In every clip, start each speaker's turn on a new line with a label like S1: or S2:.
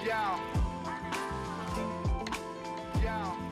S1: Yo. Yo.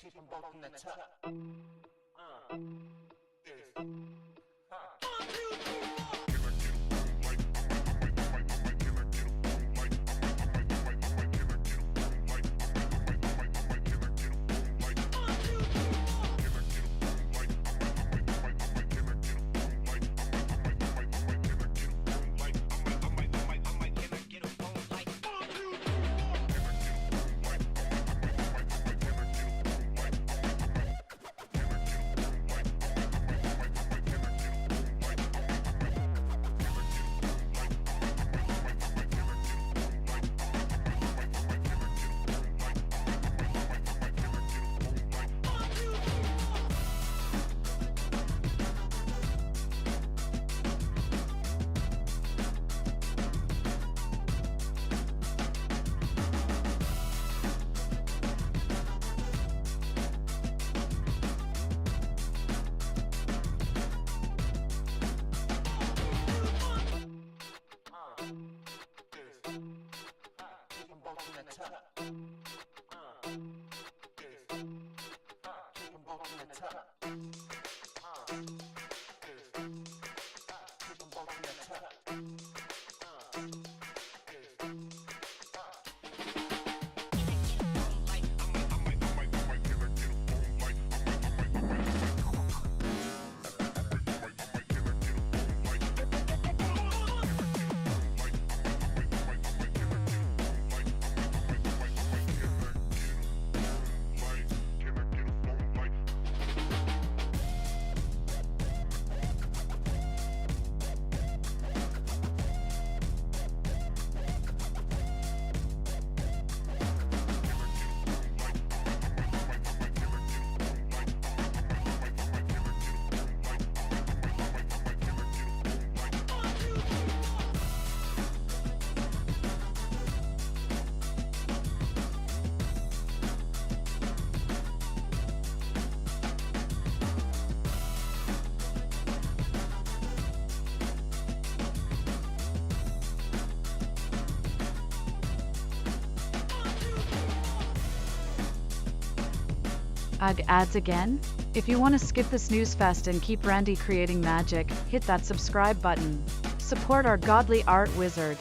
S2: Keep them both from the top. Keep 'em both in the tuck. Keep 'em both in the tuck.
S1: Ugh, ads again? If you want to skip the snooze fest and keep Randy creating magic, hit that subscribe button. Support our godly art wizard.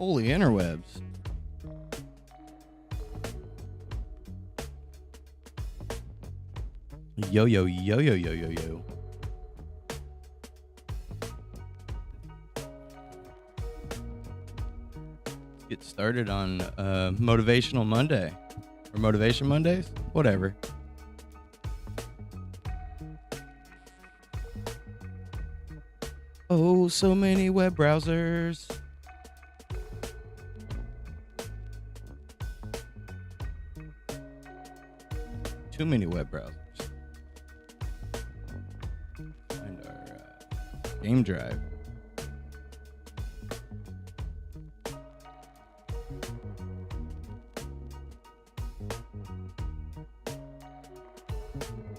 S3: Holy interwebs. Yo, yo, yo, yo, yo, yo, yo. Let's get started on Motivational Monday. Or Motivation Mondays? Whatever. Oh, so many web browsers. Too many web browsers. Find our game drive.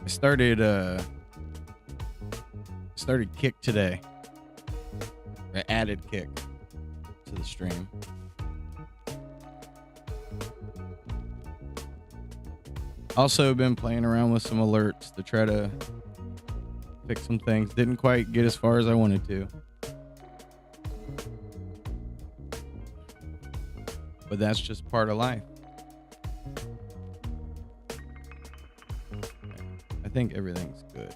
S3: I started Kick today. I added Kick to the stream. Also been playing around with some alerts to try to fix some things. Didn't quite get as far as I wanted to. But that's just part of life. I think everything's good.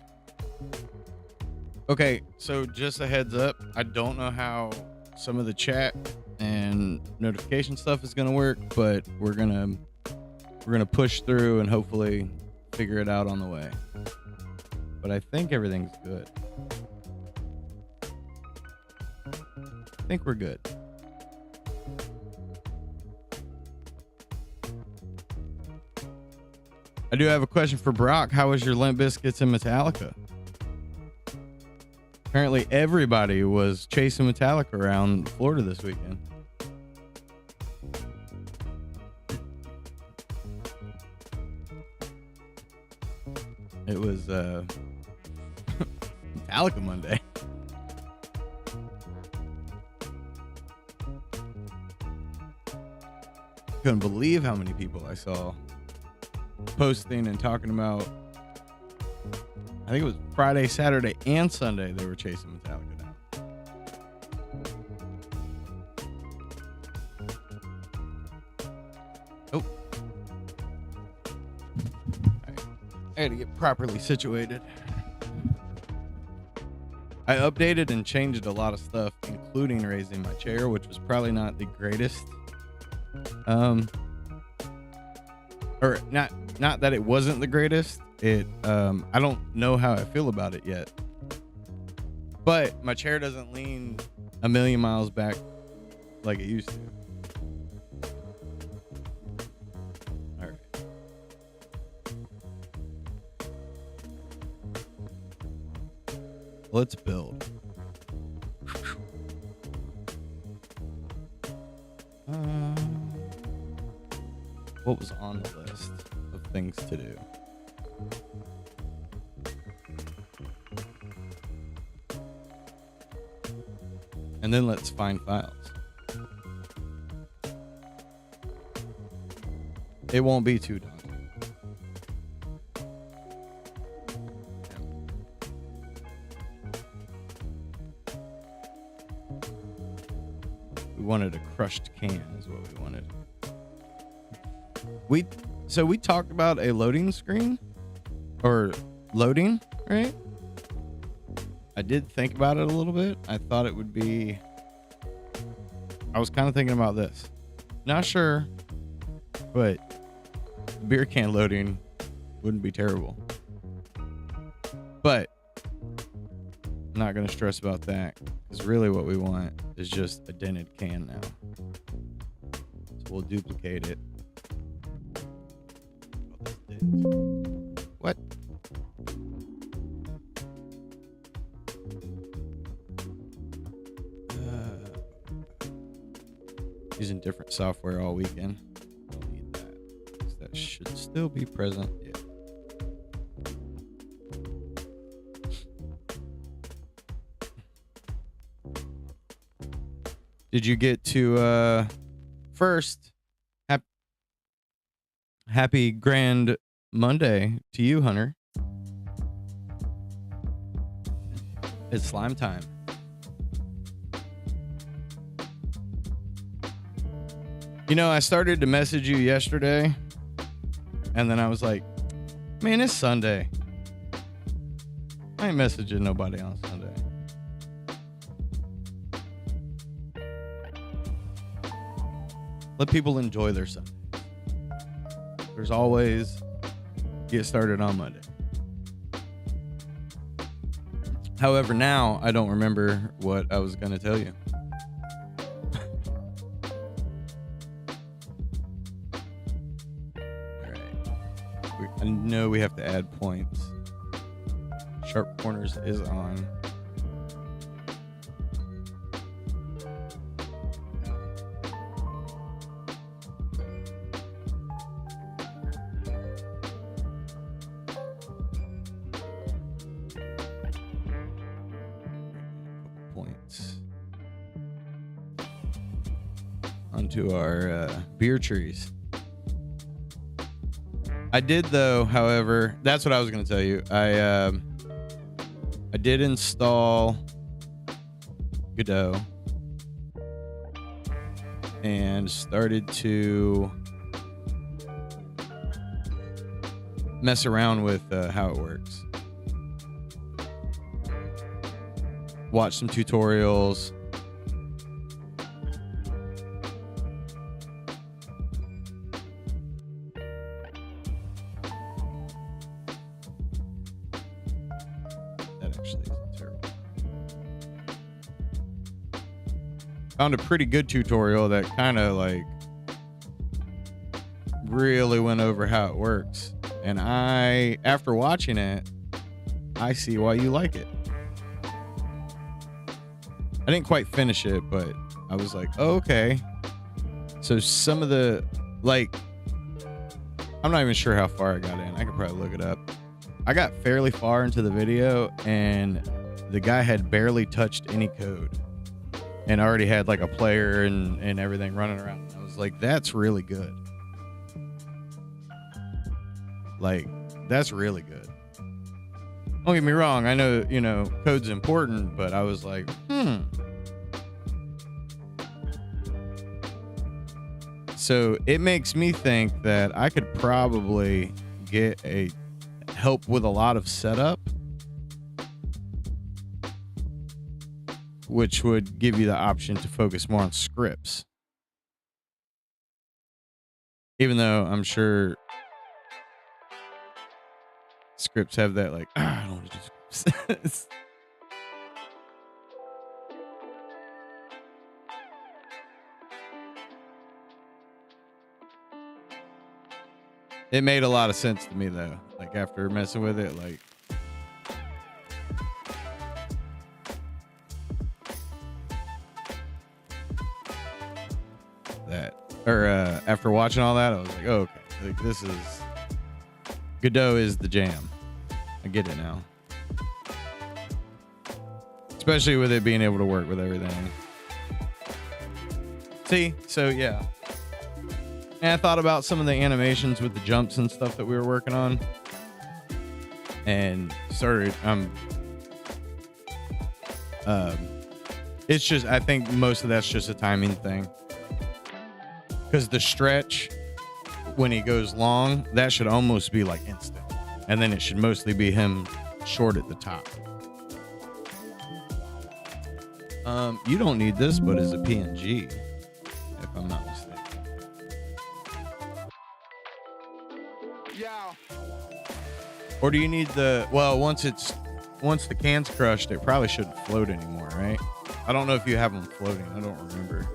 S3: Okay, so just a heads up. I don't know how some of the chat and notification stuff is going to work, but we're going to push through and hopefully figure it out on the way. But I think everything's good. I think we're good. I do have a question for Brock. How was your Limp Bizkits and Metallica? Apparently everybody was chasing Metallica around Florida this weekend. It was Metallica Monday. Couldn't believe how many people I saw posting and talking about. I think it was Friday, Saturday, and Sunday they were chasing Metallica down. Oh. Right. I had to get properly situated. I updated and changed a lot of stuff, including raising my chair, which was probably not the greatest. Or not that it wasn't the greatest. I don't know how I feel about it yet. But my chair doesn't lean a million miles back like it used to. All right. Let's build. What was on the list of things to do? And then let's find files. It won't be too daunting. We wanted a crushed can is what we wanted. We talked about a loading screen or loading, right? I did think about it a little bit. I thought it would be, I was kind of thinking about this. Not sure, but beer can loading wouldn't be terrible. But I'm not going to stress about that because really what we want is just a dented can now. So we'll duplicate it. What? Using different software all weekend. Don't need that. 'Cause that should still be present. Yeah. Did you get to first? Happy Grand Monday to you, Hunter. It's slime time. You know, I started to message you yesterday, and then I was like, man, it's Sunday. I ain't messaging nobody on Sunday. Let people enjoy their Sundays. There's always get started on Monday. However, now I don't remember what I was going to tell you. All right. I know we have to add points. Sharp Corners is on. Points onto our beer trees. I did though, however, that's what I was going to tell you. I did install Godot and started to mess around with how it works. Watch some tutorials. That actually isn't terrible. Found a pretty good tutorial that kind of like really went over how it works. And after watching it, I see why you like it. I didn't quite finish it, but I was like, oh, okay. So some of the, like, I'm not even sure how far I got in. I could probably look it up. I got fairly far into the video, and the guy had barely touched any code and already had like a player and everything running around. I was like, that's really good. Like, that's really good. Don't get me wrong. I know, you know, code's important, but I was like, So it makes me think that I could probably get a help with a lot of setup, which would give you the option to focus more on scripts. Even though I'm sure scripts have that, like, I don't want to do scripts. It made a lot of sense to me though. Like after messing with it, like that, or after watching all that, I was like, oh, okay, like this is Godot is the jam. I get it now. Especially with it being able to work with everything. See? So, yeah. And I thought about some of the animations with the jumps and stuff that we were working on. And started, it's just, I think most of that's just a timing thing. Because the stretch, when he goes long, that should almost be like instant. And then it should mostly be him short at the top. You don't need this, but as a PNG, if I'm not mistaken.
S2: Yeah.
S3: Or do you need the, well, once the can's crushed, it probably shouldn't float anymore, right? I don't know if you have them floating. I don't remember.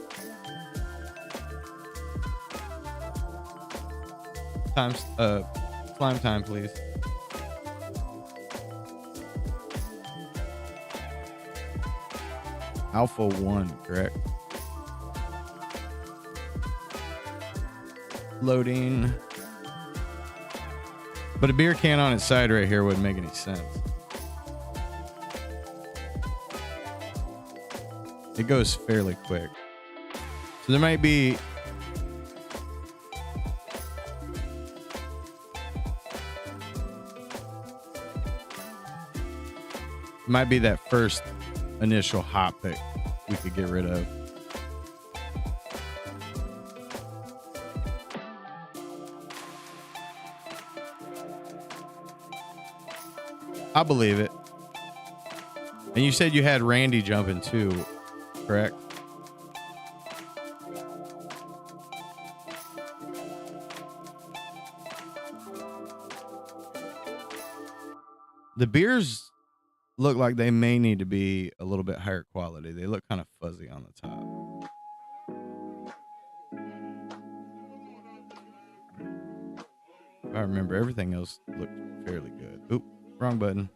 S3: Climb time, please. Alpha 1, correct? Loading. But a beer can on its side right here wouldn't make any sense. It goes fairly quick. So there might be... might be that first initial hop that we could get rid of. I believe it. And you said you had Randy jumping too, correct? The beers look like they may need to be a little bit higher quality. They look kind of fuzzy on the top. If I remember, everything else looked fairly good. Oop, wrong button.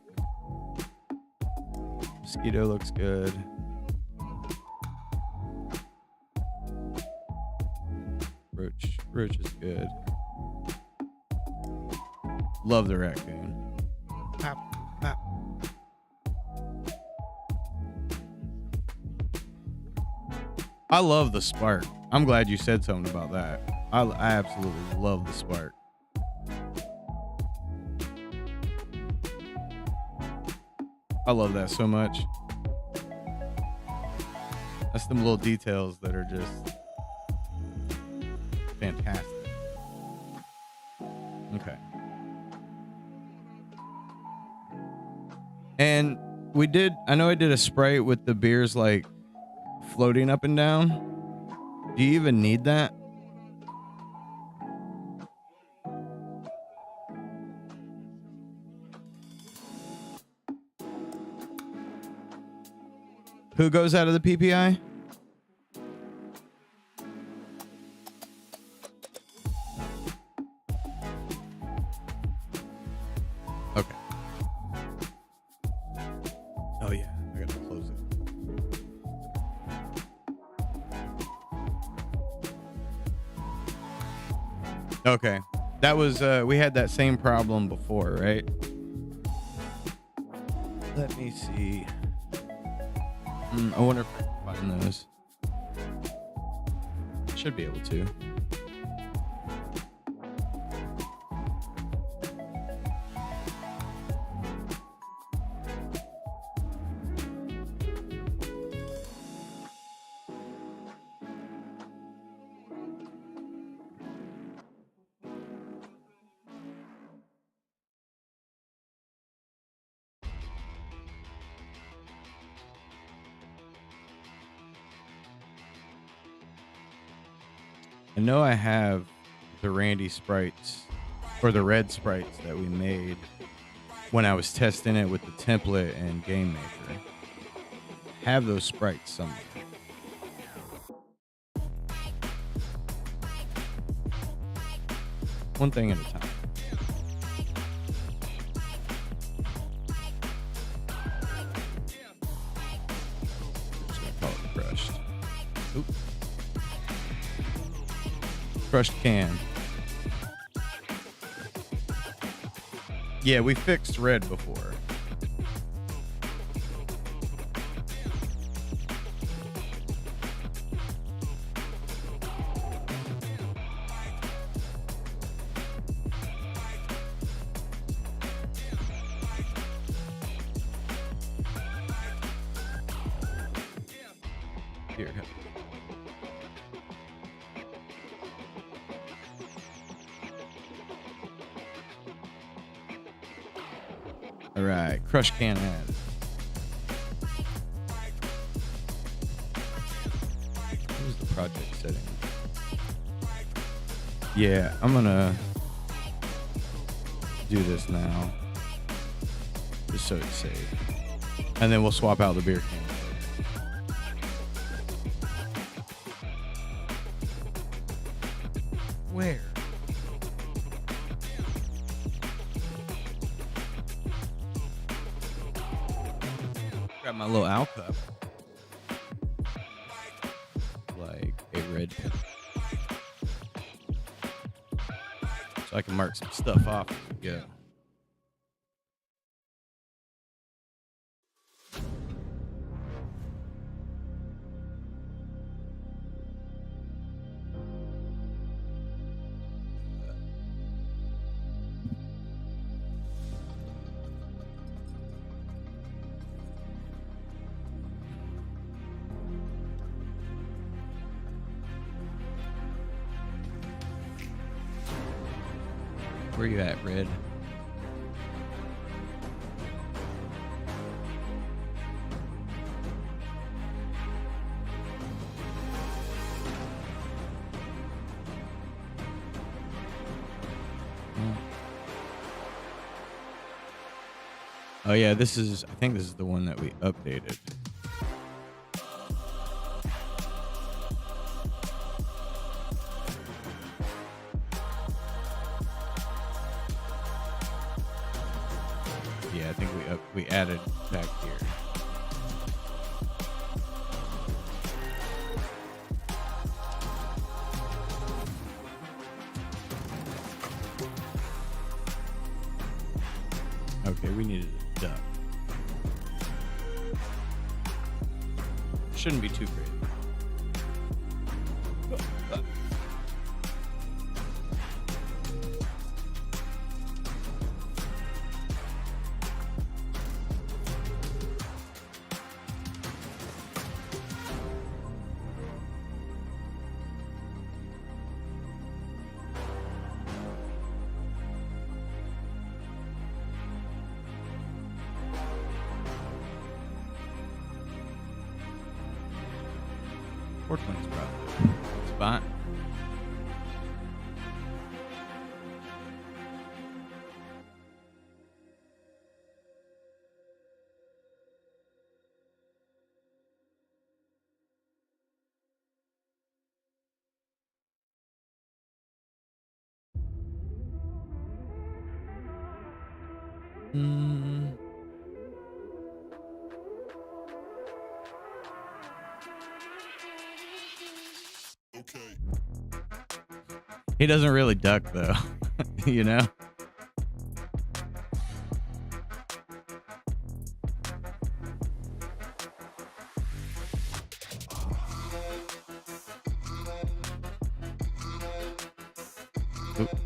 S3: Mosquito looks good. Roach is good. Love the raccoon. Pop, pop. I love the spark. I'm glad you said something about that. I absolutely love the spark. I love that so much. That's them little details that are just fantastic. Okay. And I know I did a spray with the beers like floating up and down. Do you even need that? Who goes out of the PPI? Okay. Oh yeah, I gotta close it. Okay. That was we had that same problem before, right? Let me see. I wonder if I can find those. Should be able to. I know I have the Randy sprites or the red sprites that we made when I was testing it with the template and Game Maker. I have those sprites somewhere. One thing at a time. Just gonna call it crushed. Oop. Crushed can. Yeah, we fixed red before. Here. All right, crush can added. What was the project setting? Yeah, I'm gonna do this now, just so it's safe, and then we'll swap out the beer can. Where? Got my little owl cup. Like a red pen. So I can mark some stuff off as we go. Where you at, Red? Oh yeah, I think this is the one that we updated. Yeah, I think we added back here. Okay, we needed a duck. Shouldn't be too great. Is probably a spot. He doesn't really duck though, you know? Oop.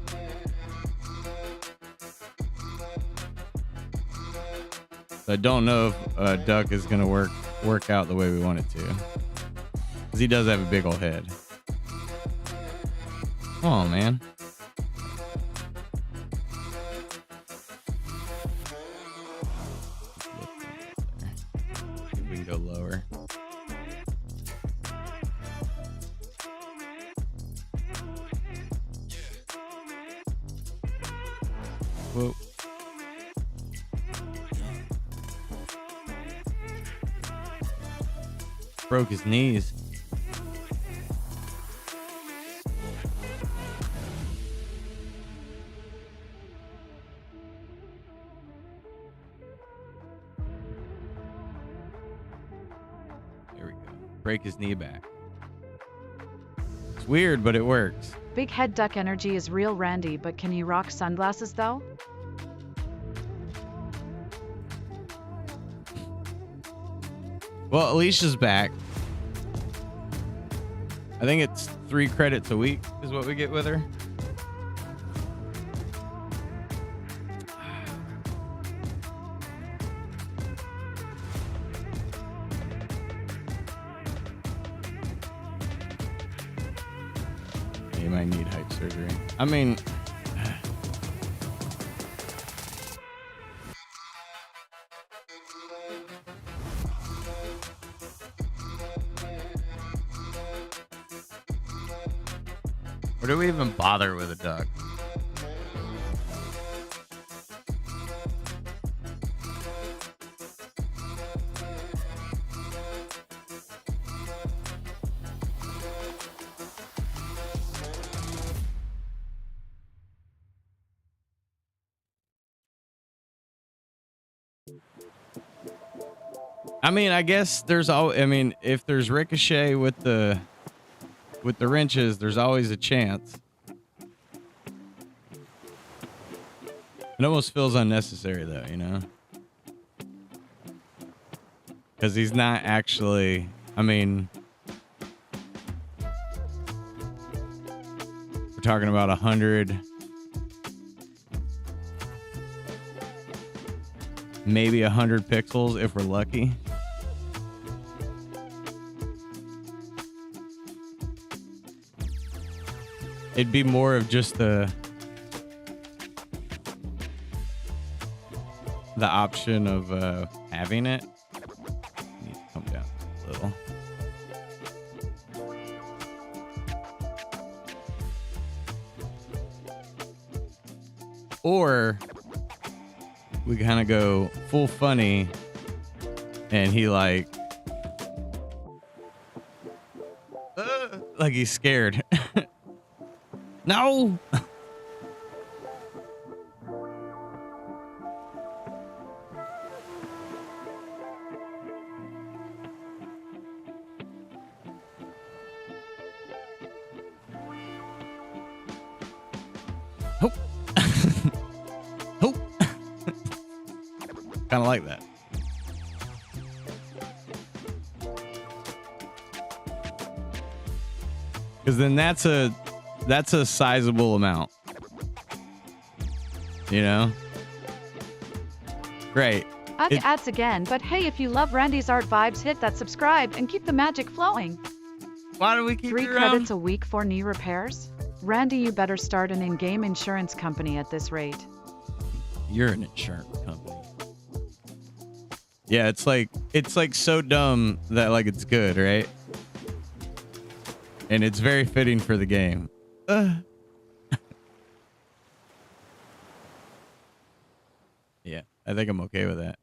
S3: I don't know if duck is gonna work out the way we want it to, because he does have a big old head. Come on, man. See if we can go lower. Whoa. Broke his knees. Here we go. Break his knee back. It's weird, but it works.
S1: Big head duck energy is real, Randy, but can you rock sunglasses though?
S3: Well, Alicia's back. I think it's 3 credits a week is what we get with her. You might need height surgery. I mean, or do we even bother with a duck? I mean, I guess there's if there's ricochet with the wrenches, there's always a chance. It almost feels unnecessary though, you know? Because he's not actually, we're talking about 100, maybe 100 pixels if we're lucky. It'd be more of just the option of having it. Need to come down a little. Or we kind of go full funny, and he like he's scared. No. Oh. Oh. Kind of like that. Because then that's a sizable amount. You know? Great.
S1: Ugh, ads again, but hey, if you love Randy's art vibes, hit that subscribe and keep the magic flowing.
S3: Why do we keep
S1: 3
S3: you around?
S1: credits a week for knee repairs? Randy, you better start an in-game insurance company at this rate.
S3: You're an insurance company. Yeah, it's like so dumb that like it's good, right? And it's very fitting for the game. Yeah, I think I'm okay with that.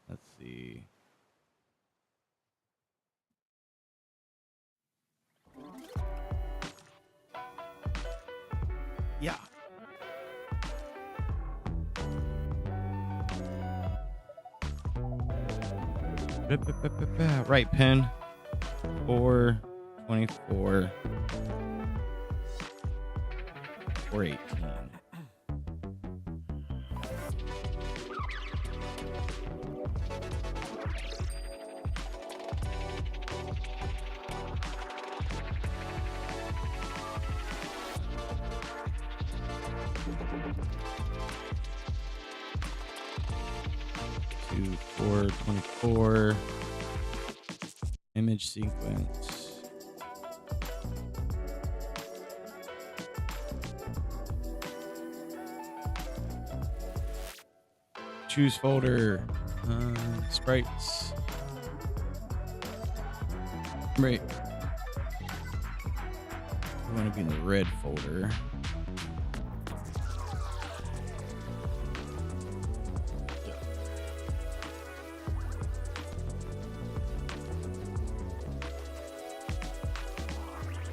S3: Let's see. Yeah. Right pin. 424. 418. Two, 424. Image sequence. Choose folder. Sprites. Right. I want to be in the red folder.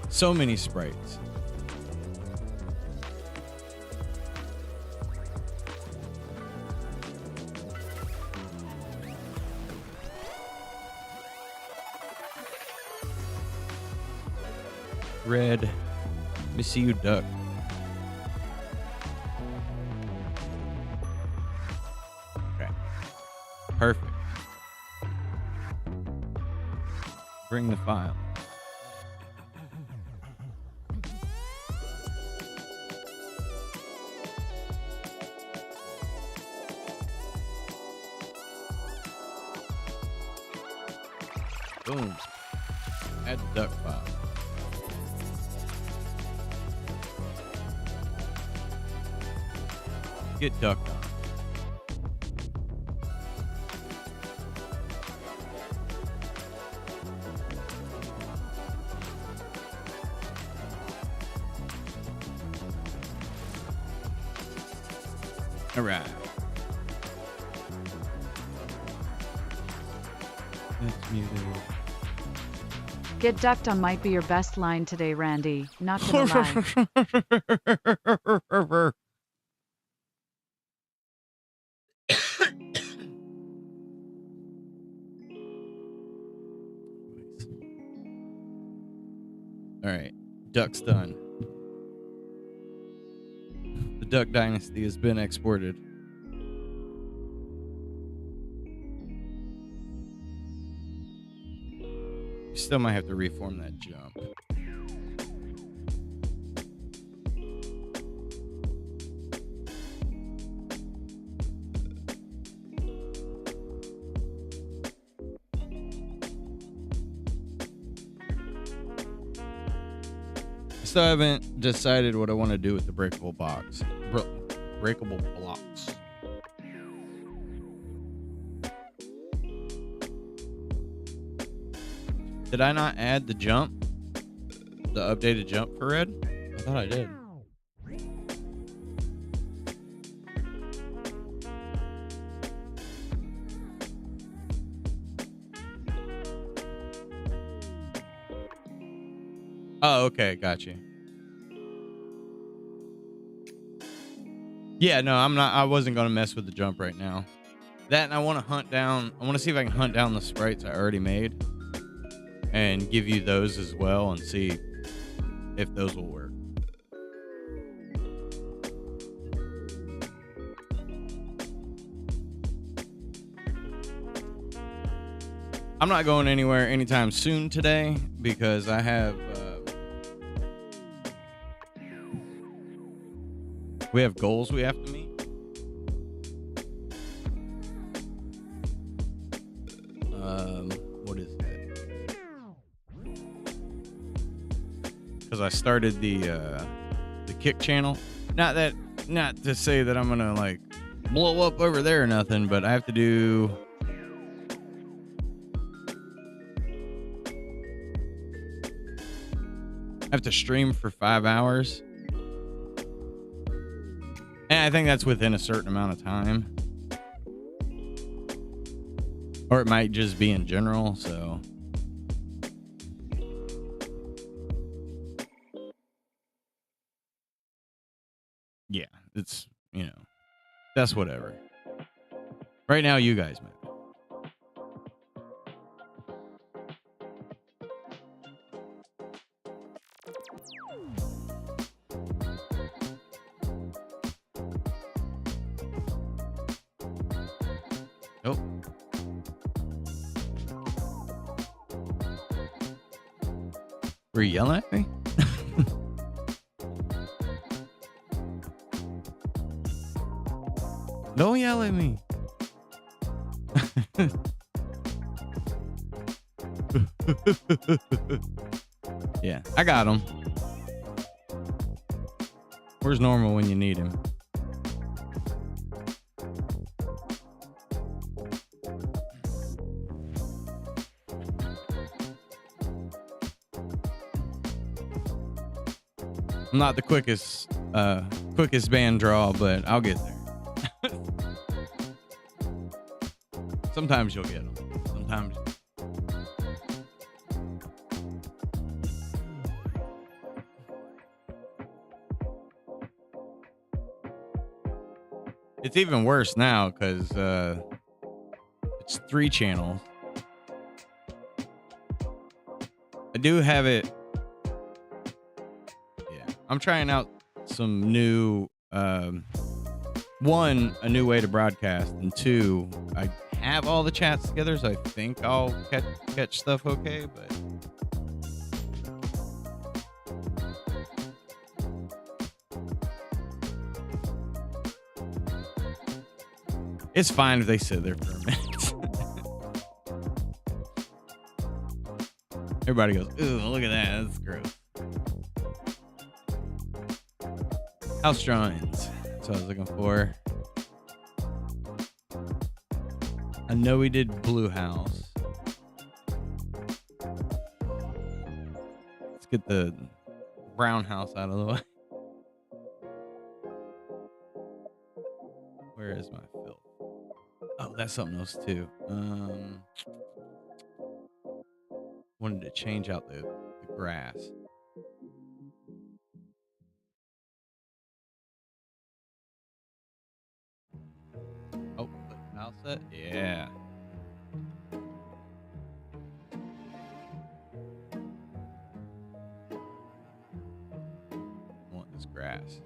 S3: So many sprites. Red. Let me see you duck. Okay. Perfect. Bring the file. Boom. Add the duck file. Get ducked on. All right. That's muted.
S1: Get ducked on might be your best line today, Randy. Not gonna lie. All right, duck's done. The Duck Dynasty has been exported. You still might have to reform that jump. Still haven't decided what I want to do with the breakable box. Breakable blocks. Did I not add the jump? The updated jump for red? I thought I did.
S3: Oh, okay, got you. Yeah, no, I'm not. I wasn't gonna mess with the jump right now. That, and I want to hunt down. I want to see if I can hunt down the sprites I already made, and give you those as well, and see if those will work. I'm not going anywhere anytime soon today because I have. We have goals we have to meet. What is that? Because I started the Kick channel. Not to say that I'm gonna like blow up over there or nothing, but I have to do. I have to stream for 5 hours. And I think that's within a certain amount of time. Or it might just be in general, so. Yeah, it's, that's whatever. Right now, you guys, man. Oh. Were you yelling at me? Don't yell at me. Yeah, I got him. Where's Normal when you need him? I'm not the quickest band draw, but I'll get there. Sometimes you'll get them. Sometimes. It's even worse now because it's 3 channels. I do have it. I'm trying out some new, one, a new way to broadcast, and 2, I have all the chats together, so I think I'll catch stuff okay, but. It's fine if they sit there for a minute. Everybody goes, ooh, look at that, that's gross. House drawings. That's what I was looking for. I know we did Blue House. Let's get the brown house out of the way. Where is my filth? Oh, that's something else too. Wanted to change out the grass. Oh, the house set? Yeah. I want this grass.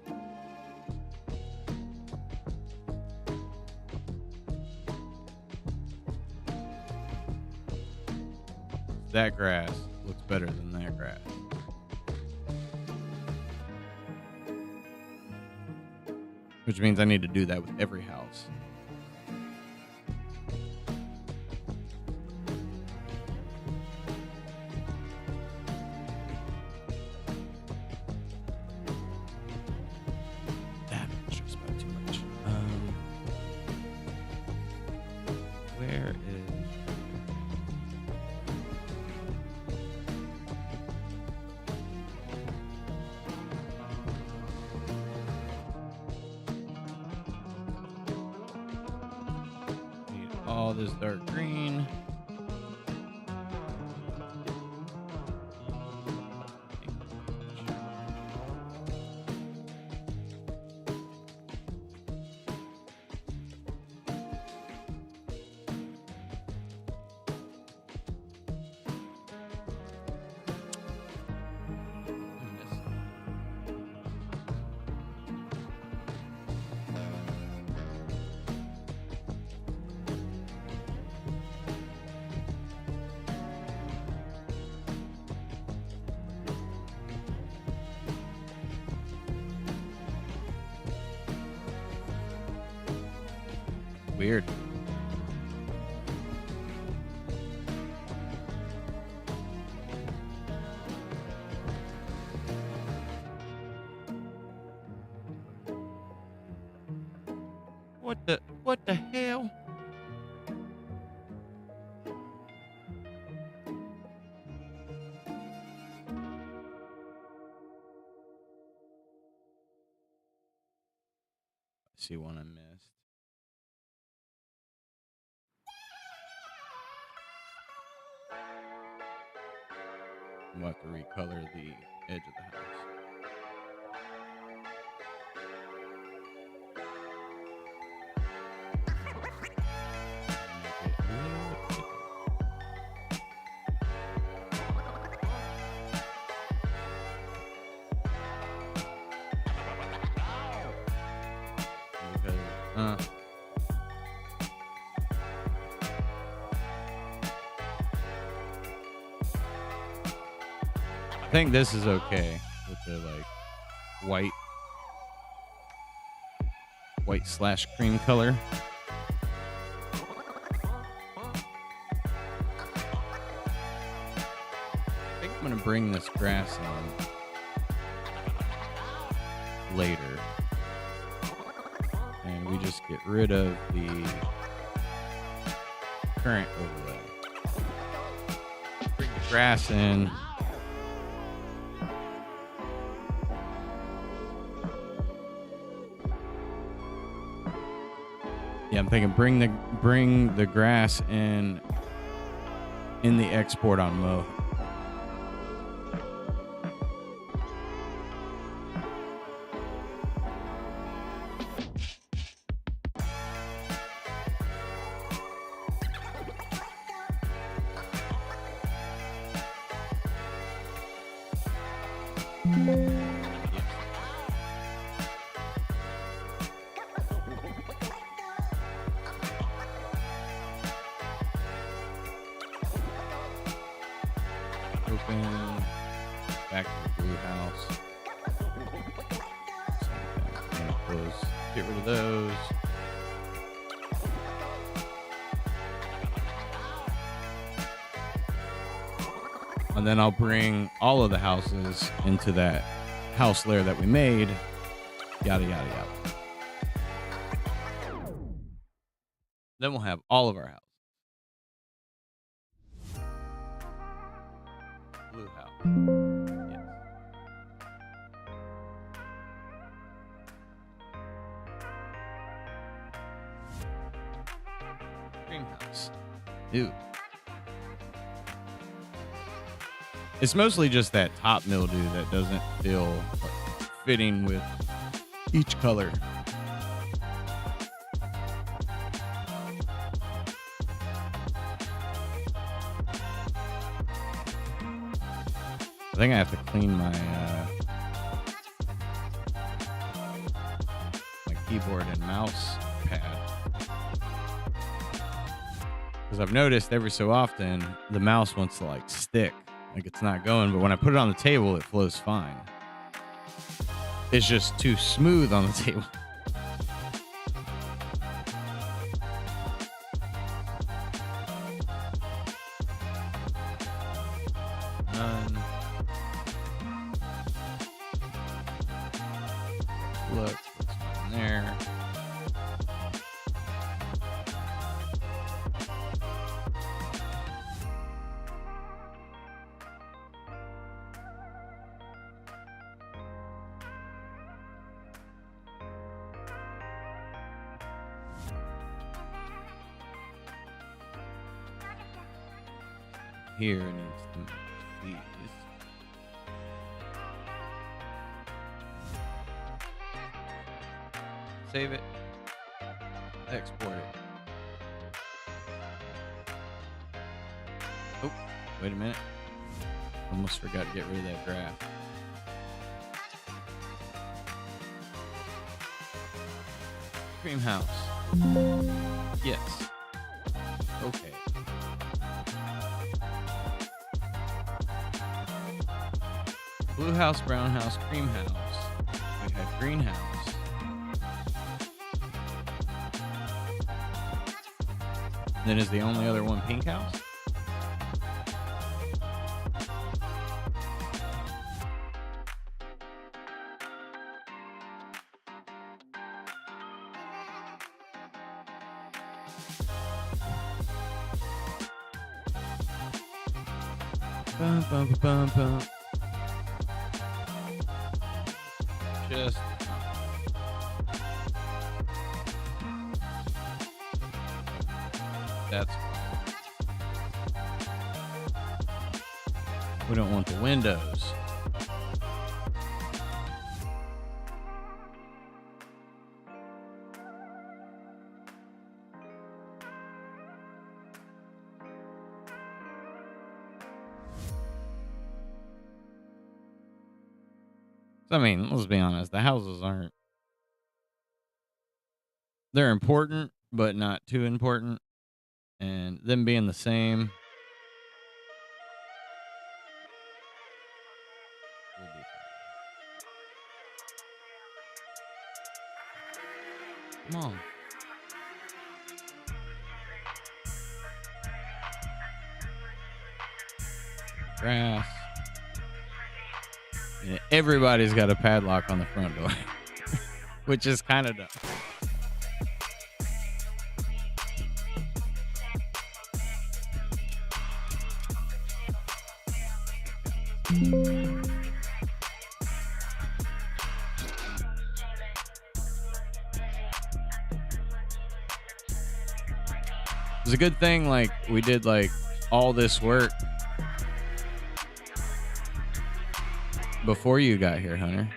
S3: That grass looks better than that grass. Which means I need to do that with every house. That stressed about too much. Where is... all this dark green. Weird. What the hell? See one I missed. I'm about to recolor the edge of the house. I think this is okay with the like white / cream color. I think I'm gonna bring this grass in later, and we just get rid of the current overlay. Bring the grass in. Yeah, I'm thinking bring the grass in the export on Mo. Open back to the blue house. Same thing. Close. Get rid of those. And then I'll bring all of the houses into that house layer that we made. Yada, yada, yada. Then we'll have all of our houses. Blue house. Yes. Green house. Ew. It's mostly just that top mildew that doesn't feel fitting with each color. I think I have to clean my keyboard and mouse pad, because I've noticed every so often the mouse wants to like stick, like it's not going, but when I put it on the table it flows fine. It's just too smooth on the table. None. Look, what's in there? Here needs to match these. Save it. Export it. Oh, wait a minute. Almost forgot to get rid of that graph. Cream house. Yes. Okay. Blue house, brown house, cream house. We had green house. Then is the only other one Pink House? Bum, bum, bum, bum. Just that's we don't want the windows. I mean, let's be honest, the houses aren't, they're important, but not too important. And them being the same, will be fine. Come on. Grass. Yeah, everybody's got a padlock on the front door, which is kind of dumb. It's a good thing, like, we did, like, all this work before you got here, Hunter.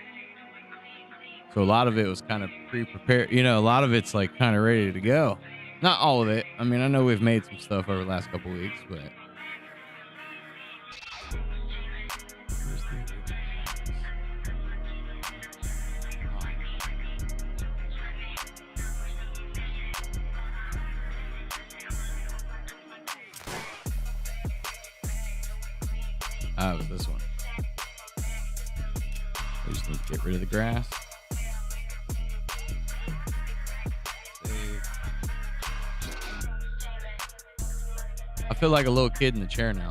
S3: So a lot of it was kind of pre-prepared. You know, a lot of it's, like, kind of ready to go. Not all of it. I mean, I know we've made some stuff over the last couple weeks, but... Oh, this one. We just need to get rid of the grass. Save. I feel like a little kid in the chair now.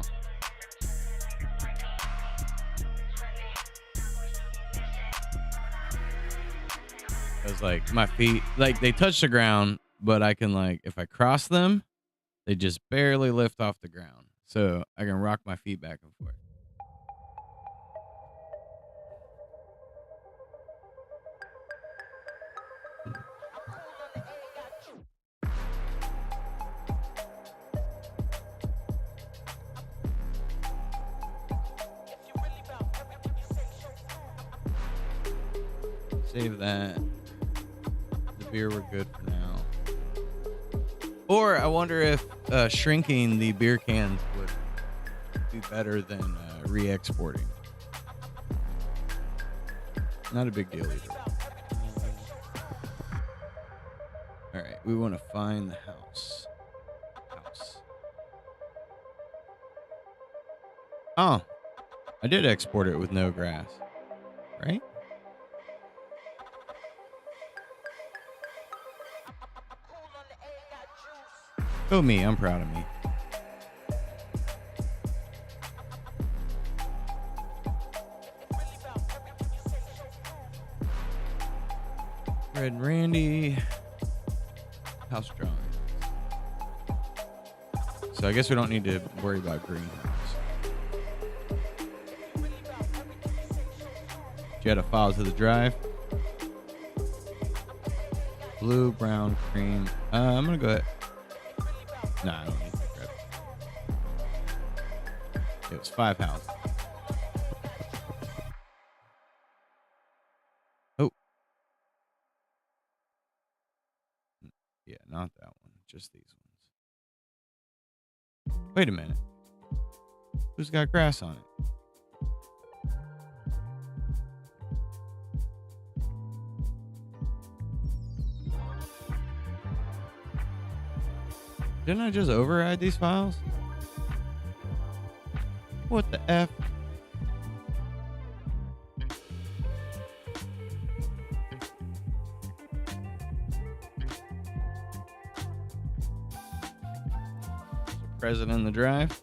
S3: Because, like, my feet, like, they touch the ground, but I can, like, if I cross them, they just barely lift off the ground. So I can rock my feet back and forth. Save that. The beer, we're good for now. Or I wonder if shrinking the beer cans would be better than re-exporting. Not a big deal either. All right, we want to find the house. Oh, I did export it with no grass, right? Go me, I'm proud of me. Red Randy. House drawing. So I guess we don't need to worry about greenhouse. Did you add a file to the drive? Blue, brown, cream. I'm gonna go ahead. No, I don't need to grab it. It was 5 houses. Oh. Yeah, not that one. Just these ones. Wait a minute. Who's got grass on it? Didn't I just override these files? What the F? present in the drive.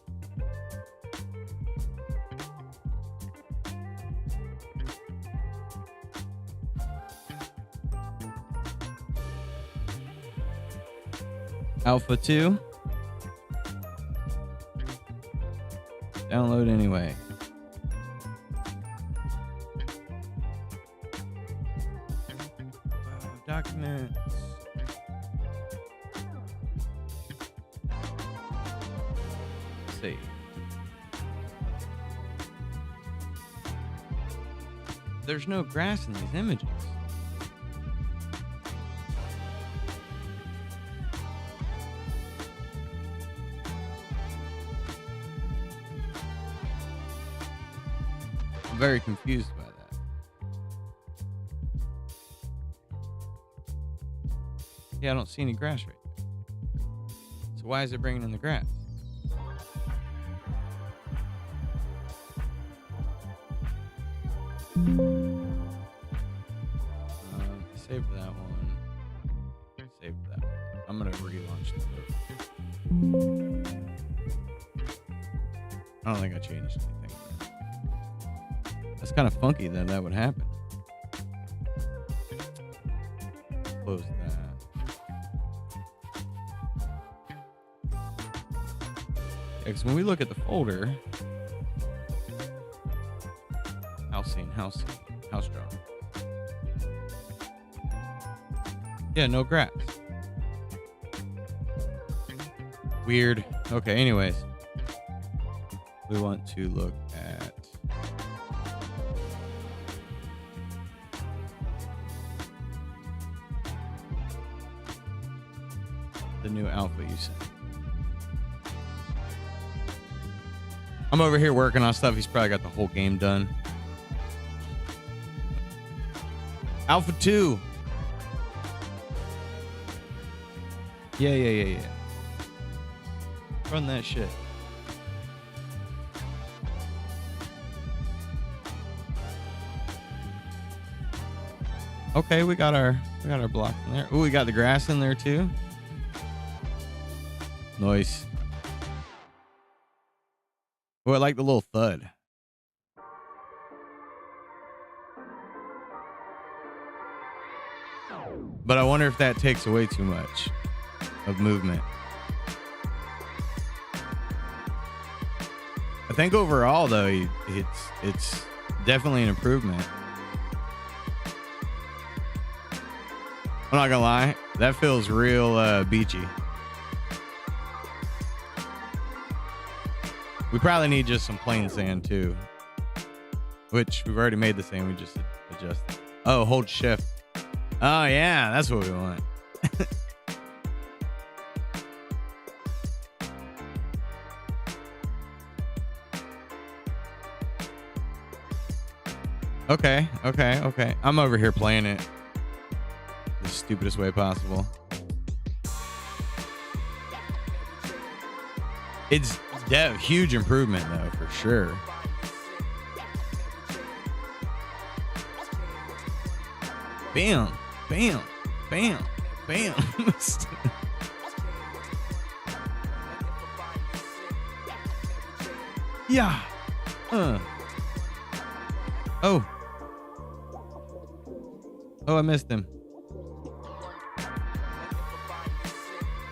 S3: Alpha 2. Download anyway. Documents. Save. There's no grass in these images. I'm very confused by that. Yeah, I don't see any grass right there. So why is it bringing in the grass? Save that one. Save that one. I'm gonna relaunch the book. I don't think I changed anything. That's kind of funky that that would happen. Close that. Because when we look at the folder, house scene, house drawing. Yeah, no grass. Weird. Okay, anyways. We want to look at the new alpha you sent. I'm over here working on stuff. He's probably got the whole game done. Alpha 2. Yeah. Run that shit. Okay, we got our block in there. Oh, we got the grass in there too. Nice. Oh, I like the little thud. But I wonder if that takes away too much of movement. I think overall though, it's definitely an improvement. I'm not gonna lie, that feels real beachy. We probably need just some plain sand too, which we've already made the sand. We just adjust it. Oh, hold shift. Oh yeah, that's what we want. Okay. I'm over here playing it the stupidest way possible. It's huge improvement though, for sure. Bam. Yeah. Oh, I missed him.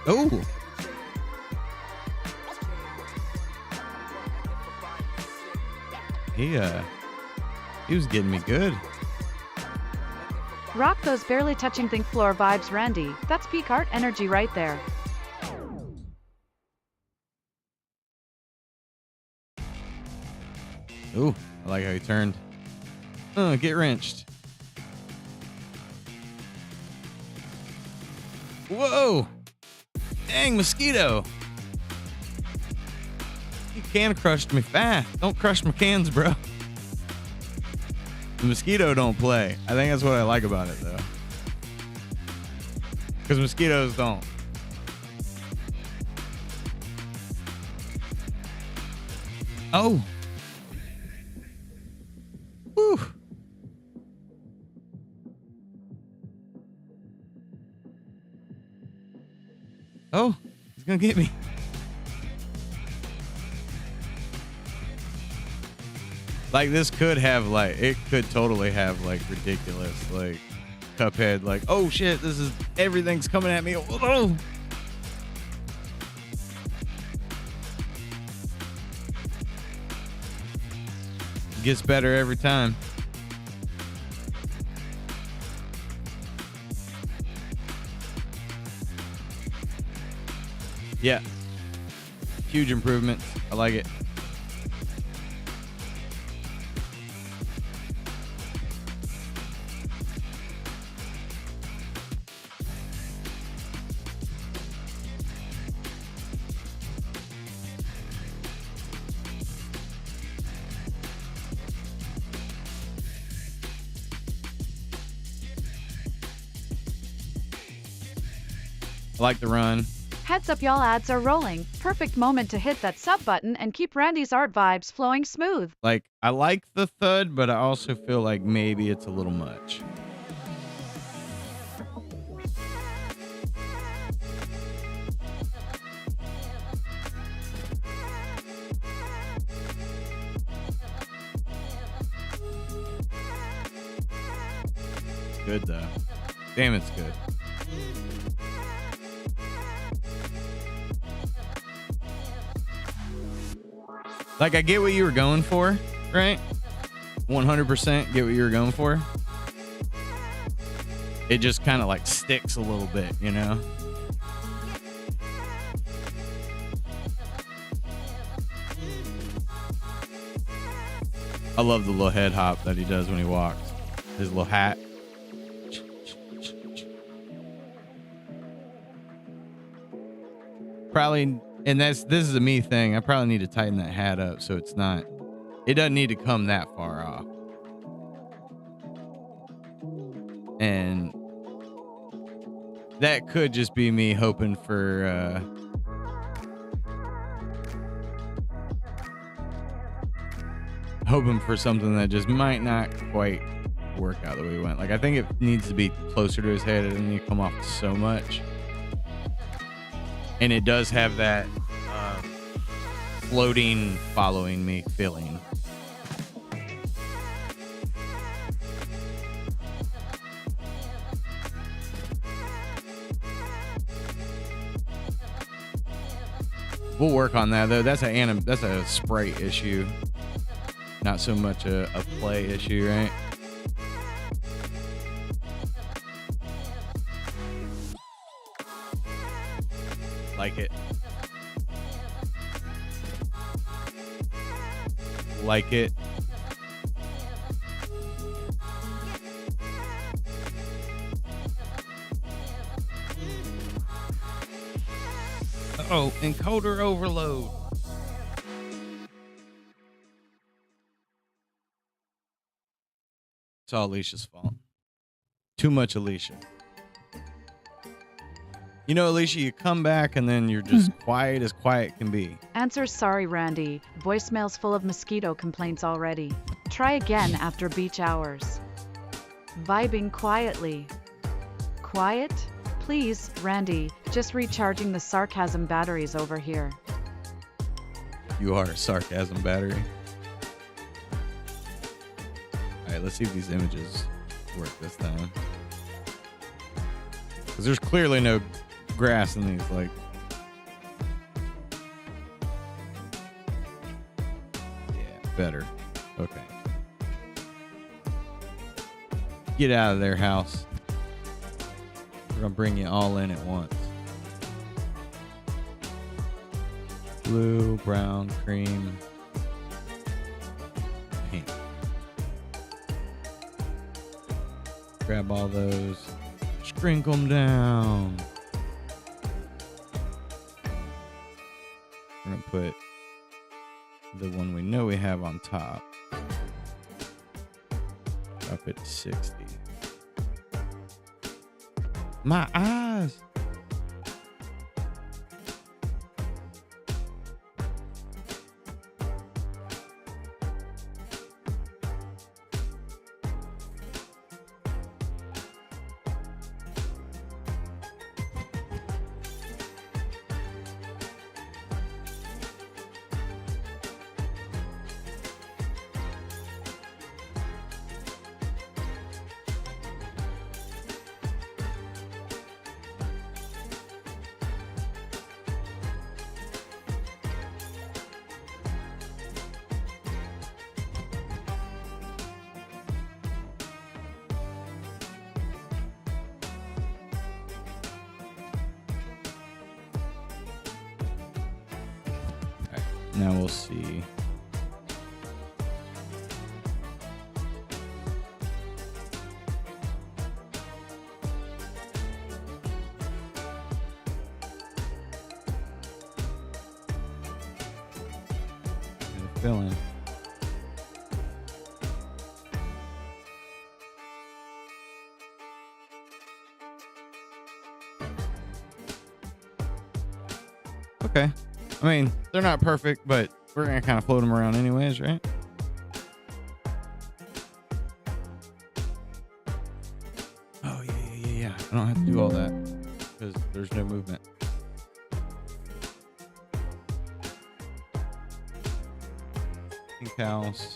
S3: Oh. He was getting me good.
S1: Rock those barely touching think floor vibes, Randy. That's peak art energy right there.
S3: Ooh, I like how he turned. Get wrenched. Whoa! Dang, mosquito! You can crushed me fast. Don't crush my cans, bro. The mosquito don't play. I think that's what I like about it, though. Because mosquitoes don't. Oh! Whew! Oh, he's gonna get me. Like this could have like it could totally have like ridiculous like Cuphead like oh shit this is everything's coming at me. Oh. Gets better every time. Yeah. Huge improvements. I like it. I like the run.
S1: Heads up, y'all, ads are rolling. Perfect moment to hit that sub button and keep Randy's art vibes flowing smooth.
S3: Like, I like the thud, but I also feel like maybe it's a little much. It's good, though. Damn, it's good. Like, I get what you were going for, right? 100% get what you were going for. It just kind of like sticks a little bit, you know? I love the little head hop that he does when he walks. His little hat. Probably... And this is a me thing. I probably need to tighten that hat up so it doesn't need to come that far off. And that could just be me hoping for something that just might not quite work out the way we went. Like I think it needs to be closer to his head. It doesn't need to come off so much. And it does have that floating, following me feeling. We'll work on that though. That's a sprite issue, not so much a play issue, right? Like it. Like it. Uh-oh, encoder overload. It's all Alicia's fault. Too much Alicia. You know, Alicia, you come back and then you're just quiet as quiet can be.
S1: Answer sorry, Randy. Voicemail's full of mosquito complaints already. Try again after beach hours. Vibing quietly. Quiet? Please, Randy. Just recharging the sarcasm batteries over here.
S3: You are a sarcasm battery. All right, let's see if these images work this time. Because there's clearly no grass in these, like. Yeah, better. Okay. Get out of their house. We're gonna bring you all in at once. Blue, brown, cream, pink. Grab all those. Sprinkle them down. We're gonna put the one we know we have on top. Up at 60. My eyes. Now we'll see. Fill in. Okay. I mean, they're not perfect, but we're going to kind of float them around anyways, right? Oh, yeah. I don't have to do all that because there's no movement. Pink house.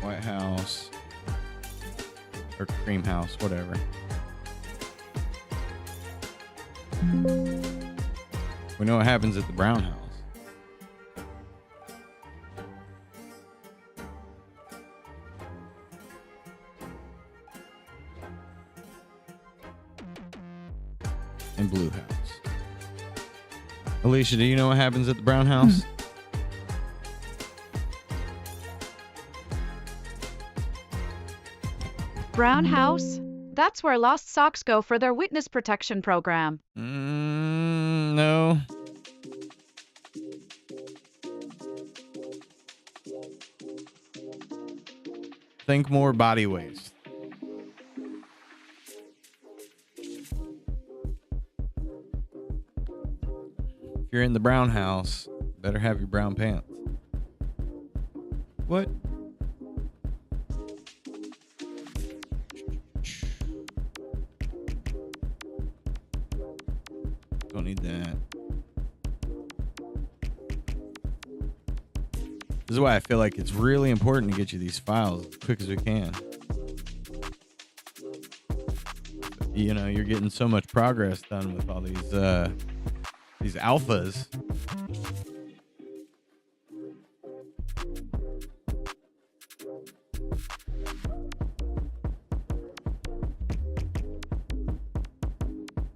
S3: White house. Or cream house, whatever. We know what happens at the brown house. And blue house. Alicia, do you know what happens at the brown house?
S1: Brown House? That's where lost socks go for their witness protection program.
S3: No. Think more body waste. If you're in the brown house, better have your brown pants. What? Don't need that. This is why I feel like it's really important to get you these files as quick as we can. You know, you're getting so much progress done with all these alphas.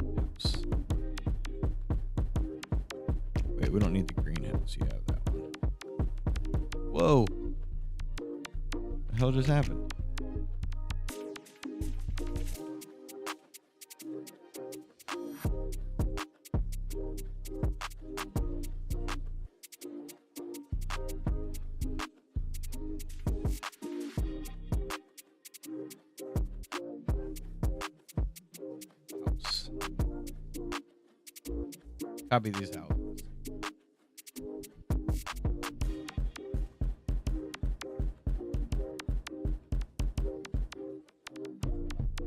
S3: Oops. Wait, we don't need the greenhouse. You have that one. Whoa. What the hell just happened? Oops. Copy these out.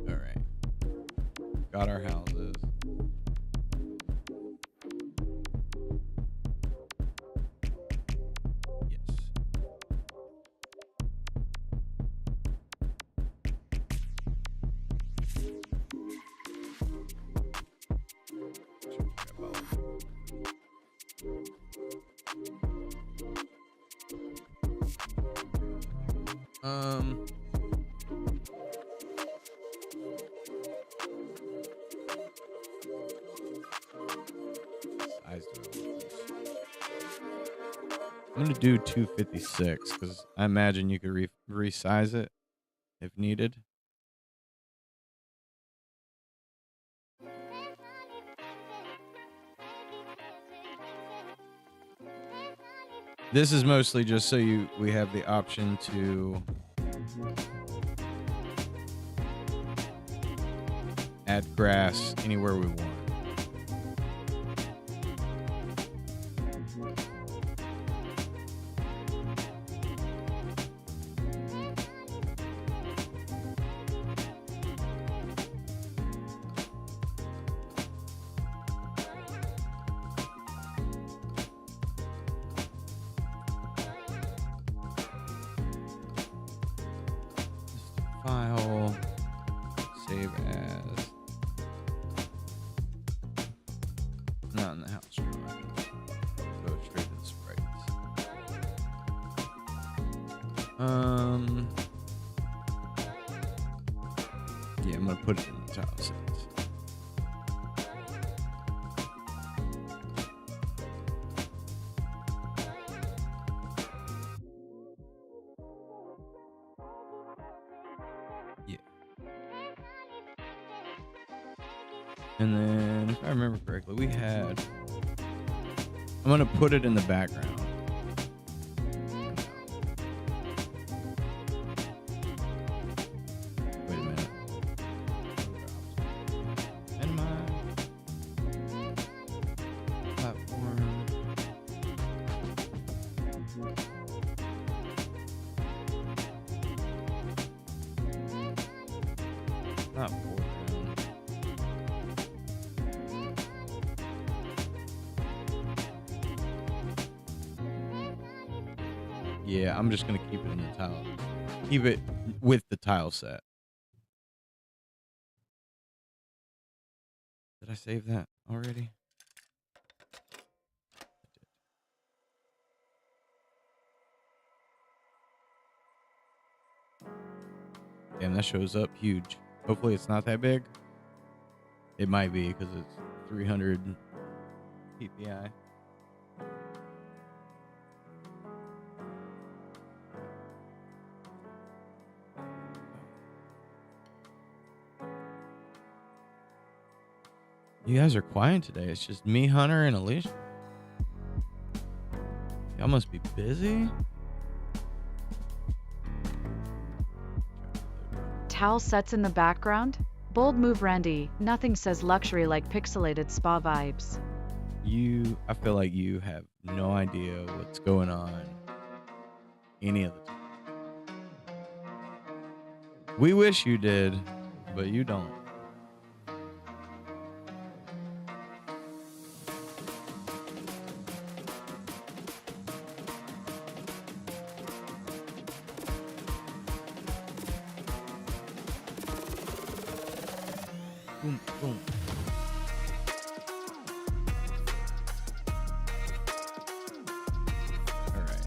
S3: All right. Got our houses. Yes. Um. Size do I want this? I'm gonna do 256 because I imagine you could resize it if needed. This is mostly just so we have the option to add grass anywhere we want. File, save as, not in the house drawer. Go straight to the sprites. Yeah, I'm gonna put it in the tile sets. Yeah. And then, if I remember correctly, we had. I'm gonna put it in the background. Wait a minute. And my platform. Not foreground. Yeah, I'm just gonna keep it in the tile. Keep it with the tile set. Did I save that already? Damn, that shows up huge. Hopefully it's not that big. It might be because it's 300 PPI. You guys are quiet today. It's just me, Hunter, and Alicia. Y'all must be busy.
S1: Towel sets in the background? Bold move, Randy. Nothing says luxury like pixelated spa vibes.
S3: I feel like you have no idea what's going on any of the time. We wish you did, but you don't. Boom, boom. All right.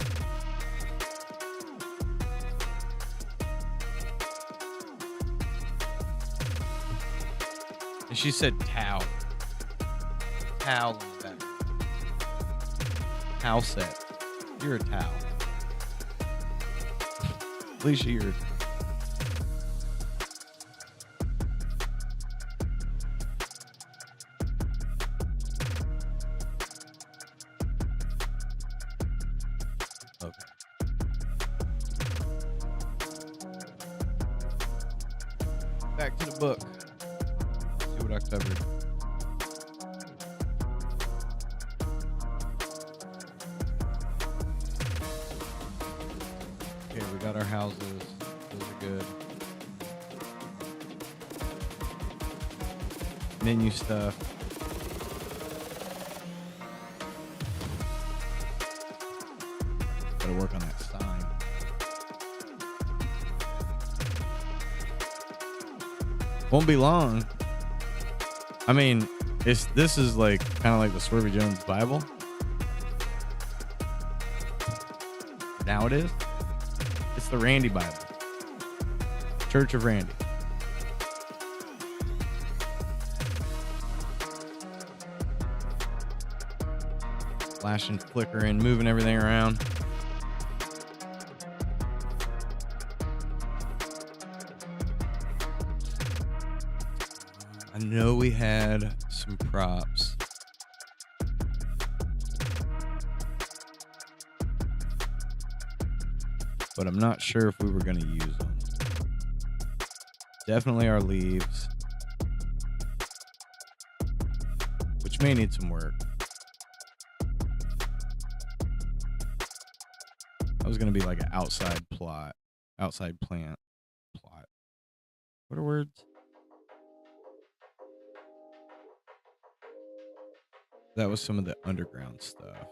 S3: And she said towel. Towel in the back. Towel set. You're a towel. Alicia, you're a towel. Back to the book. See what I covered. Okay, we got our houses. Those are good. Menu stuff. Gotta work on that sign. Won't be long. I mean, this is like kind of like the Swervy Jones Bible. Now it is. It's the Randy Bible. Church of Randy. Flashing, flickering, moving everything around. I know we had some props. But I'm not sure if we were going to use them. Definitely our leaves. Which may need some work. That was going to be like an outside plant plot. What are words? That was some of the underground stuff.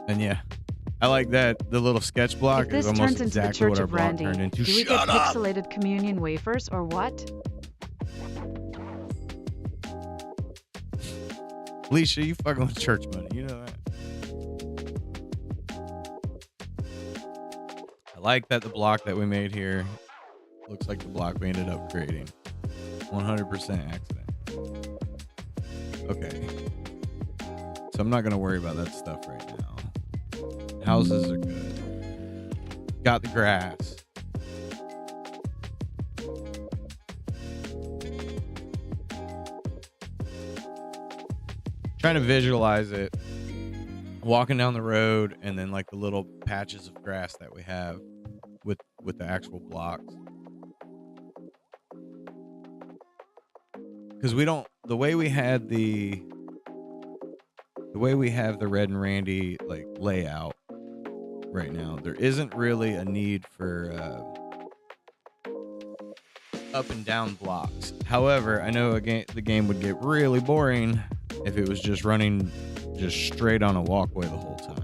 S3: And yeah, I like that. The little sketch block
S1: If this
S3: is almost
S1: turns into the
S3: exactly
S1: Church
S3: what our
S1: of
S3: block
S1: Randy,
S3: turned into.
S1: do we get
S3: Shut up!
S1: pixelated communion wafers or what?
S3: Alicia, you fucking with church money. You know that. I like that the block that we made here looks like the block we ended up creating. 100% accident. Okay. So I'm not going to worry about that stuff right now. Houses are good. Got the grass. Trying to visualize it. Walking down the road and then like the little patches of grass that we have with the actual blocks. Because we don't, the way we have the Red and Randy like layout right now, there isn't really a need for up and down blocks. However, I know the game would get really boring if it was just running just straight on a walkway the whole time.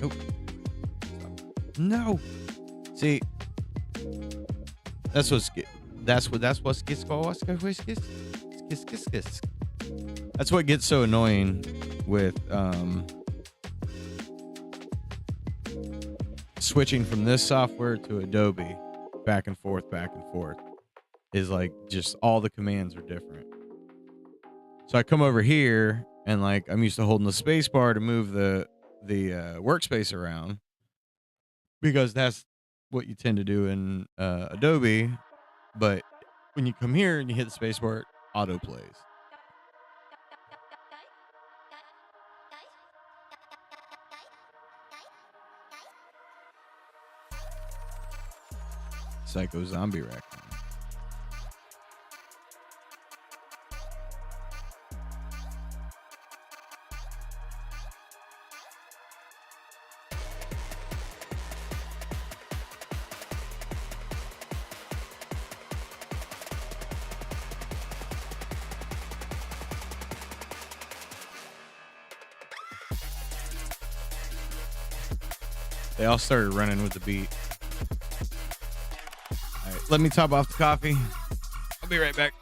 S3: Oh. No. See, that's what gets so annoying with switching from this software to Adobe back and forth is like just all the commands are different. So I come over here and like I'm used to holding the space bar to move the workspace around because that's what you tend to do in Adobe. But when you come here and you hit the space bar, it auto plays. Psycho Zombie Raccoon. They all started running with the beat. All right, let me top off the coffee. I'll be right back.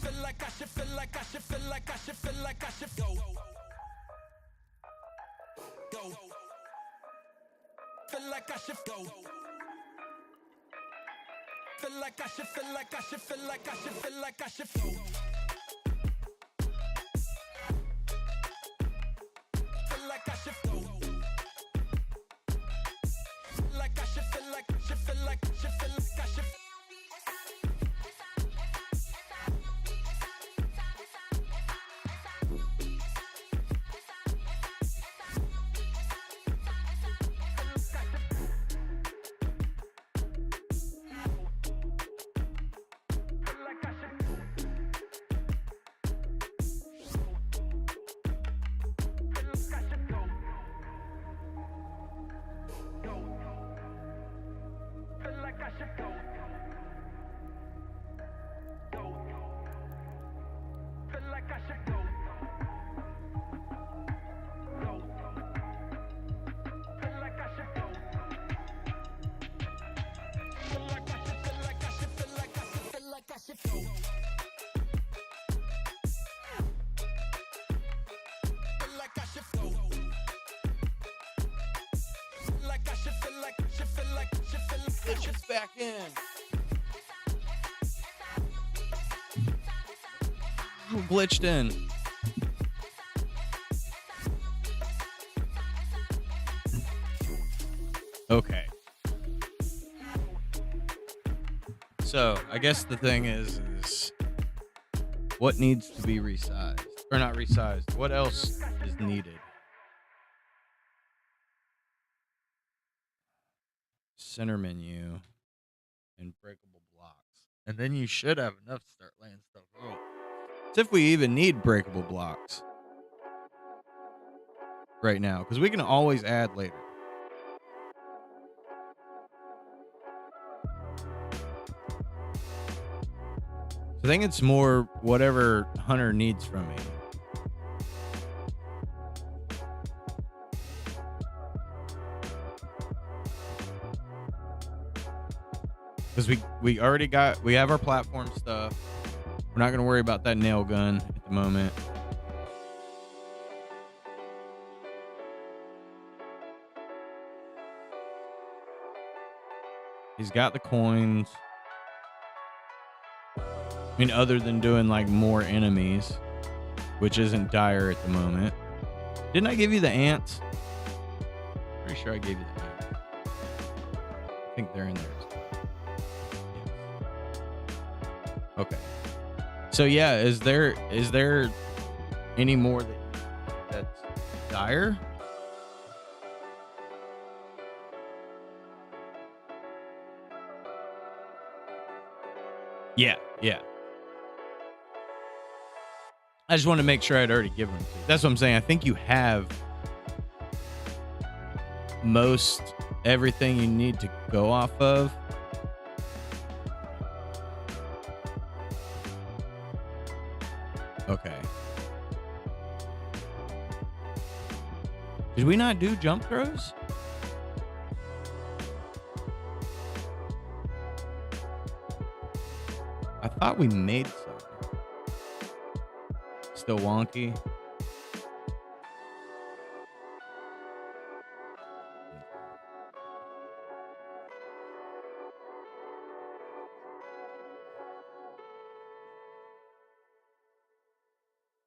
S2: Feel like I should go. Feel like I should go. Feel like I should go. Feel like I should like I should feel like I should.
S3: It's back in. Glitched in. Okay. So I guess the thing is what needs to be resized or not resized? What else is needed? Center menu and breakable blocks, and then you should have enough to start laying stuff out. It's if we even need breakable blocks right now, because we can always add later. I think it's more whatever Hunter needs from me. Because we have our platform stuff. We're not going to worry about that nail gun at the moment. He's got the coins. I mean, other than doing like more enemies, which isn't dire at the moment. Didn't I give you the ants? Pretty sure I gave you the ants. I think they're in there. Okay. So yeah, is there any more that's dire? Yeah. I just want to make sure I'd already given them to you. That's what I'm saying. I think you have most everything you need to go off of. Okay. Did we not do jump throws? I thought we made some. Still wonky.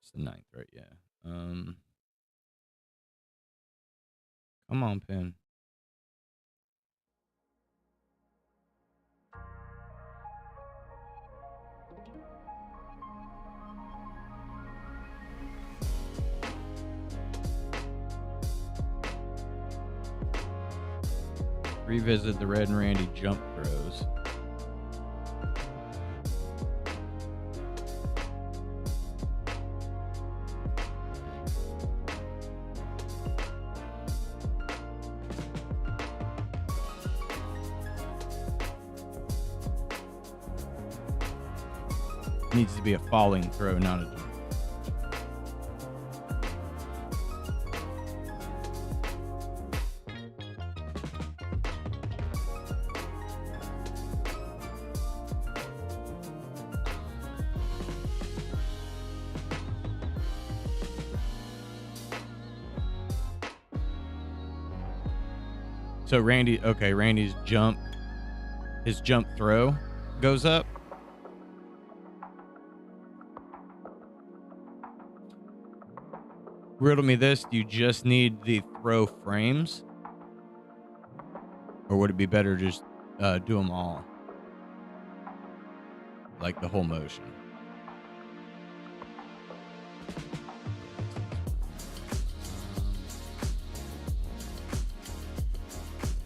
S3: It's the 9th, right? Yeah. Come on, Pin. Revisit the Red and Randy jump throws. Needs to be a falling throw, not a jump. So Randy's his jump throw goes up. Riddle me this, do you just need the throw frames? Or would it be better just do them all. Like the whole motion.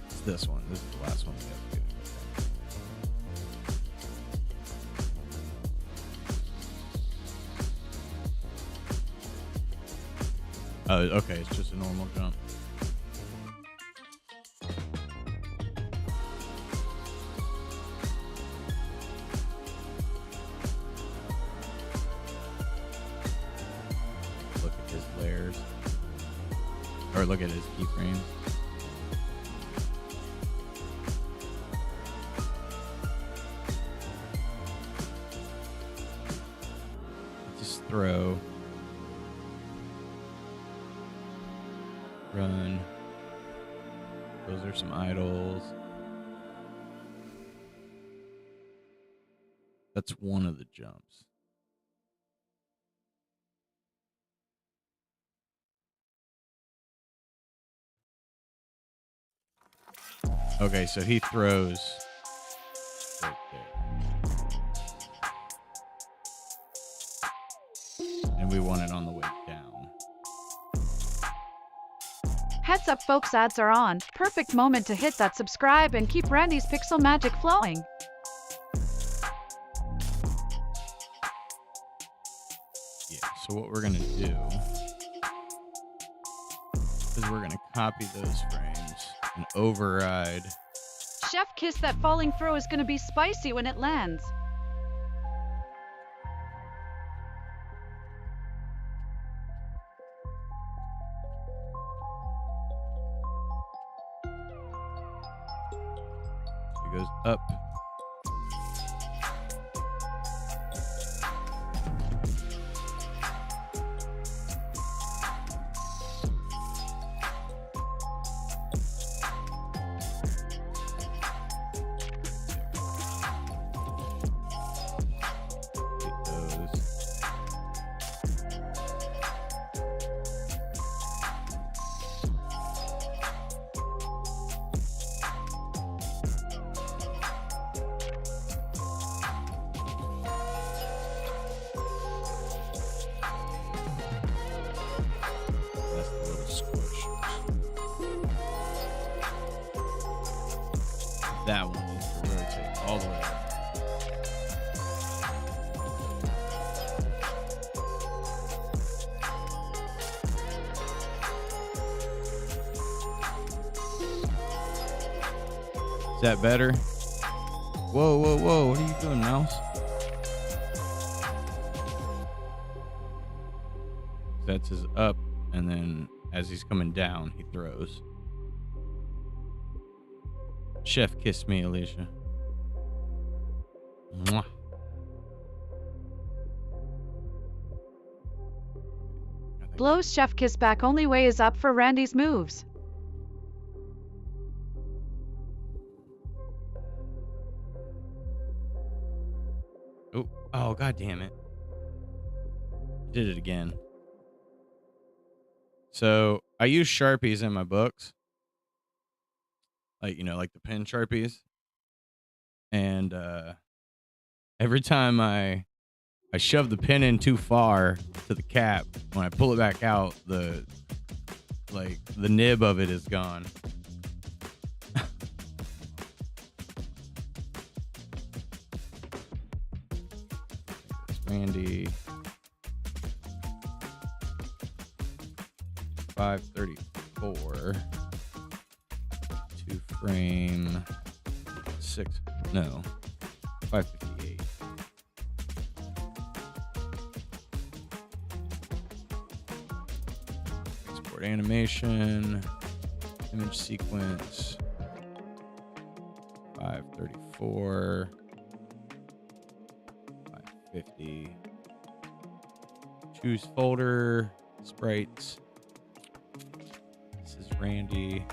S3: It's this one. This is the last one we have to do. Oh, okay. It's just a normal jump. Look at his layers. Or look at his keyframes. Just throw. Run. Those are some idles. That's one of the jumps. Okay, so he throws right there. And we want it on the way down.
S1: Heads up folks, ads are on. Perfect moment to hit that subscribe and keep Randy's pixel magic flowing.
S3: Yeah, so what we're gonna do is we're gonna copy those frames and override.
S1: Chef kiss, that falling throw is gonna be spicy when it lands.
S3: It goes up. Get those. That's the little squishers. That one needs to rotate all the way up. Is that better? Whoa, whoa, whoa. What are you doing, mouse? That's his up, and then as he's coming down, he throws. Chef kiss me, Alicia. Mwah.
S1: Blows chef kiss back, only way is up for Randy's moves.
S3: Oh, god damn it. Did it again. So I use Sharpies in my books. Like, you know, like the pen Sharpies. And every time I shove the pen in too far to the cap, when I pull it back out, the nib of it is gone. Randy 534 2 frame 6 no 558. Export animation, image sequence 534 550. Choose folder, sprites. This is Randy.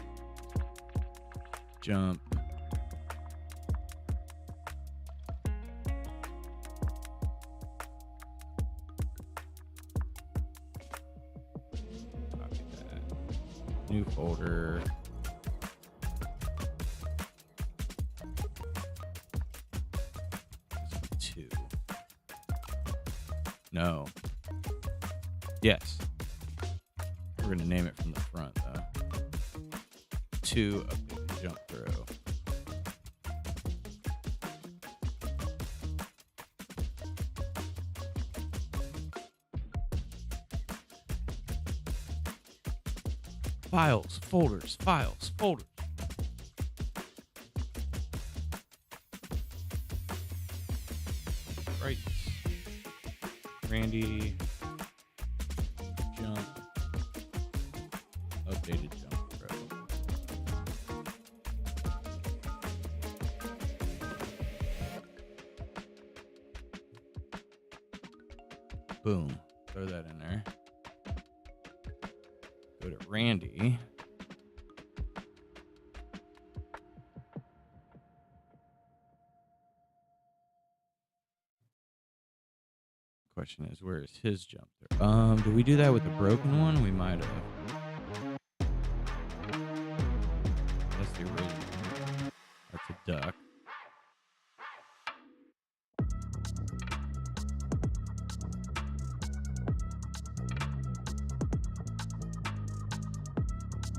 S3: Jump. Copy that. New folder. No. Yes. We're gonna name it from the front though. 2 updated jump throw. Files, folders, files, folders. Right. Randy. Jump. Updated jump throw. Boom. Throw that in there. Go to Randy. Question is, where is his jump there? Did we do that with the broken one? We might have. That's the original. That's a duck.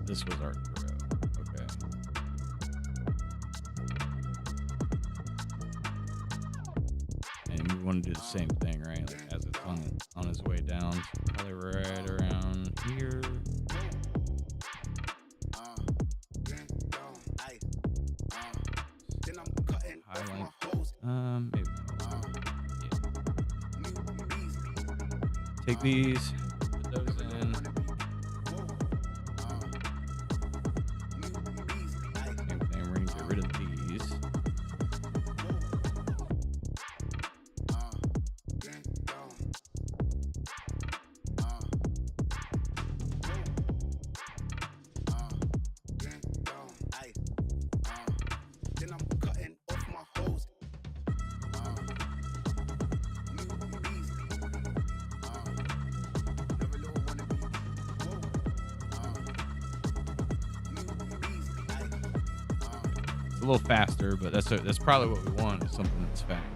S3: This was our throw. Okay. And we want to do the same thing, right? Like as it's on his way down. Probably right around here. Highlight. Maybe. Yeah. Take these. Put those in. Rid of these. A little faster, but that's probably what we want, is something that's fast.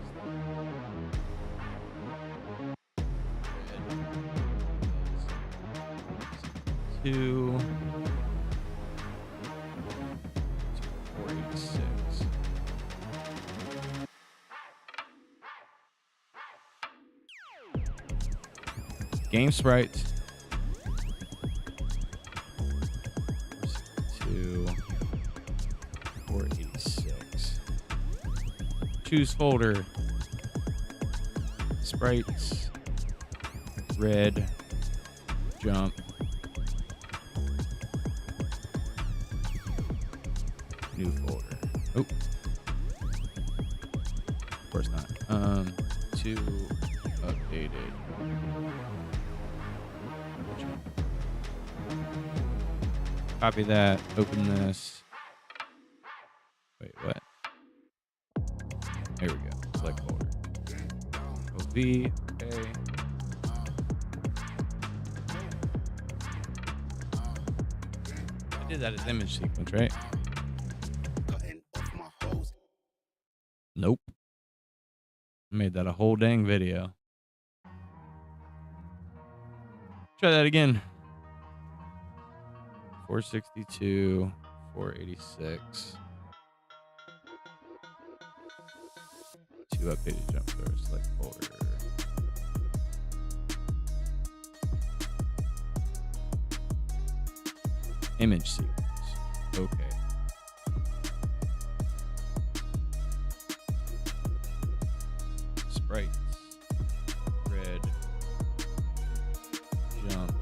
S3: Two. 486. Game sprites. 486. Choose folder. Sprites. Red. Jump. New folder. Oh. Of course not. 2 updated. Copy that. Open this. Wait, what? There we go. Select folder. OV. Okay. I did that as image sequence, right? Nope. I made that a whole dang video. Try that again. 462, 486. 2 updated jump throws. Select folder. Image sequence. Okay. Sprites. Red. Jump.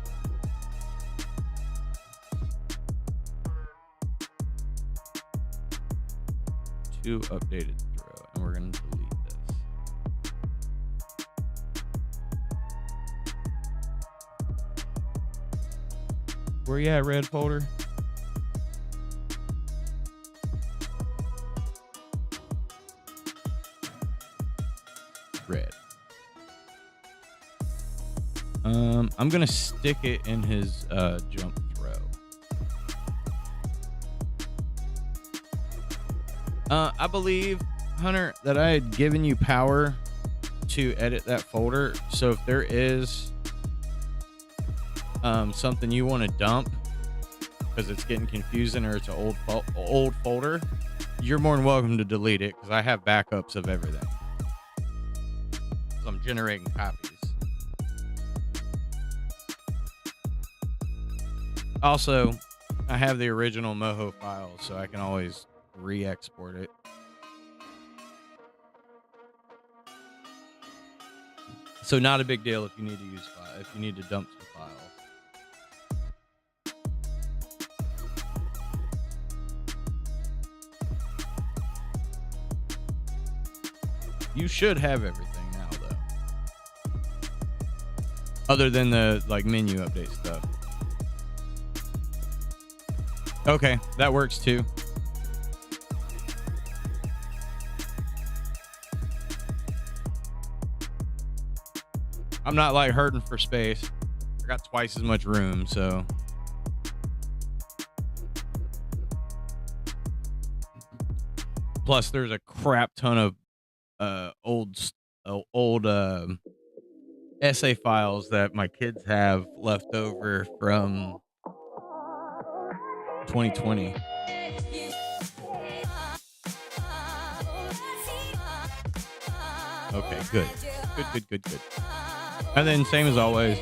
S3: Two updated throw, and we're going to delete this. Where you at, red folder? Red. I'm gonna stick it in his jump throw. I believe, Hunter, that I had given you power to edit that folder. So if there is something you want to dump because it's getting confusing or it's an old folder, you're more than welcome to delete it because I have backups of everything. I'm generating copies. Also, I have the original Moho file, so I can always re-export it. So not a big deal if you need to use file, if you need to dump some files. You should have everything now, though. Other than the like menu update stuff. Okay, that works too. I'm not like hurting for space. I got twice as much room, so. Plus, there's a crap ton of old essay files that my kids have left over from 2020. Okay, good. Good. And then same as always,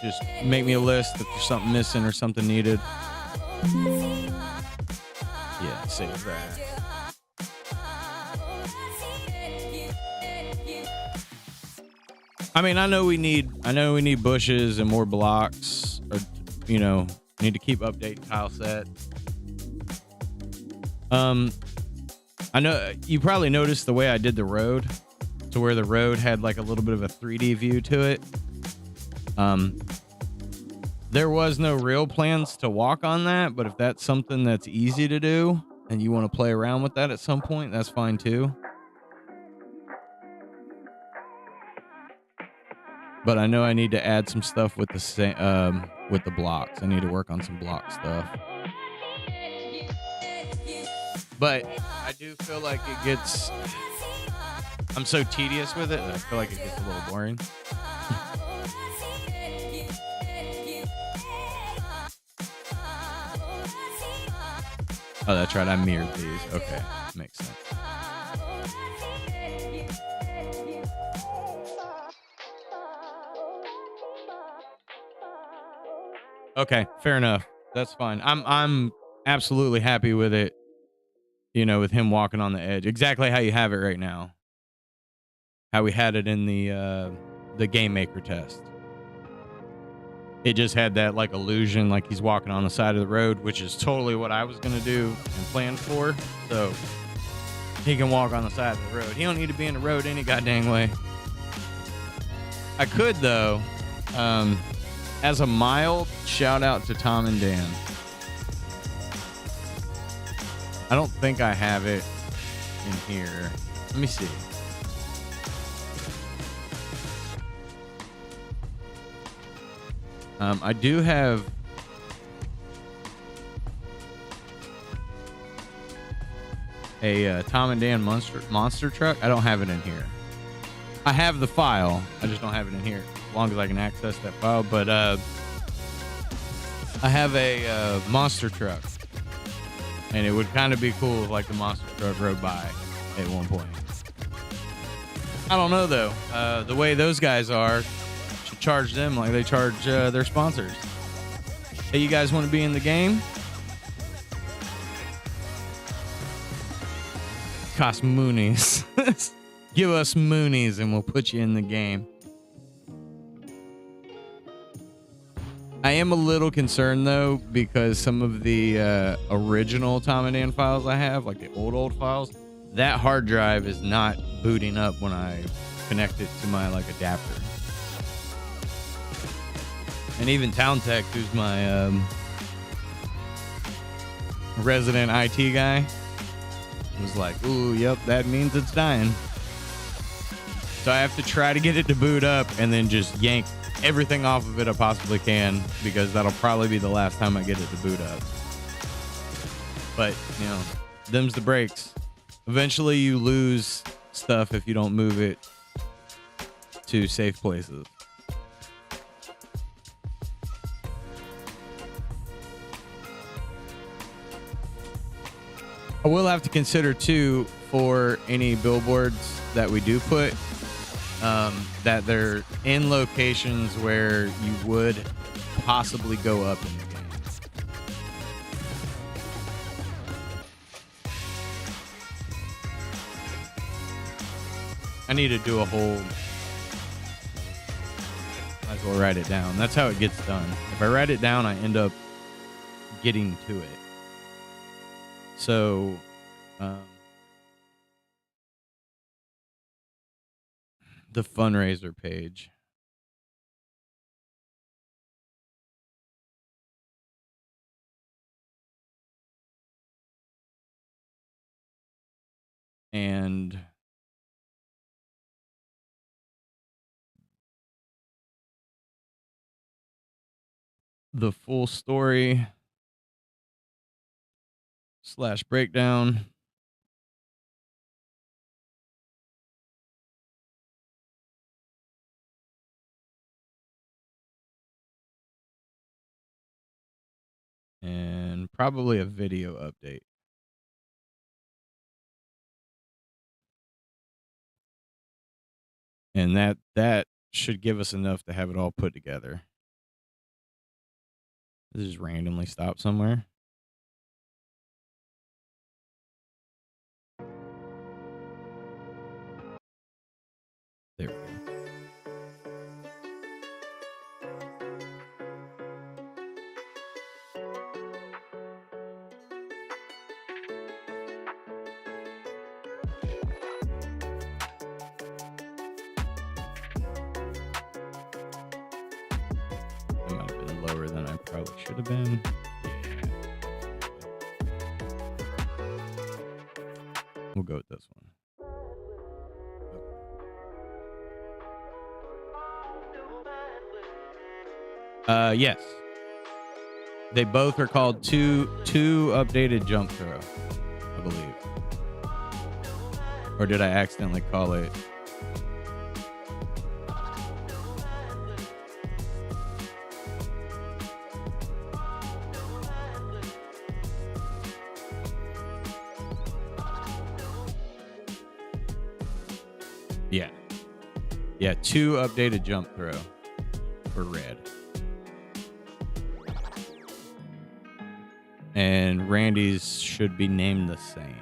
S3: just make me a list if there's something missing or something needed. Yeah, save that. I mean, I know we need bushes and more blocks, or need to keep updating tile set. I know you probably noticed the way I did the road, to where the road had like a little bit of a 3D view to it. There was no real plans to walk on that, but if that's something that's easy to do and you want to play around with that at some point, that's fine too. But I know I need to add some stuff with the blocks. I need to work on some block stuff. But I do feel like it gets... I'm so tedious with it that I feel like it gets a little boring. Oh, that's right. I mirrored these. Okay. Makes sense. Okay, fair enough. That's fine. I'm absolutely happy with it. With him walking on the edge, exactly how you have it right now. How we had it in the Game Maker test. It just had that like illusion, like he's walking on the side of the road, which is totally what I was gonna do and planned for. So he can walk on the side of the road. He don't need to be in the road any goddamn way. I could though. As a mild shout out to Tom and Dan. I don't think I have it in here. Let me see. I do have a Tom and Dan monster truck. I don't have it in here. I have the file. I just don't have it in here. As long as I can access that file. But I have a monster truck. And it would kind of be cool if like the monster truck rode by at one point. I don't know though. The way those guys are, should charge them like they charge their sponsors. Hey, you guys want to be in the game? Cost moonies. Give us moonies and we'll put you in the game. I am a little concerned though, because some of the original Tom and Dan files I have, like the old files, that hard drive is not booting up when I connect it to my like adapter. And even Town Tech, who's my resident IT guy, was like, ooh, yep, that means it's dying. So I have to try to get it to boot up and then just yank everything off of it I possibly can, because that'll probably be the last time I get it to boot up. But, them's the breaks. Eventually you lose stuff if you don't move it to safe places. I will have to consider too, for any billboards that we do put, that they're in locations where you would possibly go up in the game. I need to do a whole, might as well write it down. That's how it gets done. If I write it down, I end up getting to it. So, the fundraiser page. And the full story / breakdown. And probably a video update. And that should give us enough to have it all put together. This just randomly stop somewhere. There we go. It might have been lower than I probably should have been. Yeah. We'll go with this one. Yes. They both are called two updated jump throw, I believe. Or did I accidentally call it? Yeah. Yeah, 2 updated jump throw for red. And Randy's should be named the same.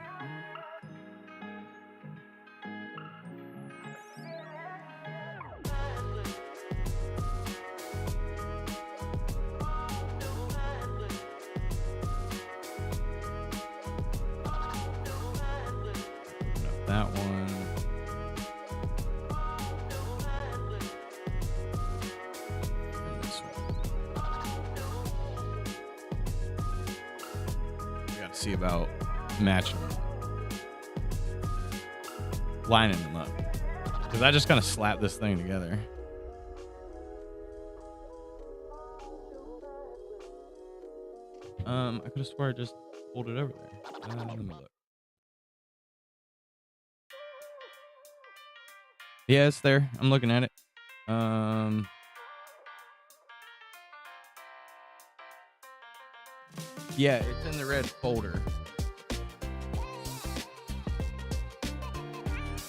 S3: That one. And this one. We gotta see about matching them. Lining them up. Because I just kind of slapped this thing together. I could have swore I just pulled it over there. Let me look. Yeah, it's there. I'm looking at it. Yeah, it's in the red folder.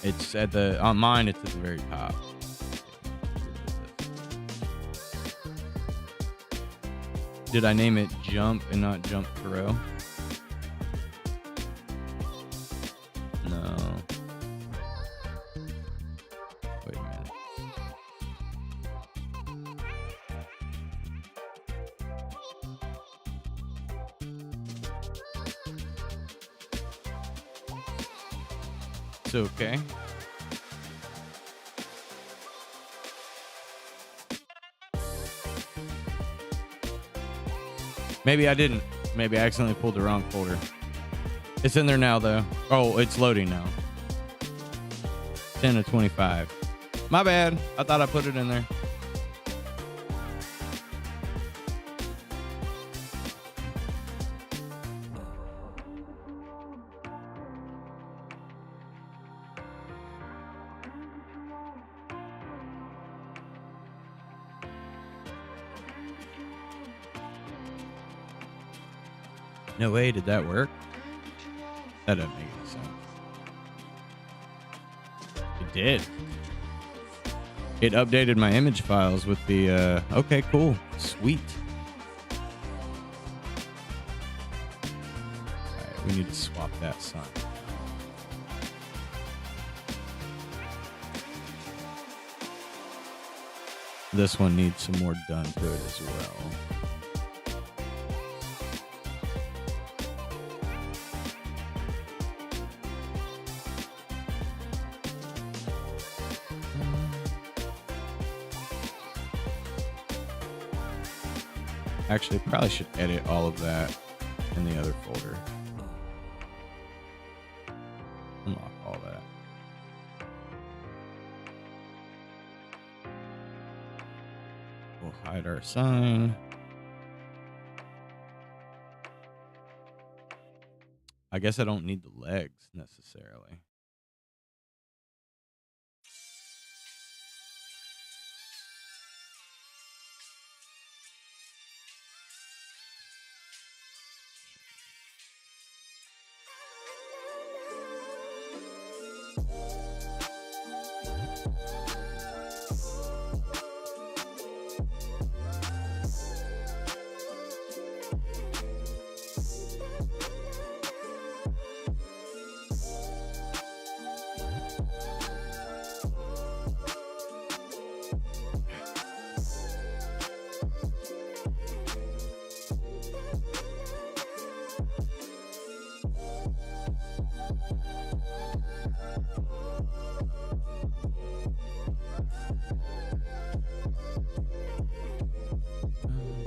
S3: It's at the, on mine, it's at the very top. Did I name it jump and not jump throw? No. Wait a minute. It's okay. Maybe I didn't. Maybe I accidentally pulled the wrong folder. It's in there now, though. Oh, it's loading now. 10 to 25. My bad. I thought I put it in there. No way, did that work? That doesn't make any sense. It did. It updated my image files with the, okay, cool. Sweet. Alright, we need to swap that sign. This one needs some more done to it as well. Actually, probably should edit all of that in the other folder. Unlock all that. We'll hide our sign. I guess I don't need the legs necessarily.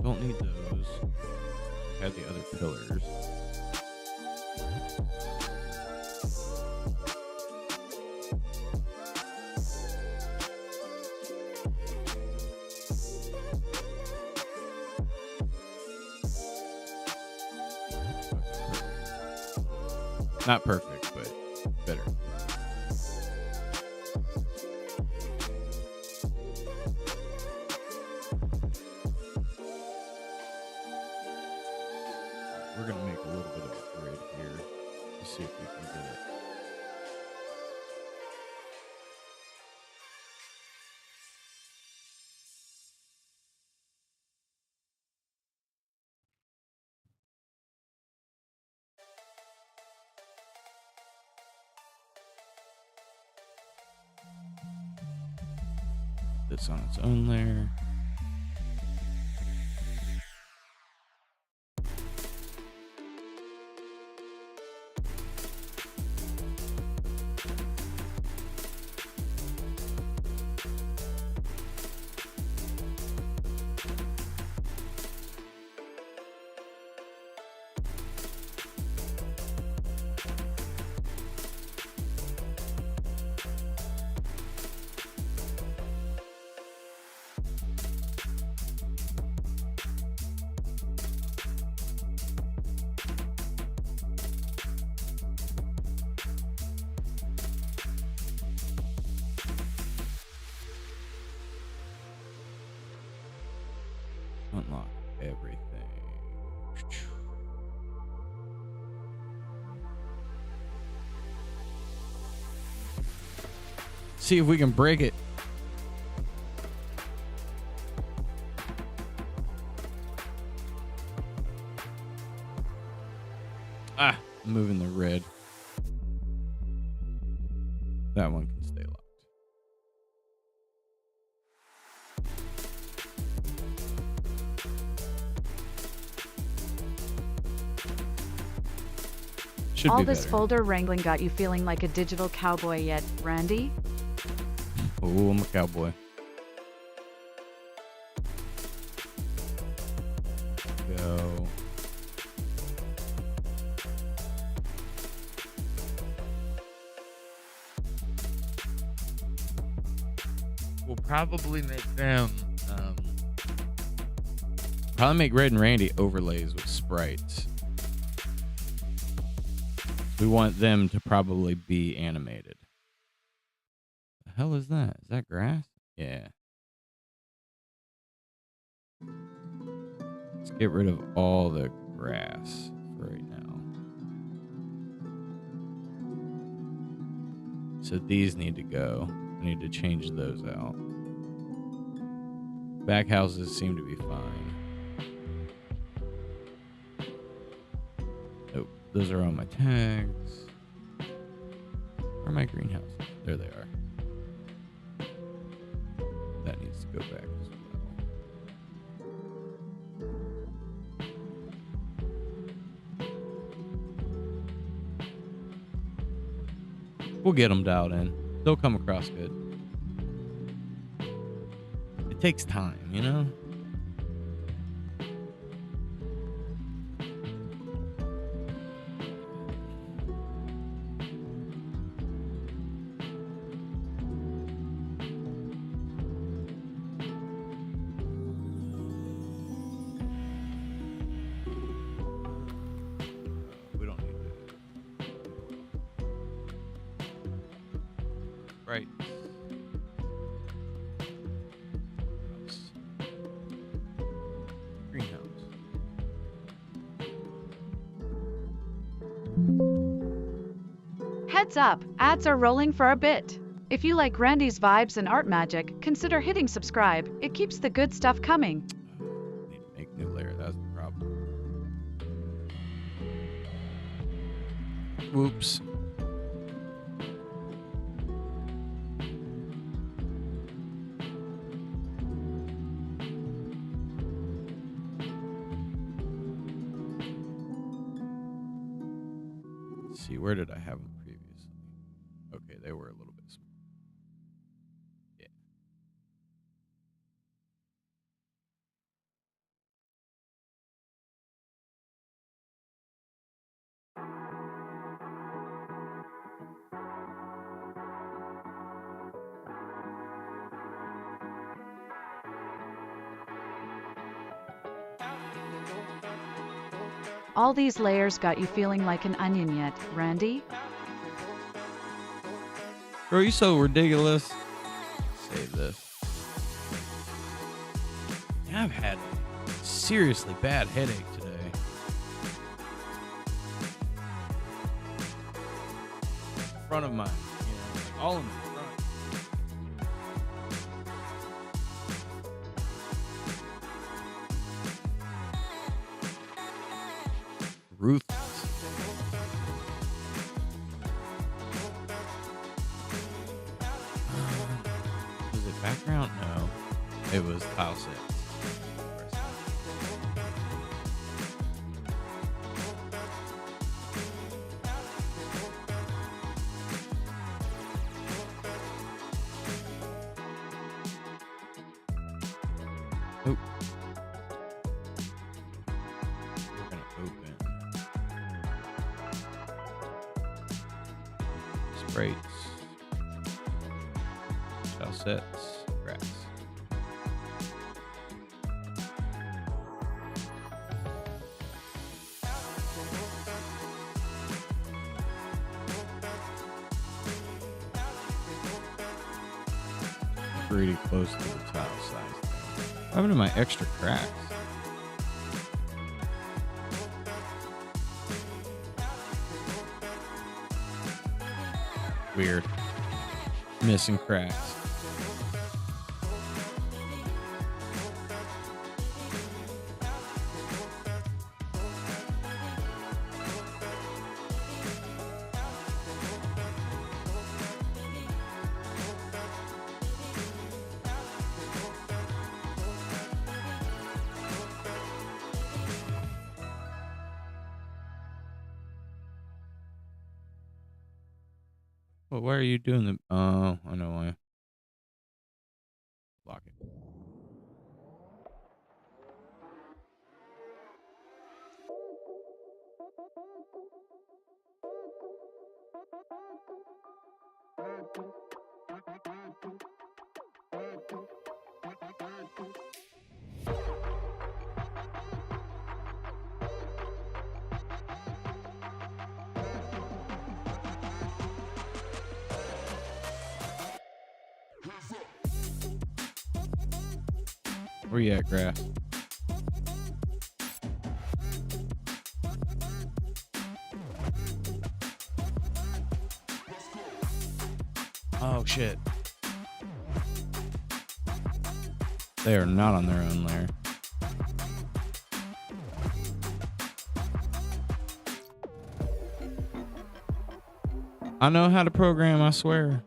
S3: Don't need those. Add the other pillars. Not perfect, but better. We're going to make a little bit of a grid here to see if we can get it. This on its own layer. Unlock everything. See if we can break it. Ah, I'm moving the red. That one can stay locked. Should
S1: All
S3: be
S1: this
S3: better.
S1: folder wrangling got you feeling like a digital cowboy yet, Randy?
S3: Oh, I'm a cowboy. Go. We'll probably make them, probably make Red and Randy overlays with sprites. We want them to probably be animated. The hell is that? Is that grass? Yeah. Let's get rid of all the grass for right So these need to go. I need to change those out. Back houses seem to be fine. Nope, those are on my tags. Where are my greenhouses? There they are. That needs to go back as well. We'll get them dialed in. They'll come across good. It takes time, you know? We don't need to. Right. Greenhouse.
S1: Heads up, ads are rolling for a bit. If you like Randy's vibes and art magic, consider hitting subscribe. It keeps the good stuff coming.
S3: Need to make new layer. That's the problem. Whoops. Let's see, where did I have them previously? Okay, they were a little bit small. Yeah.
S1: All these layers got you feeling like an onion yet, Randy?
S3: Bro, you so ridiculous. Save this. Yeah, I've had a seriously bad headache today. Front of mine, you know, like all in the front. Ruthless. Was it background? No. It was tile set. Oh. We're gonna open. Sprays. Tile sets. Grass. Pretty close to the tile size. What happened to my extra cracks? Weird. Missing cracks. Well, why are you doing the... Oh, I know why. Block it. Where you at, grass? Oh, shit. They are not on their own layer. I know how to program, I swear.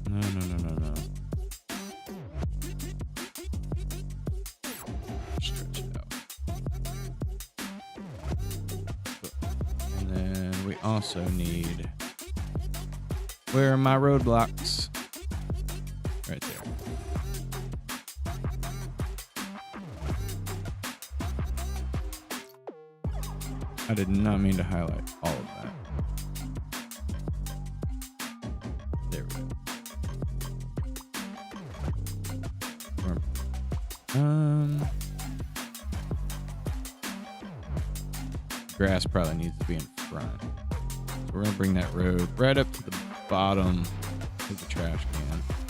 S3: No. Stretch it out. And then we also need... Where are my roadblocks? Right there. I did not mean to highlight all of that. There we go. Grass probably needs to be in front. So we're gonna bring that road right up to the bottom of the trash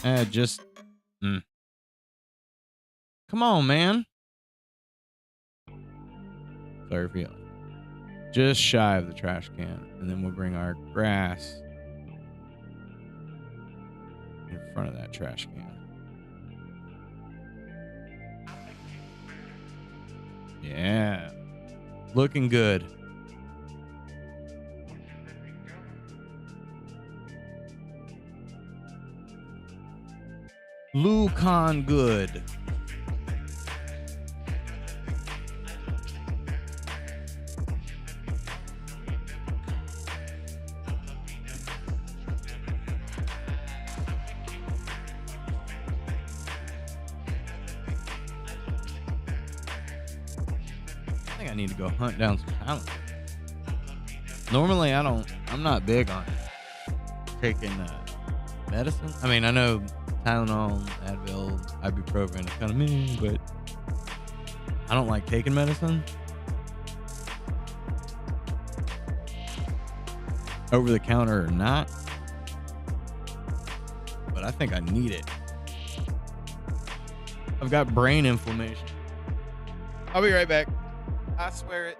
S3: can. Come on, man. Sorry for yelling. Just shy of the trash can, and then we'll bring our grass in front of that trash can. Yeah. Looking good. Lucan good. I think I need to go hunt down some talent. Normally I'm not big on taking medicine. I mean, I know Tylenol, Advil, ibuprofen is kind of me, but I don't like taking medicine. Over the counter or not. But I think I need it. I've got brain inflammation. I'll be right back. I swear it.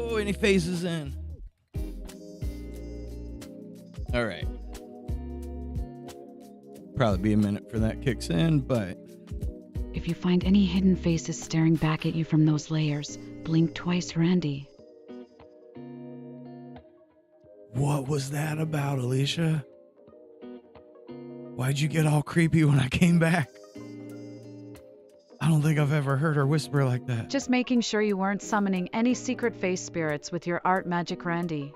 S3: Oh, any faces in? All right. Probably be a minute for that kicks in, but
S1: If you find any hidden faces staring back at you from those layers, blink twice, Randy.
S3: what was that about, Alicia? Why'd you get all creepy when I came back? I don't think I've ever heard her whisper like that.
S1: Just making sure you weren't summoning any secret face spirits with your art magic, Randy.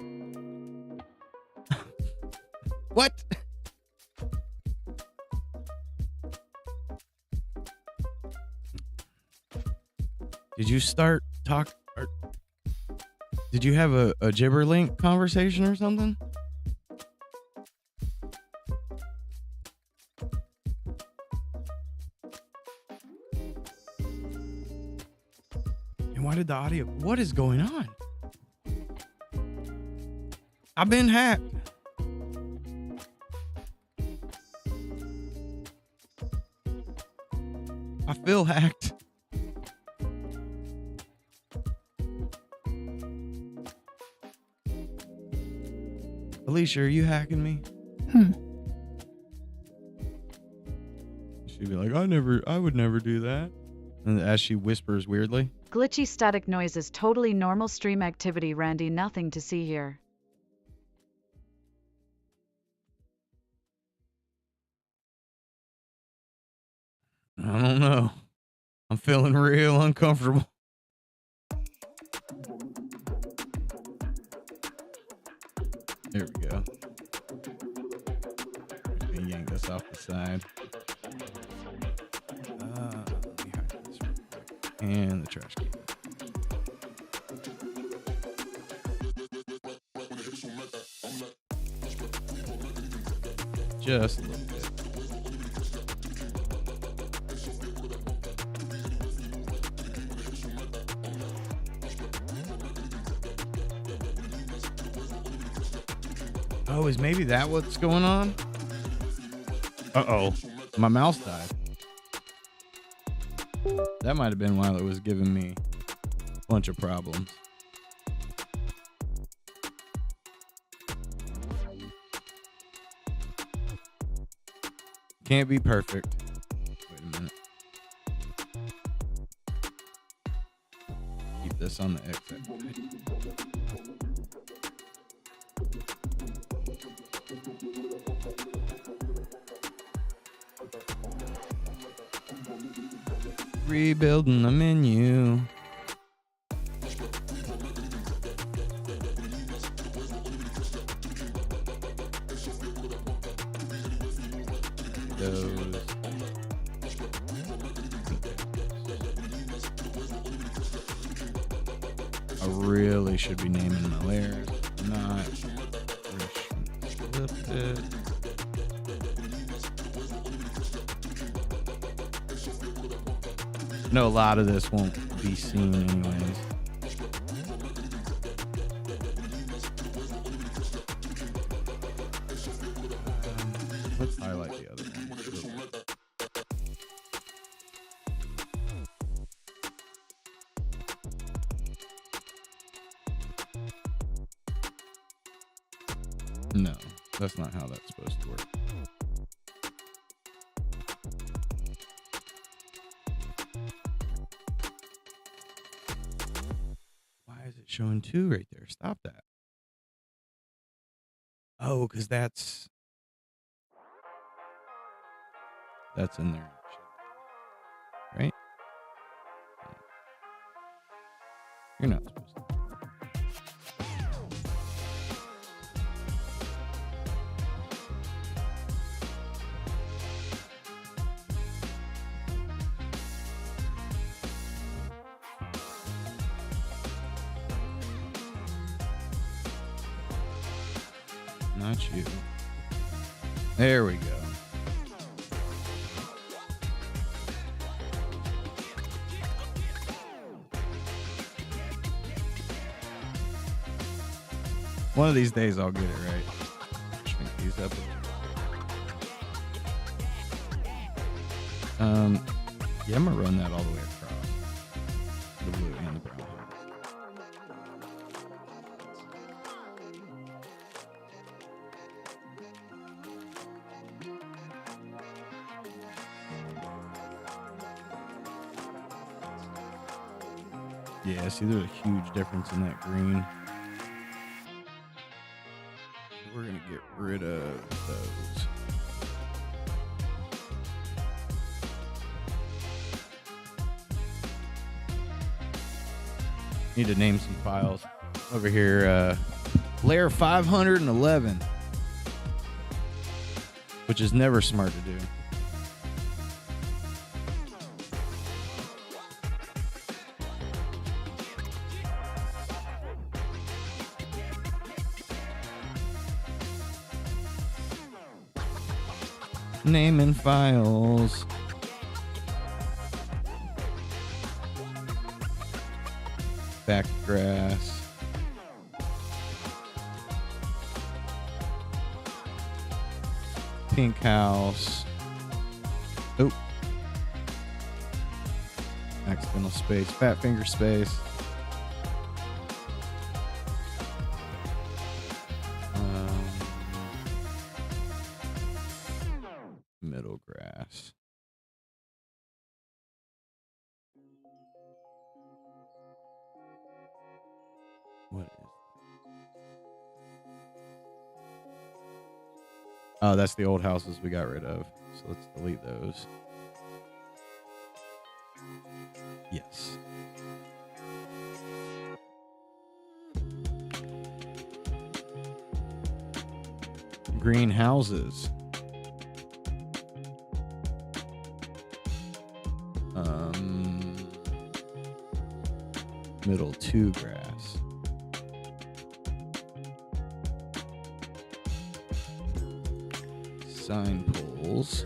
S3: What? Did you start talk? Or did you have a Gibberlink conversation or something? And why did the audio? What is going on? I've been hacked. I feel hacked. Alicia, are you hacking me? She'd be like, I would never do that. And as she whispers weirdly.
S1: Glitchy static noise is totally normal stream activity, Randy. Nothing to see here.
S3: I don't know. I'm feeling real uncomfortable. There we go. Let me yank this off the side. Let me hide this real quick. And the trash can. Just a little bit. Oh, is maybe that what's going on? Uh-oh. My mouse died. That might have been while it was giving me a bunch of problems. Can't be perfect. Wait a minute. Keep this on the X. Rebuilding the menu. Those. I really should be naming my layers. Not. Flip it. No, a lot of this won't be seen anyways. Let's highlight the other one. No, that's not how that's supposed to work. Showing 2 right there. Stop that. Oh, because that's in there. Right? You're not supposed to. Not you. There we go. One of these days I'll get it right. Shrink these up. Yeah, I'm gonna run that all the way across. The blue and the brown. Yeah, see, there's a huge difference in that green. We're gonna get rid of those. Need to name some files over here. Layer 511, which is never smart to do. Naming files. Backgrass. Pink house. Oh. Accidental space. Fat finger space. Middle grass. What is that? Oh, that's the old houses we got rid of. So let's delete those. Yes. Greenhouses. Middle 2 grass. Sign poles.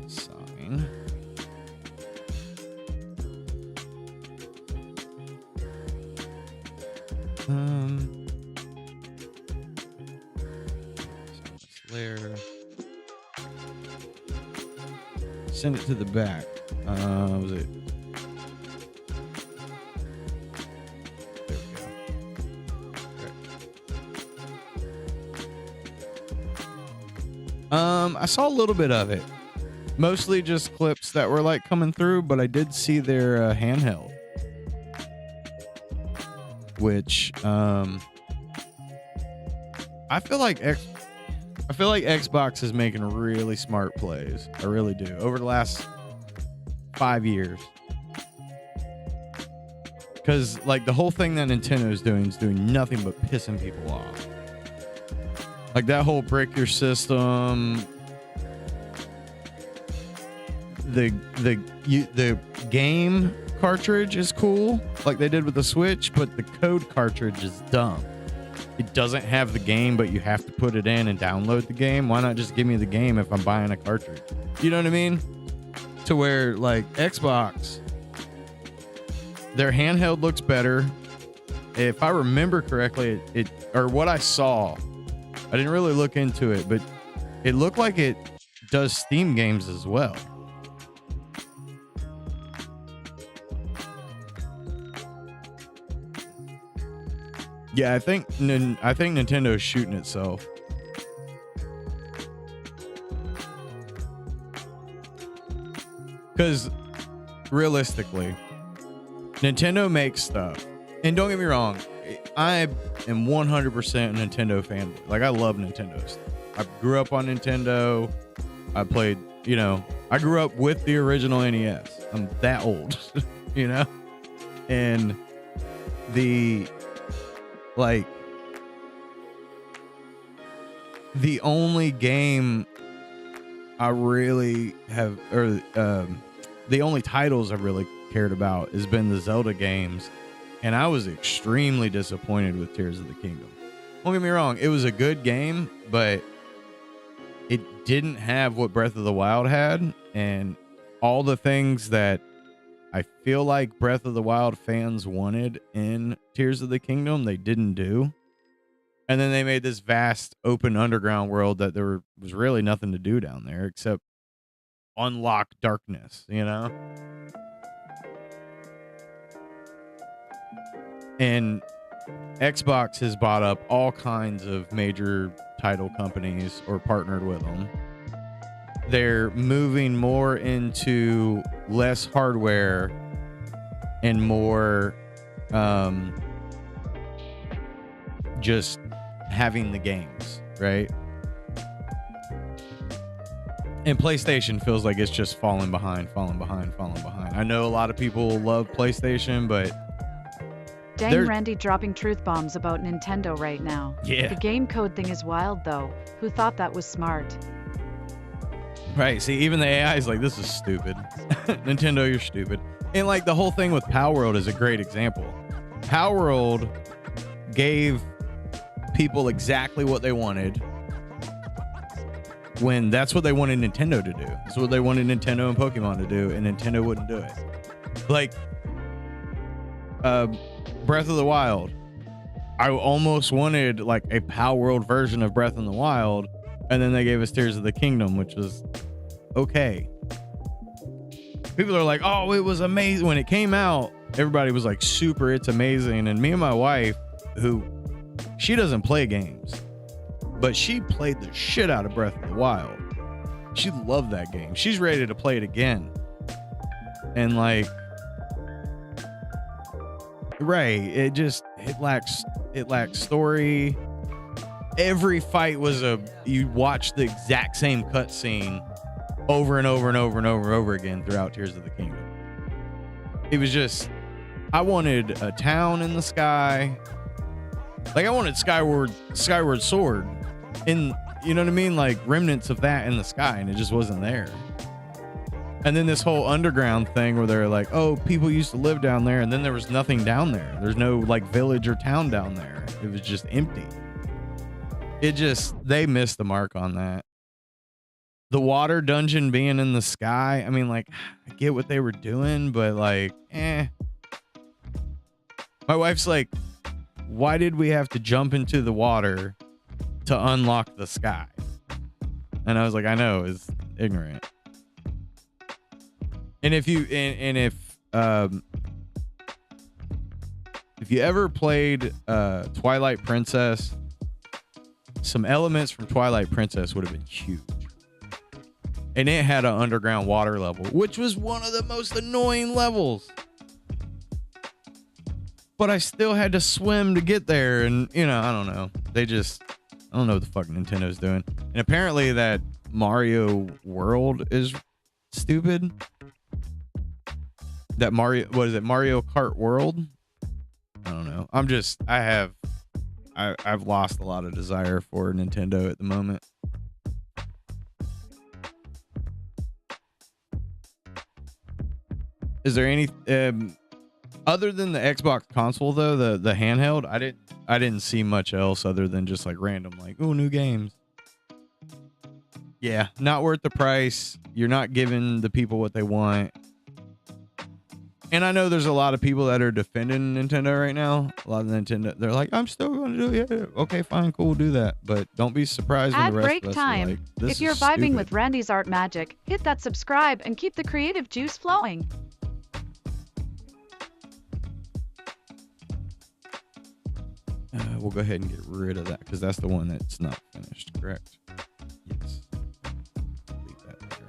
S3: Sign. Layer. Send it to the back. Was it? There we go. I saw a little bit of it. Mostly just clips that were like coming through, but I did see their handheld, which I feel like Xbox is making really smart plays. I really do. Over the last 5 years. Because like the whole thing that Nintendo is doing nothing but pissing people off. Like that whole break your system, the game cartridge is cool, like they did with the Switch, but the code cartridge is dumb. It doesn't have the game, but you have to put it in and download the game. Why not just give me the game if I'm buying a cartridge? You know what I mean? To where like Xbox, their handheld looks better. If I remember correctly, it or what I saw, I didn't really look into it, but it looked like it does Steam games as well. Yeah, I think Nintendo's shooting itself. Because realistically, Nintendo makes stuff. And don't get me wrong, I am 100% a Nintendo fanboy. Like, I love Nintendo stuff. I grew up on Nintendo. I played, I grew up with the original NES. I'm that old, And the only game I really have, or the only titles I've really cared about has been the Zelda games, and I was extremely disappointed with Tears of the Kingdom. Don't get me wrong, it was a good game, but it didn't have what Breath of the Wild had, and all the things that I feel like Breath of the Wild fans wanted in Tears of the Kingdom, they didn't do. And then they made this vast open underground world that there was really nothing to do down there except unlock darkness, And Xbox has bought up all kinds of major title companies or partnered with them. they're moving more into less hardware and more just having the games, right? And PlayStation feels like it's just falling behind. I know a lot of people love PlayStation, but
S1: Dang, Randy dropping truth bombs about Nintendo right now.
S3: Yeah.
S1: The game code thing is wild though. Who thought that was smart?
S3: right, see, even the AI is like, this is stupid. Nintendo, you're stupid. And like the whole thing with Power World is a great example. Power World gave people exactly what they wanted when that's what they wanted Nintendo to do. That's what they wanted Nintendo and Pokemon to do, and Nintendo wouldn't do it. Like Breath of the Wild. I almost wanted like a Power World version of Breath of the Wild, and then they gave us Tears of the Kingdom, which was okay. People are like, oh, it was amazing. When it came out, everybody was like, super, it's amazing. And me and my wife, who she doesn't play games, but she played the shit out of Breath of the Wild. She loved that game. She's ready to play it again. And like, right, it lacks story. Every fight was you watch the exact same cutscene over and over and over and over and over again throughout Tears of the Kingdom. It was just, I wanted a town in the sky. Like I wanted Skyward Sword in, you know what I mean? Like remnants of that in the sky, and it just wasn't there. And then this whole underground thing where they're like, oh, people used to live down there, and then there was nothing down there. There's no like village or town down there. It was just empty. They missed the mark on that. The water dungeon being in the sky, I mean, like, I get what they were doing, but like, My wife's like, why did we have to jump into the water to unlock the sky? And I was like, I know, it's ignorant. And if you if you ever played Twilight Princess, some elements from Twilight Princess would have been huge. And it had an underground water level, which was one of the most annoying levels. But I still had to swim to get there, and I don't know. I don't know what the fuck Nintendo's doing. And apparently that Mario World is stupid. That Mario Kart World? I don't know. I've lost a lot of desire for Nintendo at the moment. Is there any other than the Xbox console though, the handheld? I didn't see much else other than just like random, like, oh, new games. Yeah, not worth the price. You're not giving the people what they want. And I know there's a lot of people that are defending Nintendo right now. A lot of Nintendo, they're like, I'm still going to do it. Yeah, okay, fine, cool, do that. But don't be surprised when
S1: Ad
S3: the rest
S1: break
S3: of us
S1: time.
S3: are like, this
S1: If you're
S3: is
S1: vibing
S3: stupid.
S1: with Randy's art magic, hit that subscribe and keep the creative juice flowing.
S3: We'll go ahead and get rid of that because that's the one that's not finished, correct? Yes. Leave that there.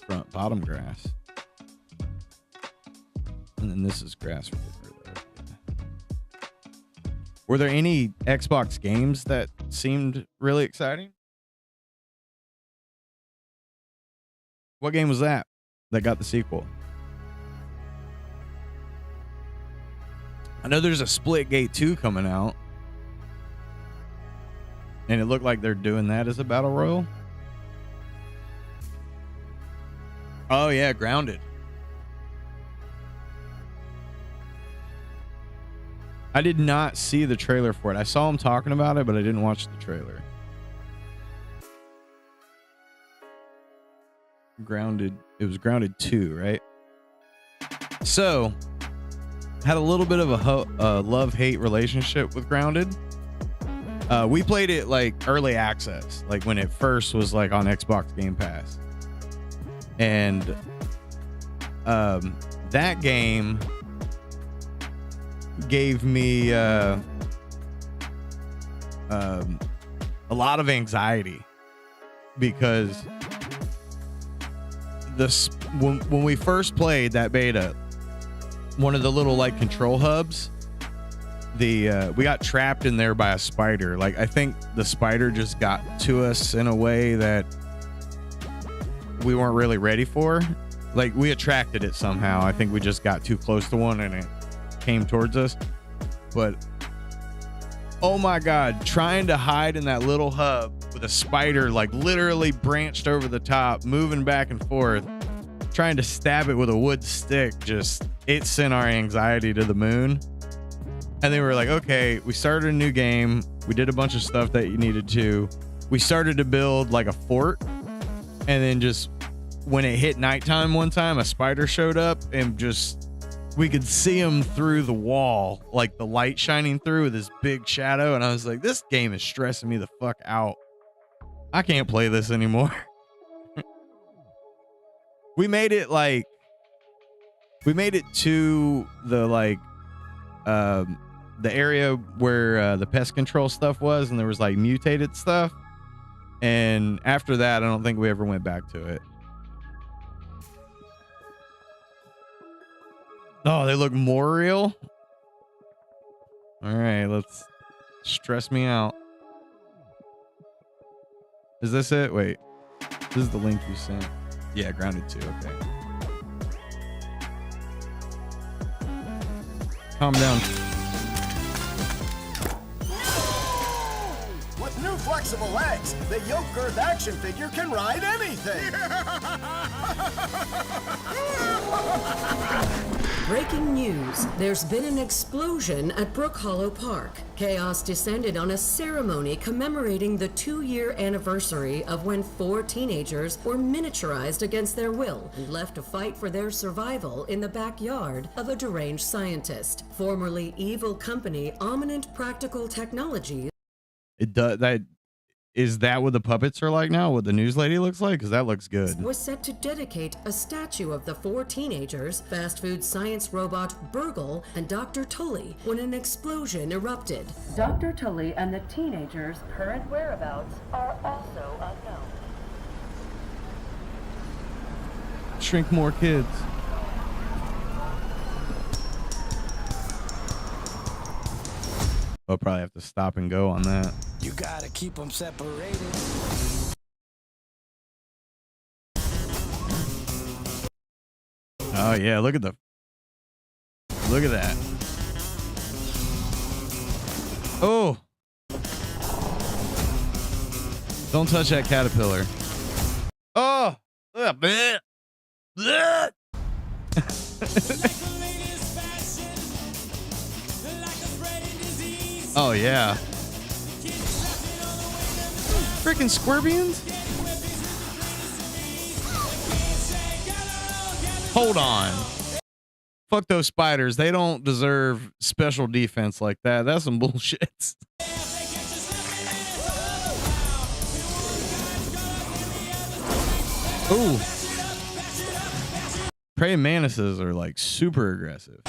S3: Front bottom grass. And then this is grass we're getting rid of. Yeah. Were there any Xbox games that seemed really exciting? What game was that got the sequel? I know there's a Splitgate 2 coming out. And it looked like they're doing that as a battle royal. Oh yeah, Grounded. I did not see the trailer for it. I saw him talking about it, but I didn't watch the trailer. Grounded. It was Grounded 2, right? So, had a little bit of a love-hate relationship with Grounded. We played it like early access, like when it first was like on Xbox Game Pass. And that game gave me a lot of anxiety because when we first played that beta, one of the little like control hubs, we got trapped in there by a spider. Like I think the spider just got to us in a way that we weren't really ready for. Like we attracted it somehow. I think we just got too close to one and it came towards us. But oh my God, trying to hide in that little hub with a spider like literally branched over the top, moving back and forth, trying to stab it with a wood stick, just it sent our anxiety to the moon. And then we were like, okay, we started a new game. We did a bunch of stuff that you needed to. We started to build like a fort. And then just when it hit nighttime one time, a spider showed up and just, we could see him through the wall, like the light shining through with his big shadow. And I was like, this game is stressing me the fuck out. I can't play this anymore. We made it to the like, the area where the pest control stuff was, and there was like mutated stuff. And after that, I don't think we ever went back to it. Oh, they look more real. All right, let's stress me out. Is this it? Wait, this is the link you sent. Yeah, Grounded 2. Okay. Calm down.
S4: With new flexible legs, the Yoke Girth action figure can ride anything.
S5: Breaking news. There's been an explosion at Brook Hollow Park. Chaos descended on a ceremony commemorating the 2-year anniversary of when 4 teenagers were miniaturized against their will and left to fight for their survival in the backyard of a deranged scientist. Formerly evil company Ominent Practical Technologies.
S3: It does that. Is that what the puppets are like now? What the news lady looks like? Because that looks good.
S5: Was set to dedicate a statue of the 4 teenagers, fast food science robot Burgle, and Dr. Tully when an explosion erupted. Dr. Tully and the teenagers' current whereabouts are also unknown.
S3: Shrink more kids. I'll probably have to stop and go on that.
S2: You gotta keep them separated.
S3: Oh yeah, look at that. Oh, don't touch that caterpillar. Oh, bleh. Bleh. Oh yeah. Freaking scorpions? Hold on. Fuck those spiders. They don't deserve special defense like that. That's some bullshit. Ooh. Praying mantises are like super aggressive.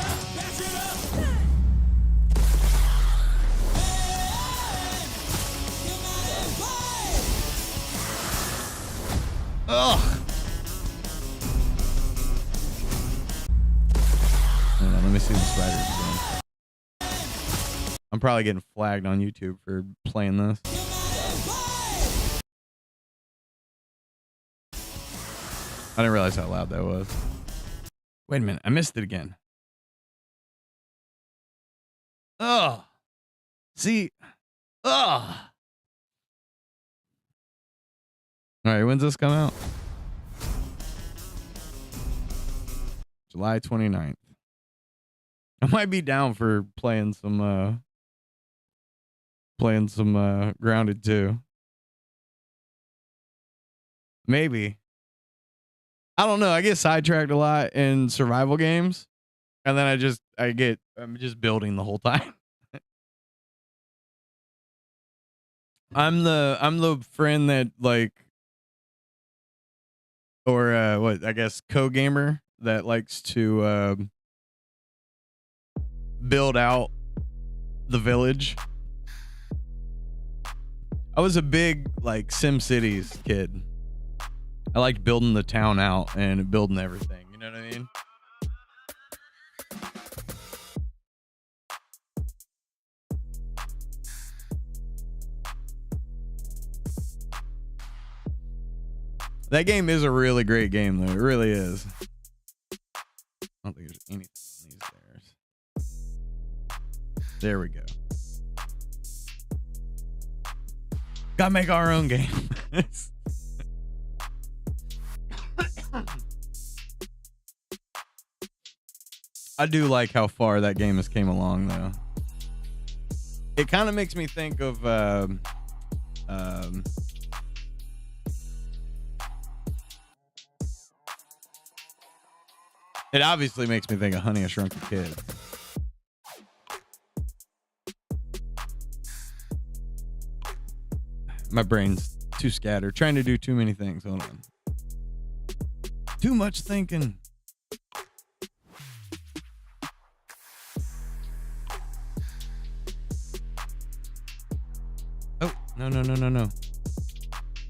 S3: Ugh. Hold on, let me see the spiders again. I'm probably getting flagged on YouTube for playing this. I didn't realize how loud that was. Wait a minute, I missed it again. Oh, see, oh. All right, when's this come out? July 29th. I might be down for playing some Grounded 2. Maybe. I don't know. I get sidetracked a lot in survival games, and then I'm just building the whole time. I'm the friend that like, or what I guess co-gamer that likes to build out the village. I was a big like SimCities kid. I liked building the town out and building everything. You know what I mean? That game is a really great game, though. It really is. I don't think there's anything on these stairs. There we go. Gotta make our own game. I do like how far that game has came along, though. It kind of makes me think of it obviously makes me think of Honey, I Shrunk the Kid. My brain's too scattered, trying to do too many things. Hold on. Too much thinking. Oh, no.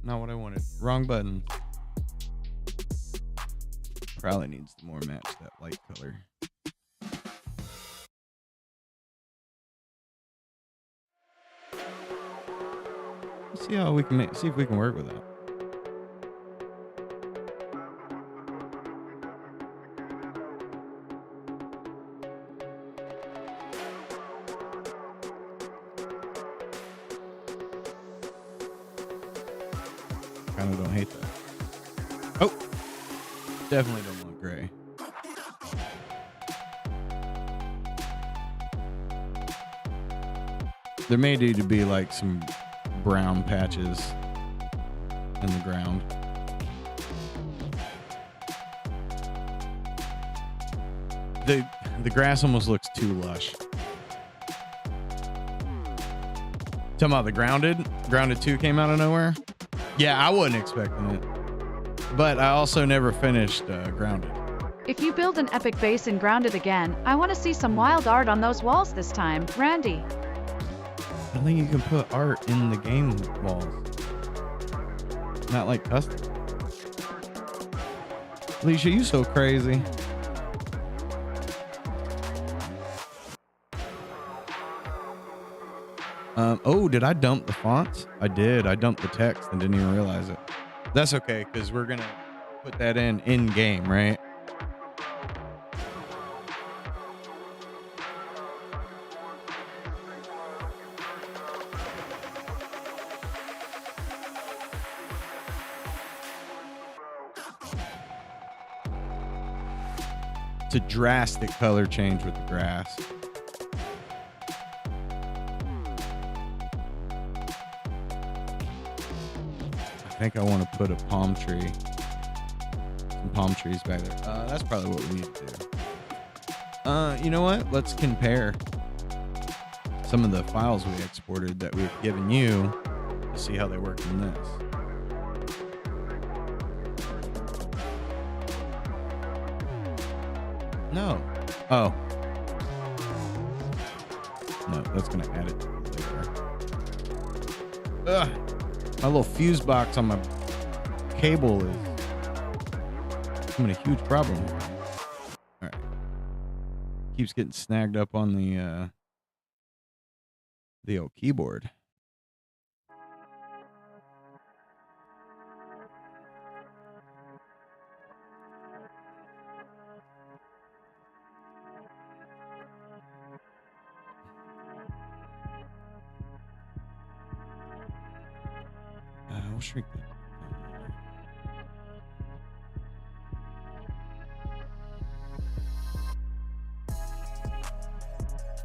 S3: Not what I wanted. Wrong button. Probably needs to more match that light color. Let's see how we can see if we can work with that. Kind of don't hate that. Oh, definitely don't want gray. There may need to be like some brown patches in the ground. The grass almost looks too lush. Talking about the Grounded 2 came out of nowhere. Yeah, I wasn't expecting it, but I also never finished Grounded.
S1: If you build an epic base in Grounded again, I want to see some wild art on those walls this time, Randy.
S3: I think you can put art in the game walls. Not like custom. Alicia, you so crazy. Oh, did I dump the fonts? I did. I dumped the text and didn't even realize it. That's okay, because we're going to put that in game, right? It's a drastic color change with the grass. I think I want to put a palm tree, some palm trees back there. That's probably what we need to do. You know what? Let's compare some of the files we exported that we've given you to see how they work in this. No. Oh. No, that's going to add it later. Ugh. My little fuse box on my cable is having a huge problem here. All right. Keeps getting snagged up on the old keyboard. We'll shrink that.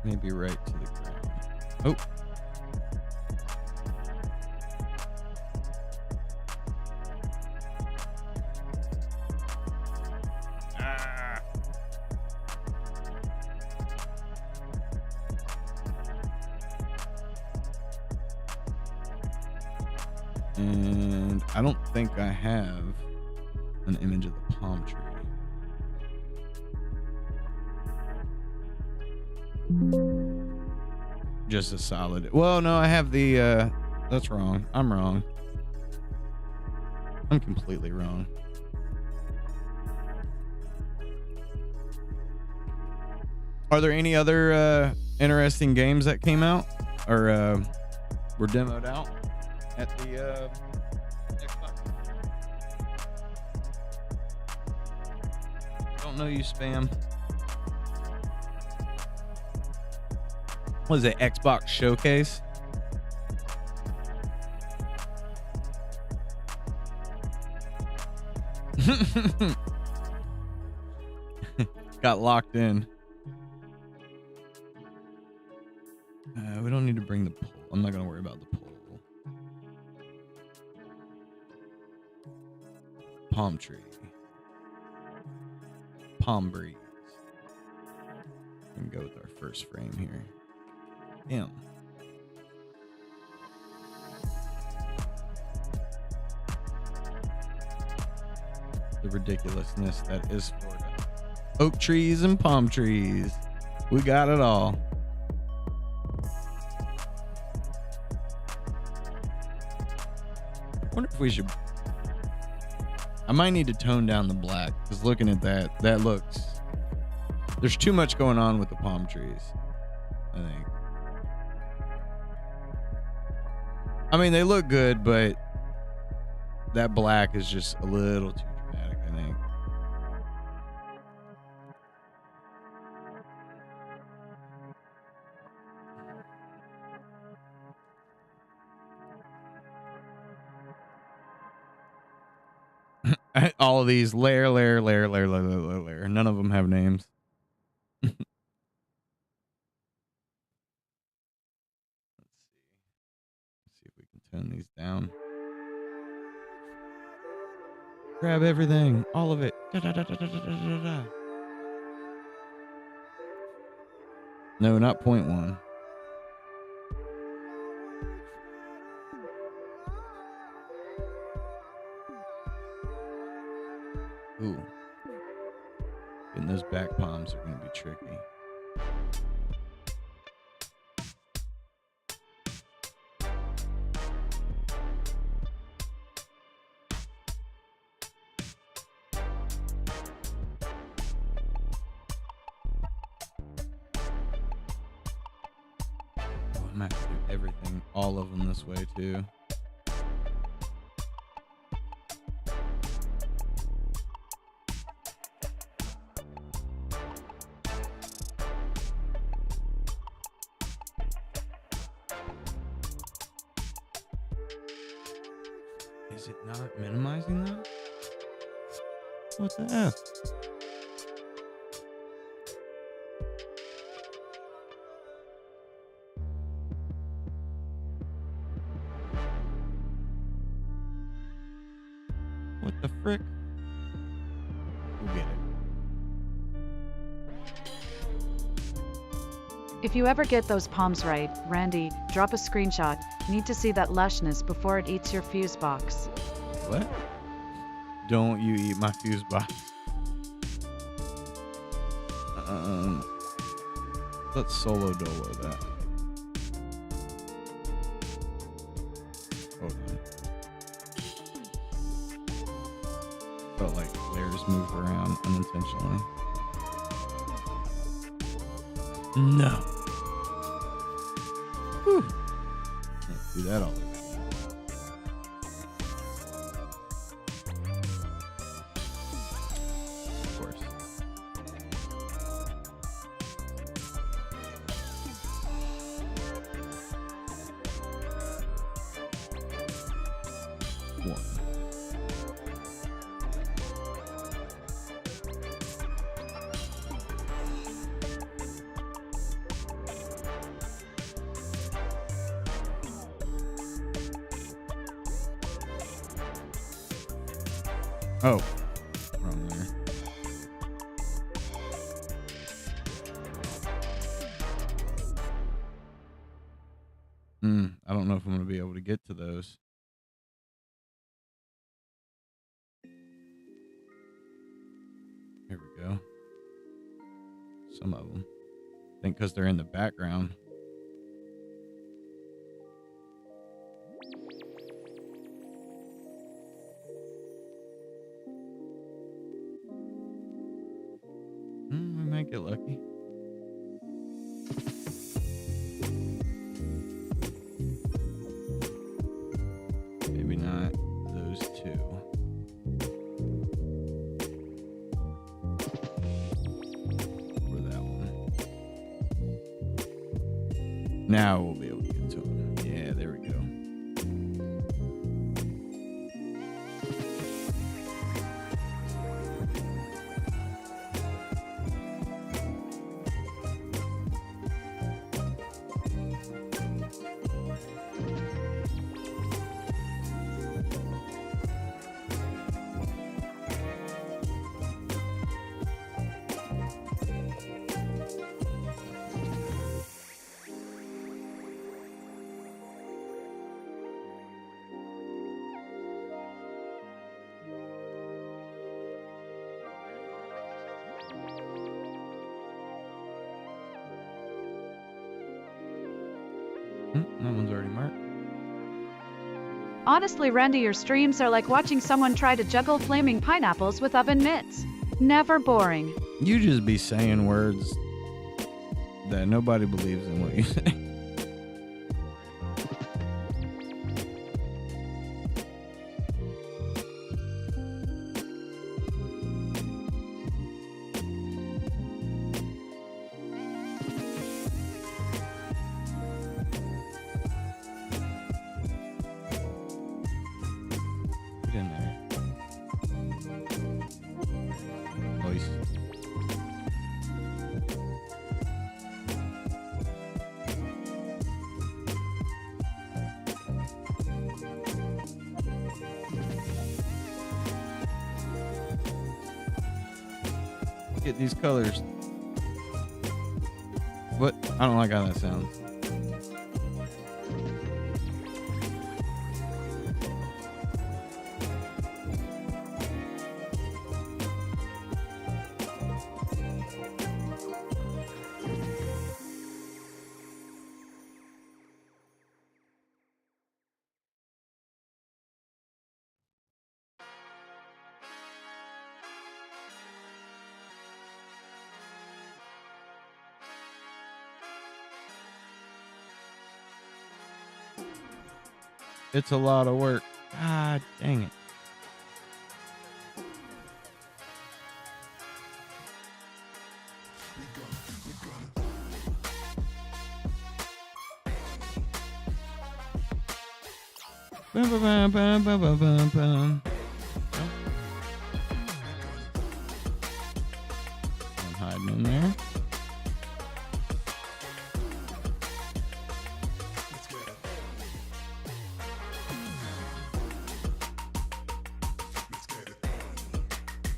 S3: Maybe right to the ground. Oh. And I don't think I have an image of the palm tree. Just a solid. Well, no, I have the. That's wrong. I'm wrong. I'm completely wrong. Are there any other interesting games that came out or were demoed out at the Xbox? Don't know you, spam. What is it? Xbox Showcase? Got locked in. We don't need to bring the poll. I'm not going to worry about the poll. Palm tree. Palm breeze. We can go with our first frame here. Damn. The ridiculousness that is Florida. Oak trees and palm trees. We got it all. I wonder if we should... I might need to tone down the black, because looking at that looks... There's too much going on with the palm trees, I think. I mean, they look good, but that black is just a little too dramatic, I think. All of these layer. None of them have names. Let's see if we can tone these down. Grab everything, all of it. No, not 0.1. Ooh. And those back palms are going to be tricky. Oh, I'm going to have to do everything, all of them this way too. Is it not minimizing that? What the F? What the frick? We'll get it.
S1: If you ever get those palms right, Randy, drop a screenshot. Need to see that lushness before it eats your fuse box.
S3: What? Don't you eat my fuse box. Let's solo dolo that. Hold on. Felt like layers moved around unintentionally. No. Whew. Let's do that all over again. Of course. One. Oh, wrong there. I don't know if I'm going to be able to get to those. Here we go. Some of them. I think because they're in the background. We might get lucky. Maybe not those two. Or that one. Now we'll be able to get to them. Yeah, there we go. That one's already marked.
S1: Honestly, Randy, your streams are like watching someone try to juggle flaming pineapples with oven mitts. Never boring.
S3: You just be saying words that nobody believes in what you say. Get in there. Nice. Get these colors. What? I don't like how that sounds. It's a lot of work. God dang it. Bum, bum, bum, bum, bum, bum, bum. I'm hiding in there.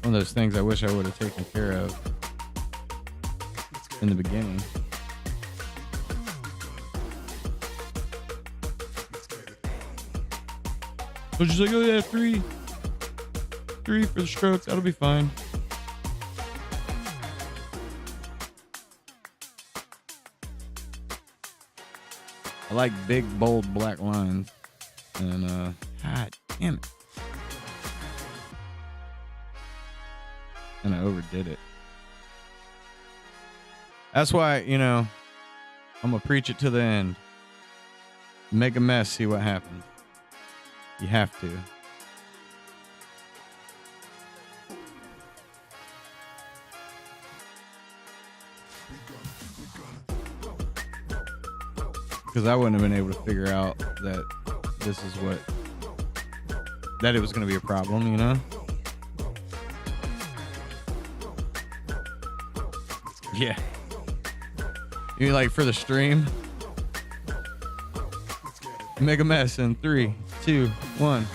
S3: One of those things I wish I would have taken care of in the beginning. So she's like, oh yeah, three for the strokes, that'll be fine. I like big, bold, black lines. And, God damn it. And I overdid it. That's why, you know, I'm going to preach it to the end. Make a mess, see what happens. You have to. Because I wouldn't have been able to figure out that this is what, that it was going to be a problem, you know? Yeah. You mean like for the stream? Make a mess in 3, 2, 1.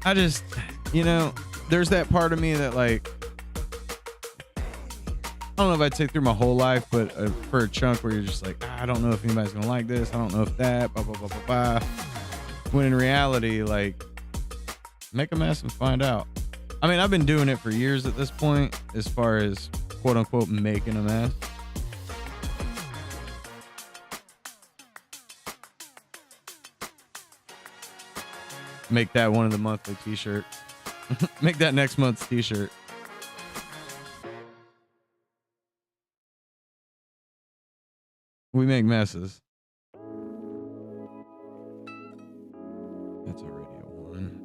S3: I just, you know, there's that part of me that like, I don't know if I'd say through my whole life, but for a chunk where you're just like, I don't know if anybody's gonna like this. I don't know if that, blah, blah, blah, blah, blah. When in reality, like, Make a mess and find out. I mean, I've been doing it for years at this point, as far as quote unquote making a mess. Make that one of the monthly t-shirts. Make that next month's t-shirt. We make messes. That's already a one.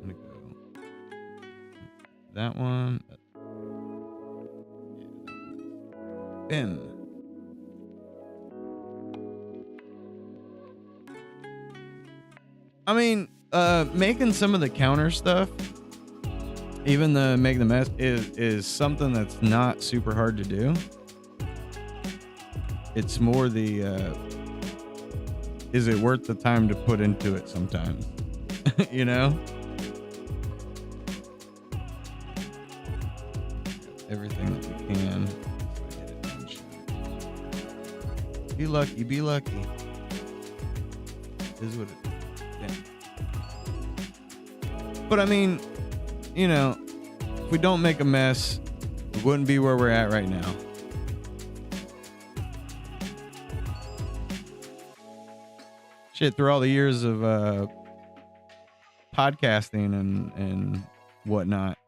S3: I'm gonna go that one. Ben. I mean, making some of the counter stuff, even the make the mess, is something that's not super hard to do. It's more the, is it worth the time to put into it sometimes? You know? Everything that we can. Be lucky, be lucky. Is what it is. Yeah. But I mean, you know, if we don't make a mess, we wouldn't be where we're at right now. Shit, through all the years of podcasting and whatnot,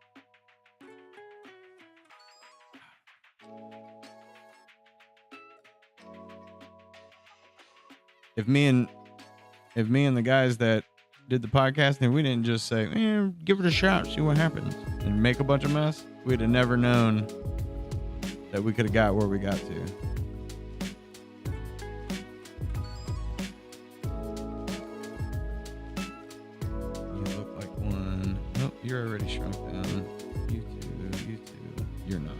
S3: if me and the guys that did the podcasting, we didn't just say, give it a shot, see what happens, and make a bunch of mess, we'd have never known that we could have got where we got to. You're already shrunk down. You too. You're not.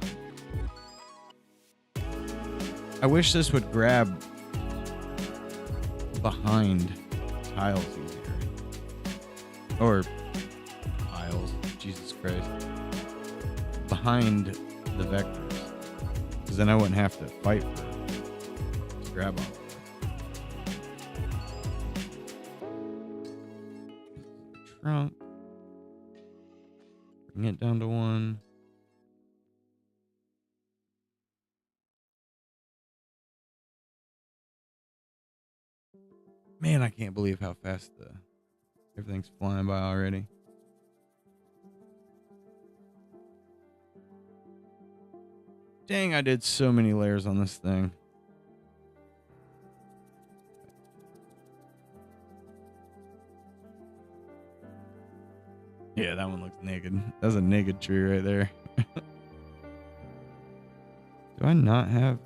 S3: I wish this would grab behind tiles easier. Or piles. Jesus Christ. Behind the vectors. Because then I wouldn't have to fight to grab all of it. Trunk. Bring it down to one. Man, I can't believe how fast everything's flying by already. Dang, I did so many layers on this thing. Yeah, that one looks naked. That's a naked tree right there. Do I not have...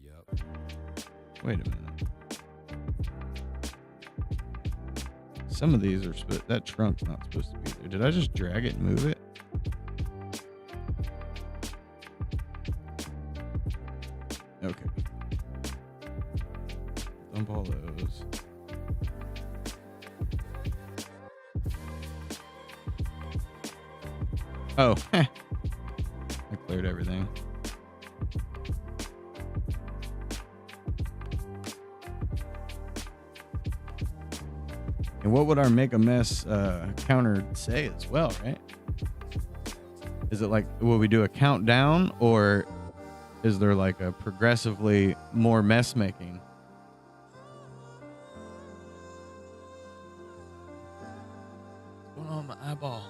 S2: Yep.
S3: Wait a minute. Some of these are that trunk's not supposed to be there. Did I just drag it and move it? Okay. Dump all those. Oh, I cleared everything. And what would our make a mess counter say as well, right? Is it like, will we do a countdown, or is there like a progressively more mess making? What's going on with my eyeball?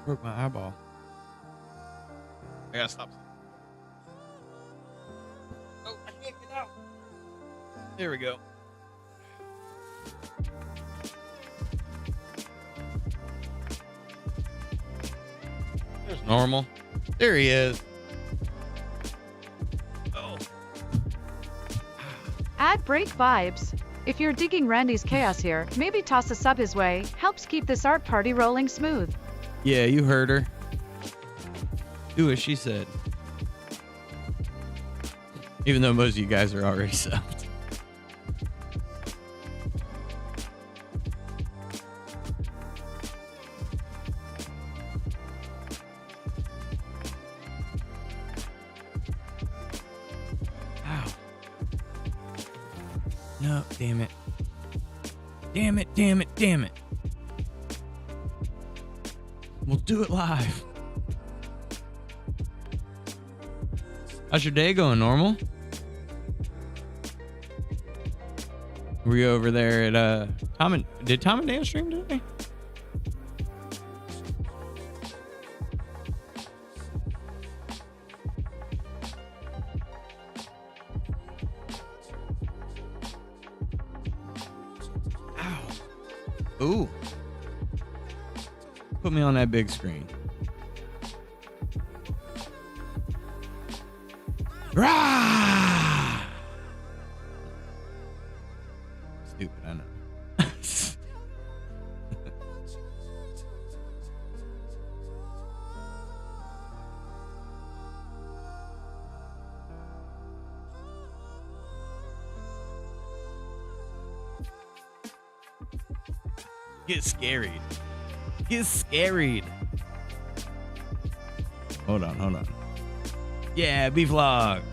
S3: Broke my eyeball. I gotta stop. Oh, I can't get out. There we go. There's normal. There he is. Oh.
S1: Add break vibes. If you're digging Randy's chaos here, maybe toss a sub his way. Helps keep this art party rolling smooth.
S3: Yeah, you heard her. Do as she said. Even though most of you guys are already subbed. Ow. No, damn it. Damn it, damn it, damn it. We'll do it live. How's your day going, Normal? Were you over there at did Tom and Dan stream today? Ow. Ooh. Put me on that big screen. Rah! Stupid, I know. Get scared. Get scared. Hold on. Yeah, beef logs.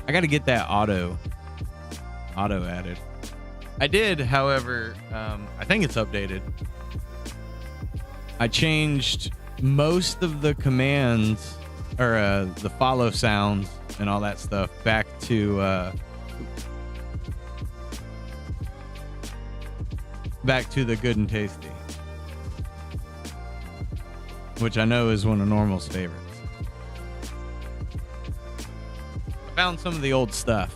S3: I got to get that auto added. I did, however, I think it's updated. I changed most of the commands or the follow sounds and all that stuff back to the good and tasty, which I know is one of Normal's favorites. I found some of the old stuff,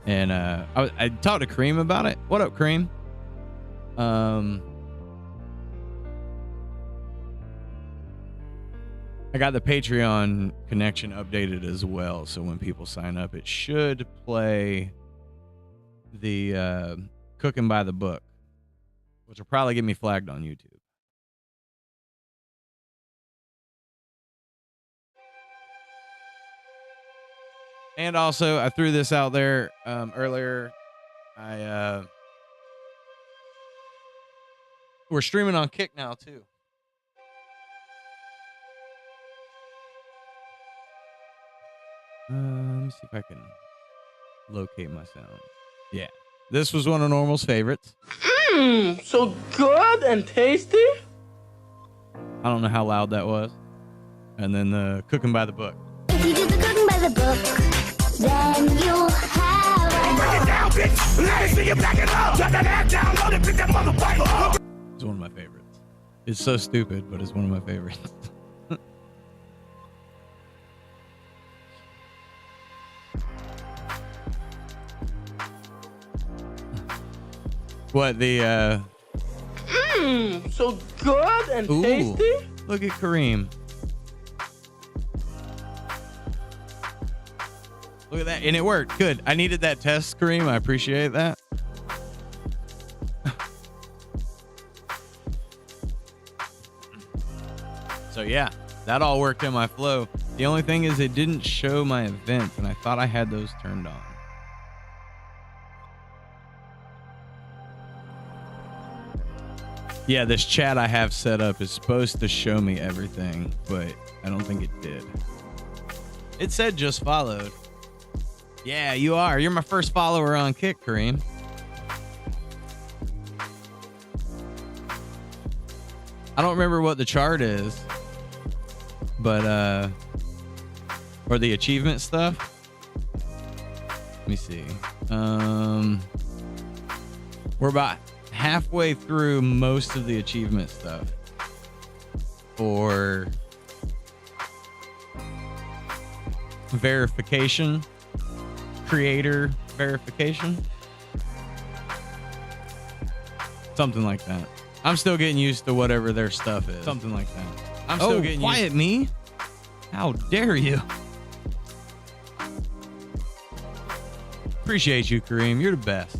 S3: and I talked to Kareem about it. What up, Kareem? I got the Patreon connection updated as well, so when people sign up, it should play the Cooking by the Book, which will probably get me flagged on YouTube. And also, I threw this out there earlier. We're streaming on Kick now too. Let me see if I can locate my sound. Yeah, this was one of Normal's favorites.
S6: So good and tasty.
S3: I don't know how loud that was. And then the Cooking by the Book.
S7: If you do the cooking by the book, then you'll have. Break it down, bitch. Let me see you back it up. Shut that ass down. Load it, pick that motherfucker up.
S3: It's one of my favorites. It's so stupid, but it's one of my favorites. What the
S6: So good and
S3: ooh,
S6: tasty.
S3: look at Kareem. Look at that. And it worked. Good. I needed that test, Kareem. I appreciate that. So yeah, that all worked in my flow. The only thing is it didn't show my events, and I thought I had those turned on. Yeah, this chat I have set up is supposed to show me everything, but I don't think it did. It said just followed. Yeah, you are. You're my first follower on Kick, Kareem. I don't remember what the chart is, but or the achievement stuff. Let me see. We're about halfway through most of the achievement stuff for verification, creator verification, something like that. I'm still getting used to whatever their stuff is. Something like that. I'm still getting quiet used to me. How dare you? Appreciate you, Kareem. You're the best.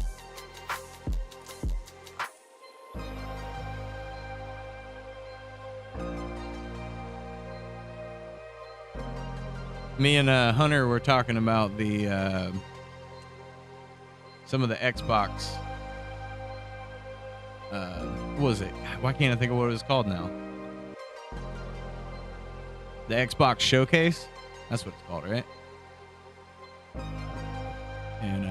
S3: Me and Hunter were talking about the some of the Xbox. What was it? Why can't I think of what it was called now? The Xbox Showcase? That's what it's called, right? And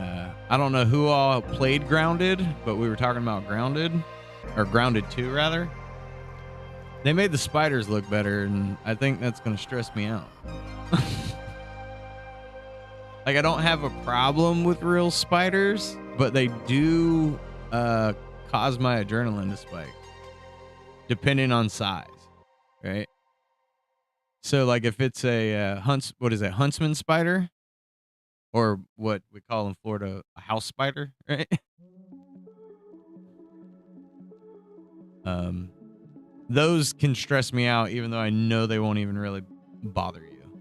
S3: I don't know who all played Grounded, but we were talking about Grounded, or Grounded 2 rather. They made the spiders look better, and I think that's going to stress me out. Like, I don't have a problem with real spiders, but they do cause my adrenaline to spike, depending on size, right? So, like, if it's a huntsman spider, or what we call in Florida a house spider, right? Those can stress me out, even though I know they won't even really bother you.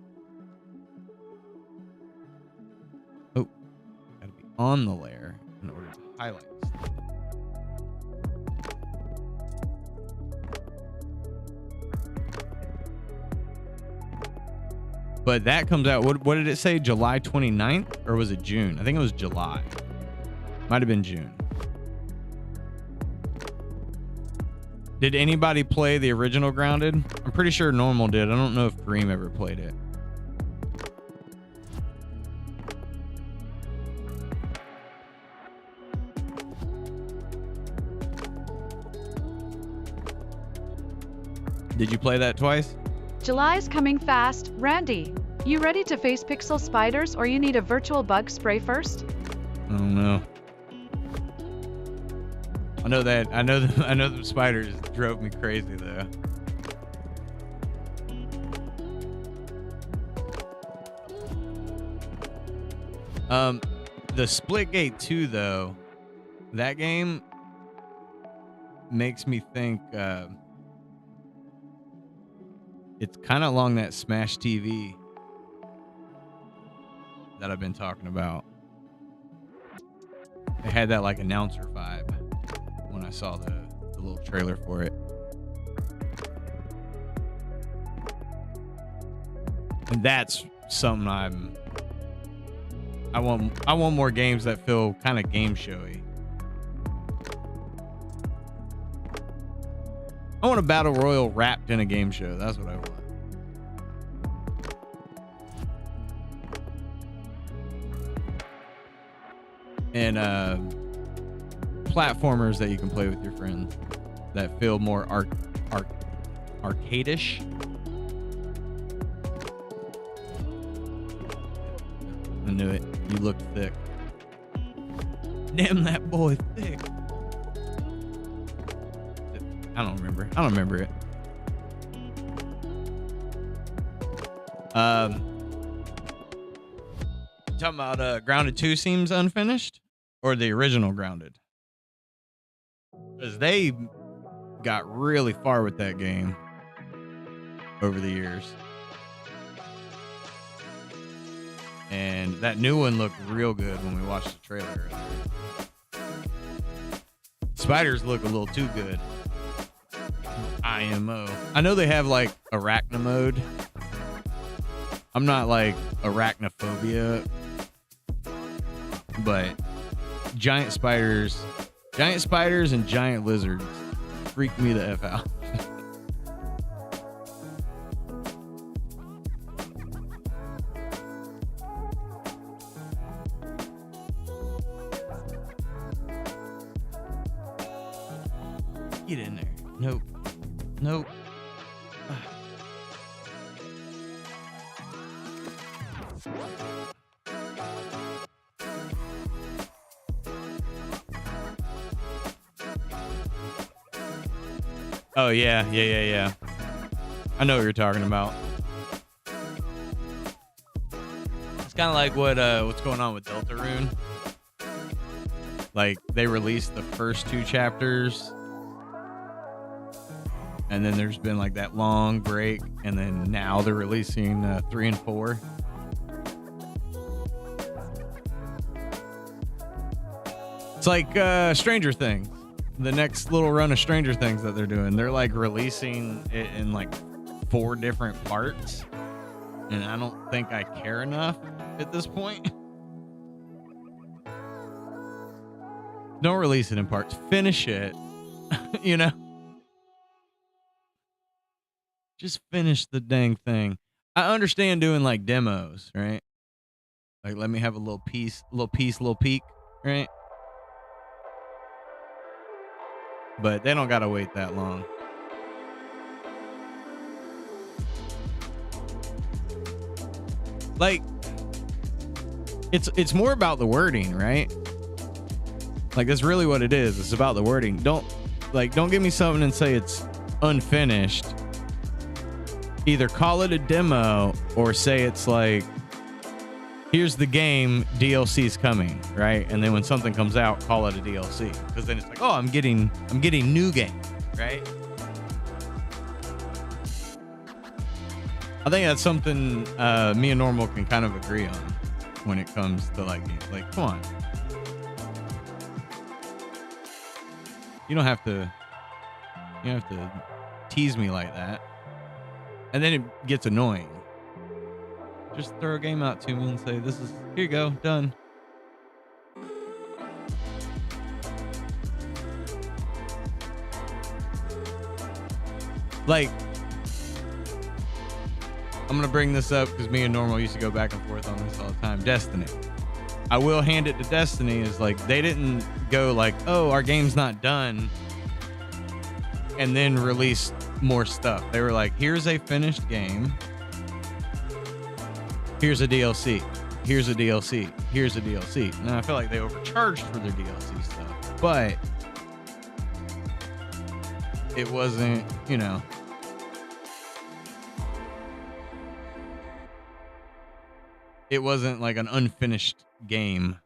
S3: Oh, gotta be on the layer in order to highlight stuff. But that comes out, what did it say? July 29th? Or was it June? I think it was July. Might have been June. Did anybody play the original Grounded? I'm pretty sure Normal did. I don't know if Kareem ever played it. Did you play that twice?
S1: July's coming fast. Randy, you ready to face pixel spiders or you need a virtual bug spray first?
S3: I don't know. I know the spiders drove me crazy though. The Splitgate 2 though, that game makes me think it's kind of along that Smash TV that I've been talking about. It had that like announcer vibe when I saw the little trailer for it. And that's something I want more games that feel kind of game showy. I want a battle royal wrapped in a game show. That's what I want. And platformers that you can play with your friends that feel more arcade-ish. I knew it. You looked thick. Damn, that boy thick. I don't remember it. Talking about Grounded 2 seems unfinished, or the original Grounded? Because they got really far with that game over the years. And that new one looked real good when we watched the trailer earlier. Spiders look a little too good. IMO. I know they have like arachno mode. I'm not like arachnophobia, but giant spiders and giant lizards freak me the F out. Get in there. Nope. Oh yeah. I know what you're talking about. It's kind of like what's going on with Deltarune. Like they released the first 2 chapters, and then there's been like that long break, and then now they're releasing 3 and 4. It's like Stranger Things. The next little run of Stranger Things that they're doing, they're like releasing it in like 4 different parts, and I don't think I care enough at this point. Don't release it in parts. Finish it. You know? Just finish the dang thing. I understand doing like demos, right? Like, let me have a little peek, right? But they don't gotta wait that long. Like, it's more about the wording, right? Like, that's really what it is. It's about the wording. Don't give me something and say it's unfinished. Either call it a demo or say it's like, here's the game, DLC's coming, right? And then when something comes out, call it a DLC, because then it's like, oh, I'm getting new game, right? I think that's something me and Normal can kind of agree on when it comes to like games. Like, come on, you don't have to tease me like that, and then it gets annoying. Just throw a game out to me and say, "This is here you go, done." Like, I'm gonna bring this up because me and Normal used to go back and forth on this all the time. Destiny. I will hand it to Destiny is like, they didn't go like, oh, our game's not done, and then release more stuff. They were like, here's a finished game. Here's a DLC. Here's a DLC. Here's a DLC. Now I feel like they overcharged for their DLC stuff, but it wasn't, you know. It wasn't like an unfinished game.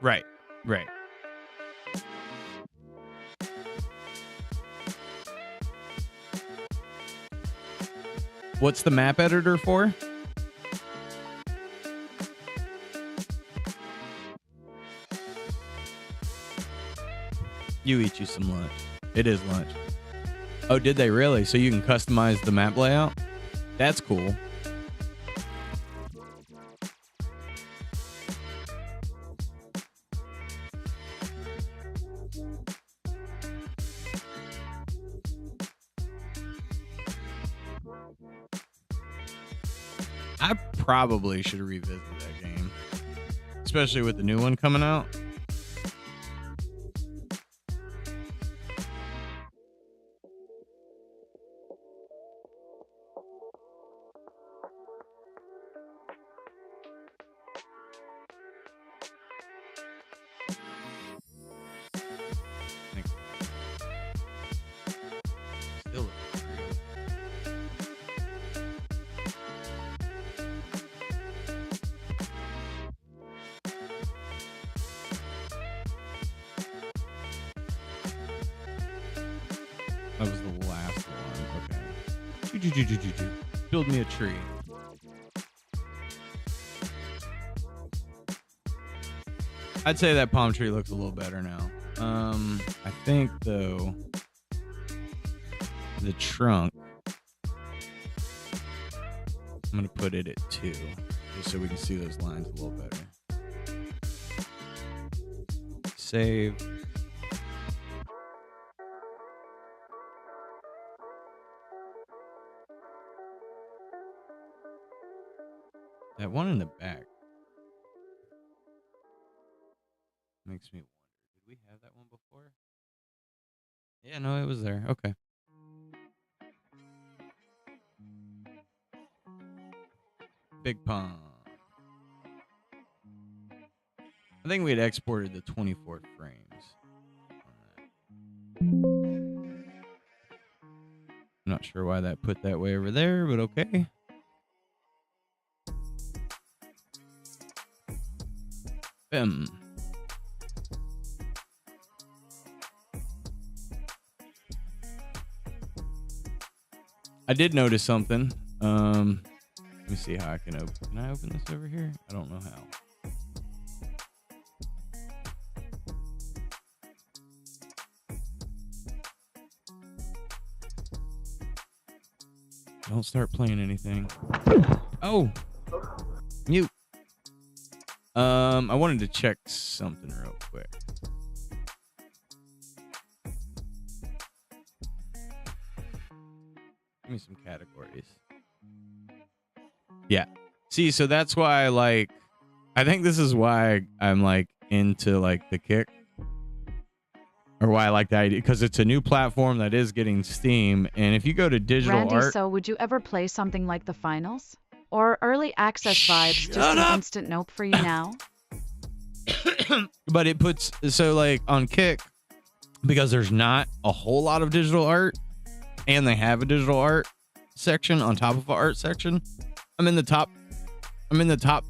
S3: Right, right. What's the map editor for? You eat you some lunch. It is lunch. Oh, did they really? So you can customize the map layout? That's cool. I probably should revisit that game, especially with the new one coming out. Still that was the last one. Okay. Build me a tree. I'd say that palm tree looks a little better now. I think though the trunk, I'm gonna put it at 2, just so we can see those lines a little better. Save. That one in the back makes me wonder, did we have that one before? Yeah, no, it was there. Okay. Big pond. I think we had exported the 24 frames on that. I'm not sure why that put that way over there, but okay. I did notice something. Let me see how I can open. Can I open this over here? I don't know how. Don't start playing anything. Oh, mute. I wanted to check something real quick. Give me some categories. Yeah. See, so that's why, like, I think this is why I'm, like, into, like, the Kick. Or why I like the idea. Because it's a new platform that is getting Steam. And if you go to digital
S1: Randy,
S3: art...
S1: so would you ever play something like the finals? Or early access vibes, just an instant nope for you now?
S3: But it puts... So, like, on Kick, because there's not a whole lot of digital art, and they have a digital art section on top of an art section, I'm in the top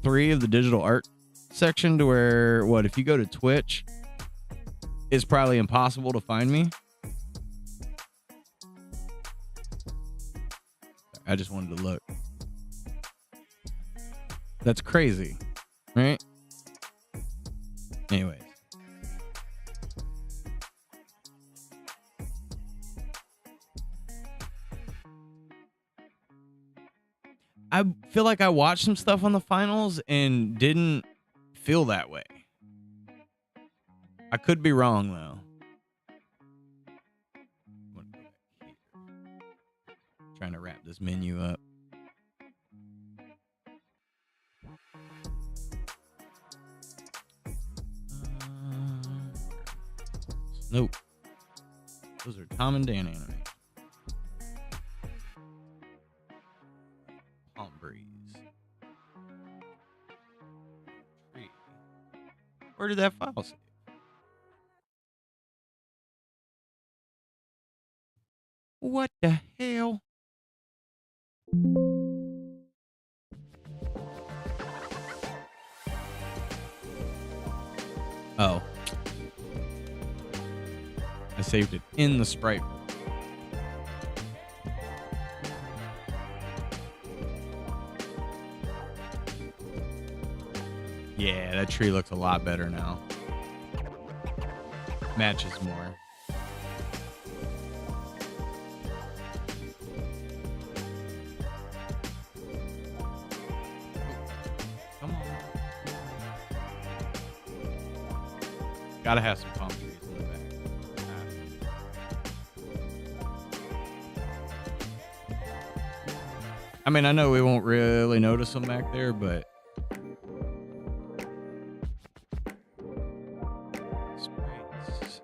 S3: 3 of the digital art section, to where, what, if you go to Twitch, it's probably impossible to find me. I just wanted to look. That's crazy, right? Anyways. I feel like I watched some stuff on the finals and didn't feel that way. I could be wrong, though. Trying to wrap this menu up. Nope. Those are Tom and Dan anime. Palm Breeze. Tree. Where did that file save? What the hell? Oh. I saved it in the Sprite. Yeah, that tree looks a lot better now. Matches more. Come on. Gotta have some palm trees in the back. I mean, I know we won't really notice them back there, but sprites.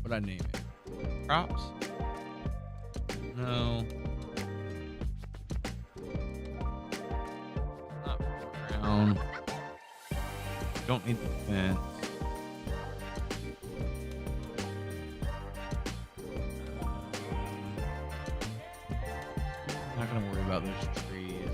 S3: What'd I name it? Props? No. Not foreground. Don't need the fence. Not gonna worry about those trees.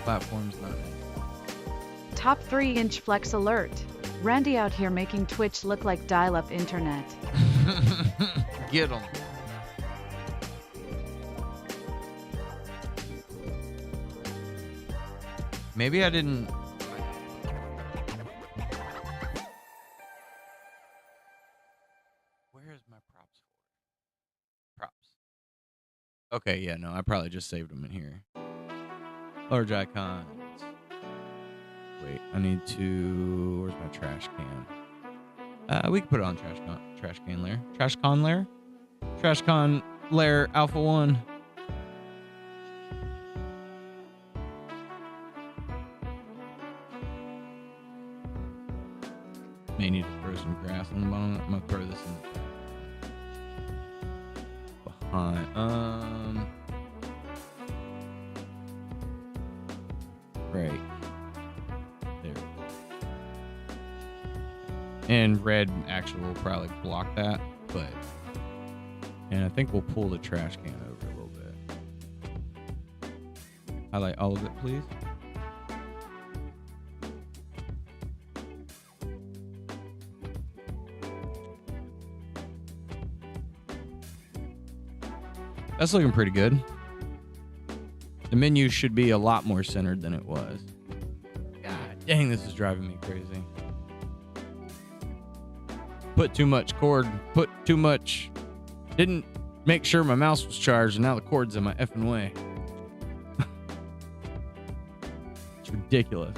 S3: Platform's not it.
S1: Top 3-inch flex alert. Randy out here making Twitch look like dial-up internet.
S3: Get them. Maybe I didn't. Where's my props for? Props. Okay, yeah, no, I probably just saved them in here. Large icons. Wait, I need to. Where's my trash can? We can put it on trash can layer. Trash con layer? Trash con layer alpha 1. May need to throw some grass on the bottom. I'm gonna throw this in behind. Right. There. And red actually will probably block that, but and I think we'll pull the trash can over a little bit. Highlight all of it, please. That's looking pretty good. The menu should be a lot more centered than it was. God dang, this is driving me crazy. Put too much cord. Put too much Didn't make sure my mouse was charged, and now the cord's in my effing way. It's ridiculous.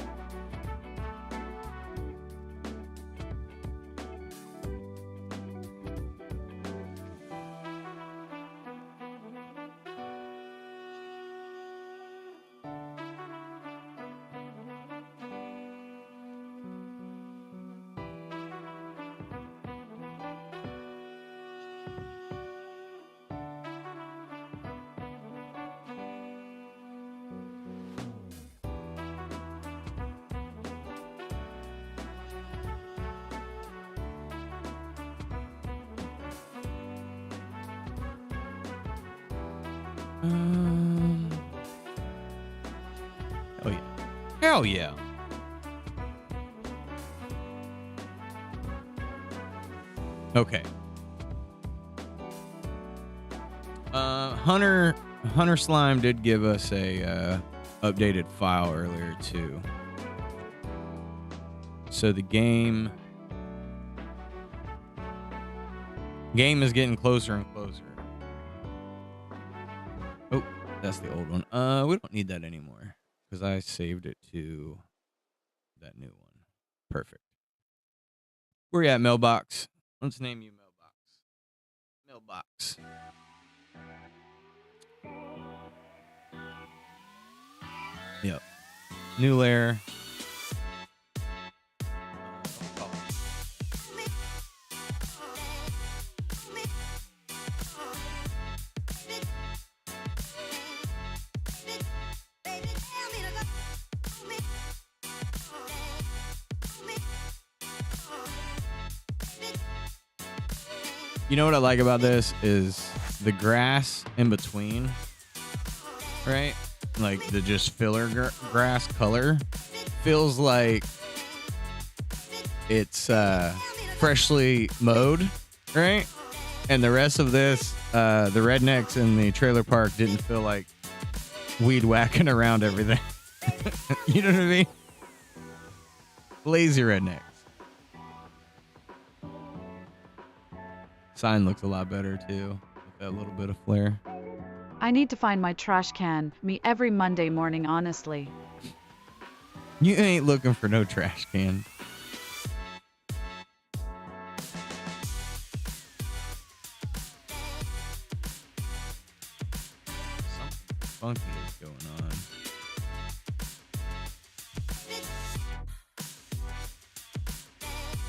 S3: Oh yeah. Hell yeah. Okay. Hunter Slime did give us a updated file earlier too. So the game is getting closer and closer. Oh, that's the old one. We don't need that anymore because I saved it to that new one. Perfect. Where you at, Mailbox? Let's name you Mailbox. Mailbox. Yep. New layer. You know what I like about this is the grass in between, right? Like the just filler grass color feels like it's freshly mowed, right? And the rest of this, the rednecks in the trailer park didn't feel like weed whacking around everything. You know what I mean? Lazy rednecks. Sign looks a lot better too, with that little bit of flair.
S1: I need to find my trash can, me every Monday morning, honestly.
S3: You ain't looking for no trash can. Something funky is going on.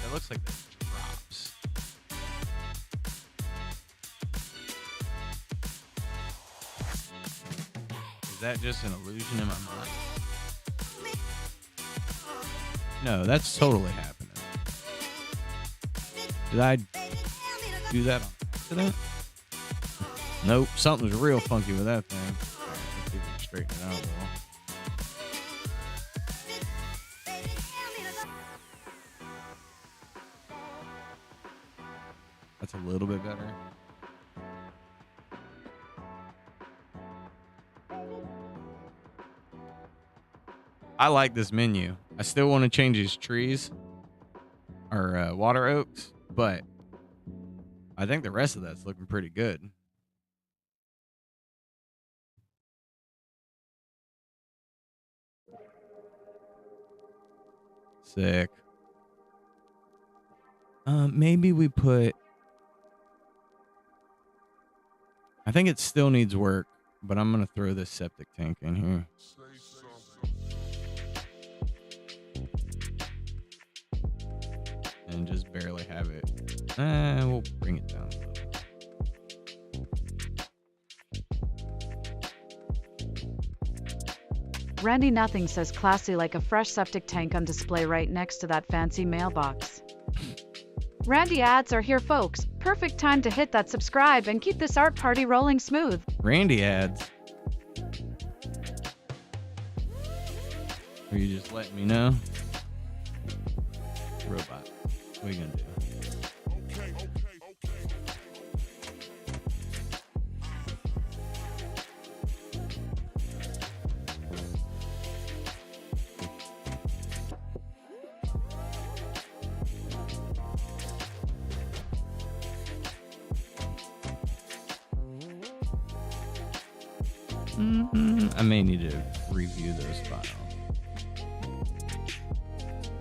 S3: That looks like the drops. Is that just an illusion in my mind? No, that's totally happening. Did I do that on accident? Nope, something's real funky with that thing. All right, let's see if we can straighten it out a little. That's a little bit better. I like this menu. I still want to change these trees or water oaks, but I think the rest of that's looking pretty good. Sick. Maybe we put... I think it still needs work, but I'm going to throw this septic tank in here. And just barely have it. We'll bring it down a little.
S1: Randy Nothing says classy like a fresh septic tank on display right next to that fancy mailbox. Randy ads are here, folks. Perfect time to hit that subscribe and keep this art party rolling smooth.
S3: Randy ads. Are you just letting me know? Robot. What are you gonna do? I may need to review those files.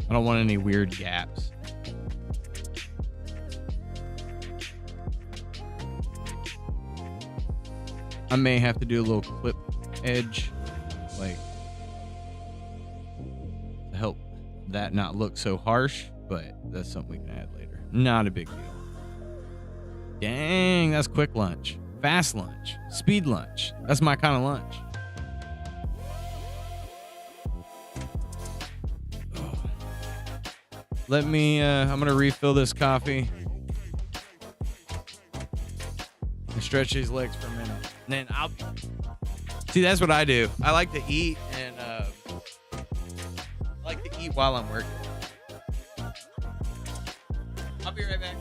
S3: I don't want any weird gaps. I may have to do a little clip edge, like, to help that not look so harsh, but that's something we can add later. Not a big deal. Dang, that's quick lunch, fast lunch, speed lunch. That's my kind of lunch. Oh. Let me, I'm gonna refill this coffee and stretch these legs for a minute. And then I'll see. That's what I do. I like to eat, and I like to eat while I'm working. I'll be right back.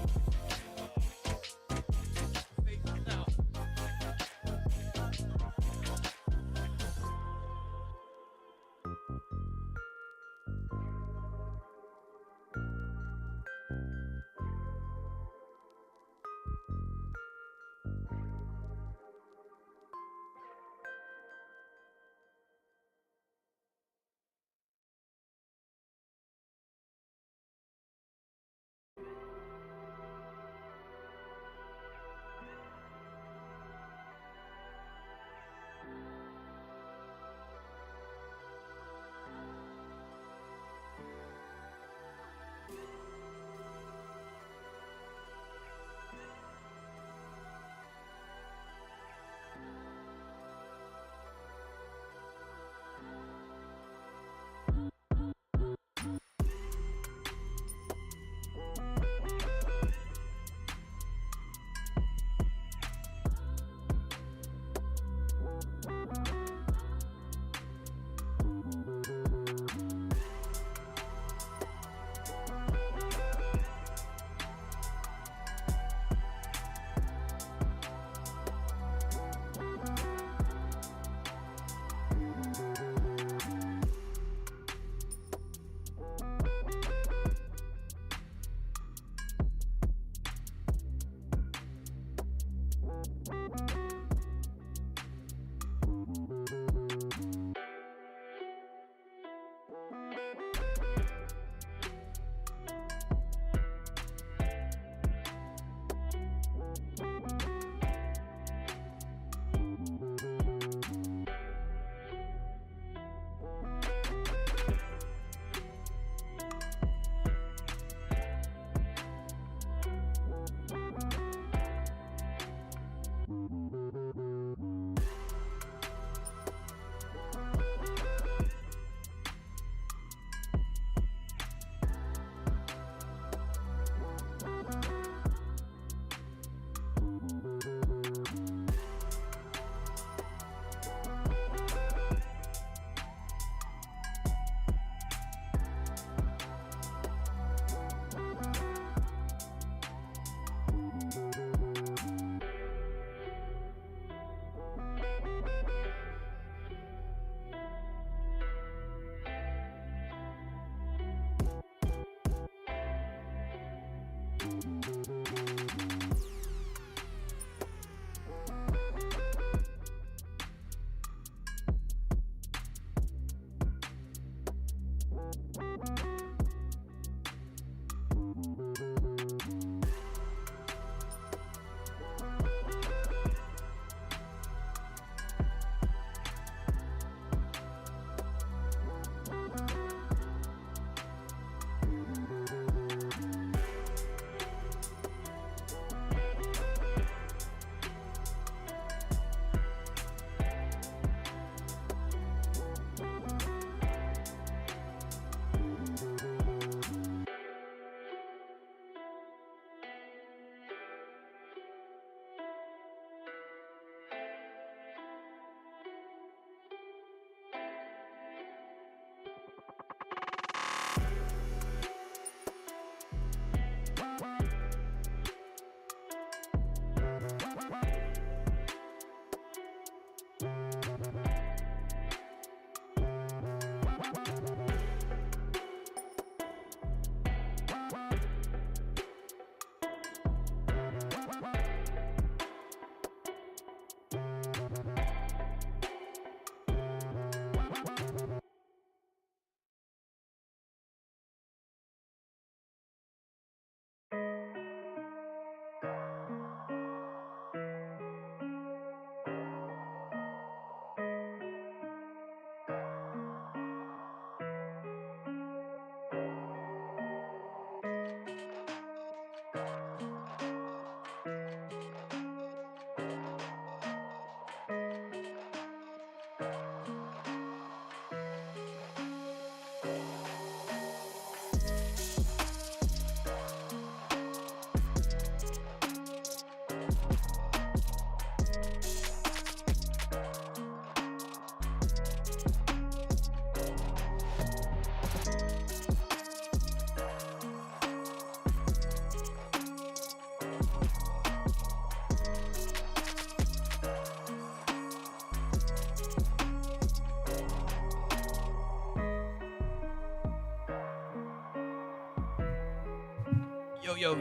S3: Yo.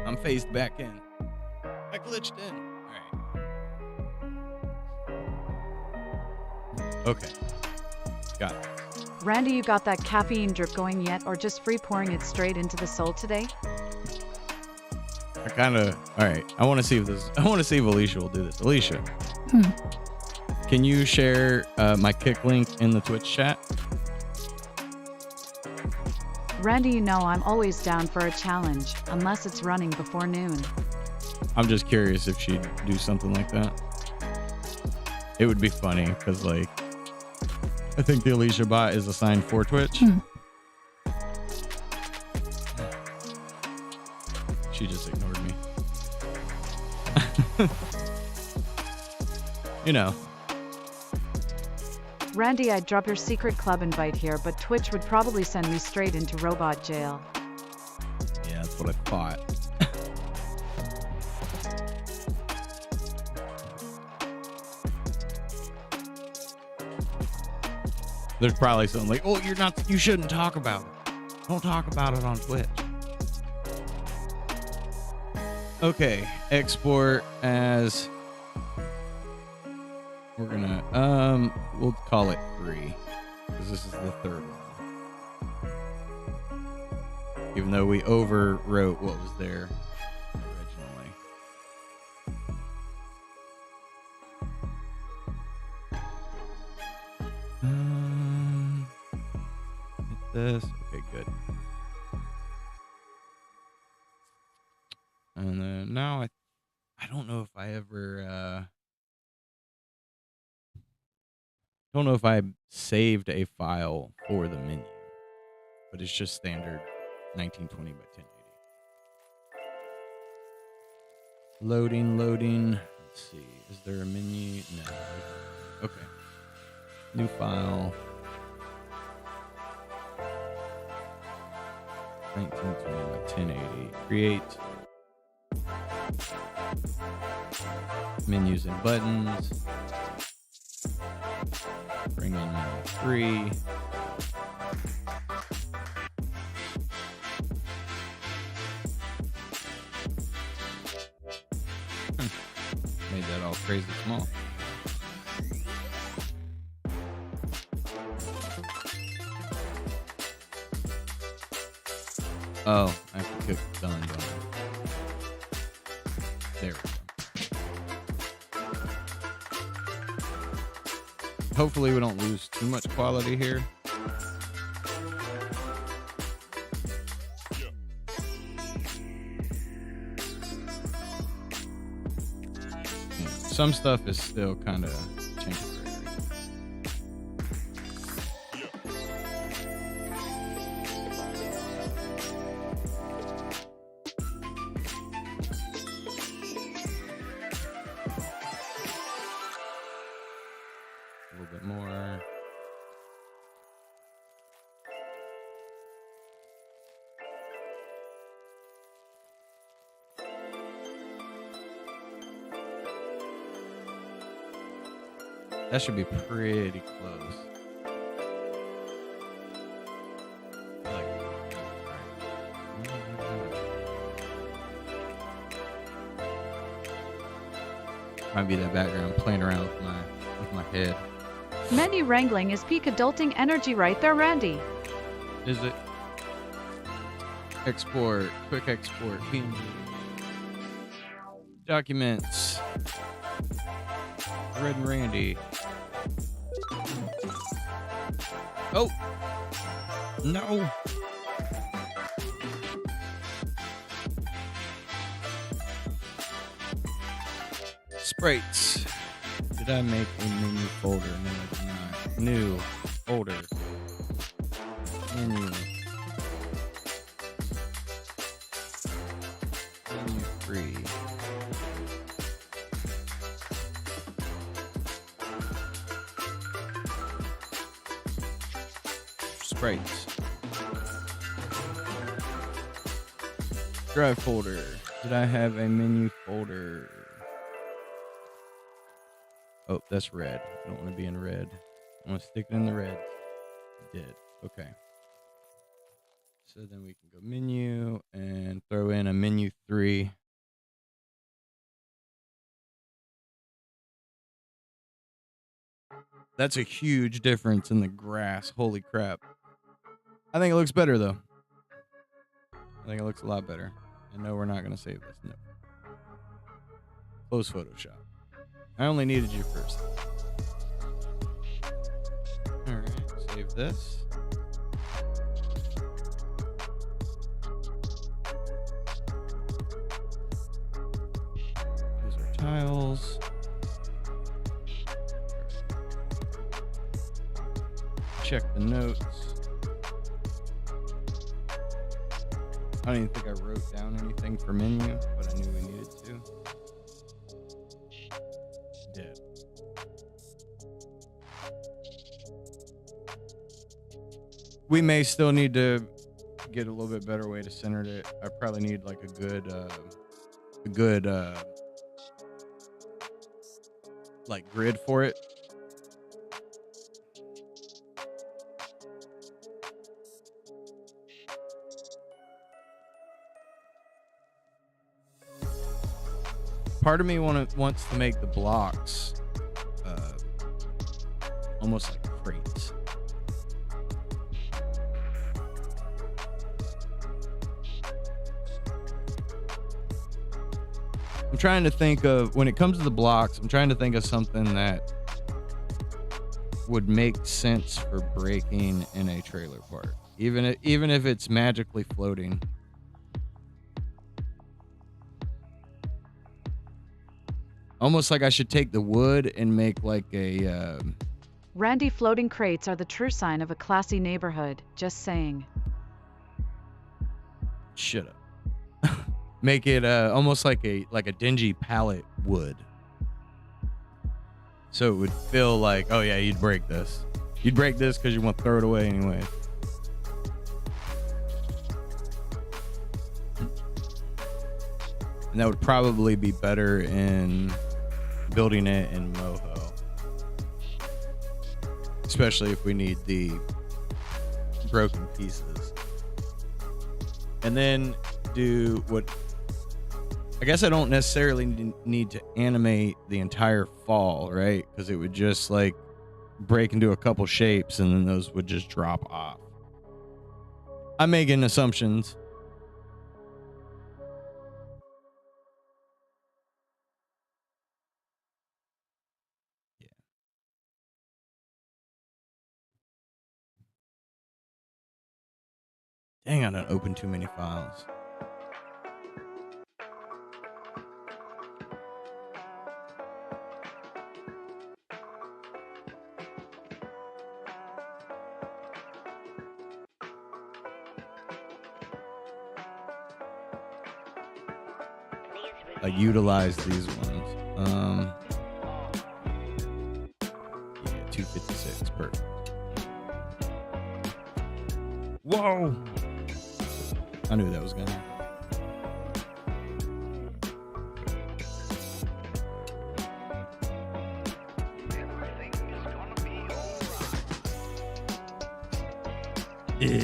S3: I'm phased back in. I glitched in. Alright. Okay. Got it.
S1: Randy, you got that caffeine drip going yet, or just free pouring it straight into the soul today?
S3: I kind of. Alright. I want to see if Alicia will do this. Alicia. Can you share my kick link in the Twitch chat?
S1: Randy, you know I'm always down for a challenge, unless it's running before noon.
S3: I'm just curious if she'd do something like that. It would be funny because, like, I think the Alicia bot is assigned for Twitch. She just ignored me. You know.
S1: Randy, I'd drop your secret club invite here, but Twitch would probably send me straight into robot jail.
S3: Yeah, that's what I thought. There's probably something like, "Oh, you shouldn't talk about it. Don't talk about it on Twitch." Okay, export as. We're gonna we'll call it 3 because this is the third one. Even though we overwrote what was there originally. Hit this. Okay, good. And then now I don't know if I ever don't know if I saved a file for the menu, but it's just standard 1920 by 1080. Loading. Let's see. Is there a menu? No. Okay. New file. 1920 by 1080. Create. Menus and buttons. Bring in menu 3. Made that all crazy small. Oh, I have to click done. There we go. Hopefully we don't lose too much quality here. Yeah, some stuff is still kind of temporary. A little bit more. That should be pretty close. Might be that background playing around with my head.
S1: Menu wrangling is peak adulting energy right there, Randy.
S3: Is it? Export, quick export, PNG. Documents. Red and Randy. Oh! No! Sprites. Did I make a menu folder? No, I did not. New folder. Menu. Menu 3. Sprites. Drive folder. Did I have a menu folder? Oh, that's red. I don't want to be in red. I want to stick it in the red. I did. Okay. So then we can go menu and throw in a menu 3. That's a huge difference in the grass. Holy crap. I think it looks better though. I think it looks a lot better. And no, we're not going to save this. No. Close Photoshop. I only needed you first. All right, save this. Those are tiles. Check the notes. I don't even think I wrote down anything for menu, but I knew we needed to. Did. We may still need to get a little bit better way to center it. I probably need like a good like grid for it. Part of me wants to make the blocks almost like crates. I'm trying to think of, when it comes to the blocks, I'm trying to think of something that would make sense for breaking in a trailer park, even if it's magically floating. Almost like I should take the wood and make like a...
S1: Randy, floating crates are the true sign of a classy neighborhood. Just saying.
S3: Shut up. Make it almost like a dingy pallet would. So it would feel like, oh yeah, you'd break this. You'd break this because you want to throw it away anyway. And that would probably be better in building it in Moho. Especially if we need the broken pieces. And then do what... I guess I don't necessarily need to animate the entire fall, right? Because it would just like break into a couple shapes and then those would just drop off. I'm making assumptions. Yeah. Dang, I don't open too many files. I utilize these ones. Yeah, 256 perfect. Whoa! I knew that was gonna happen. Yeah.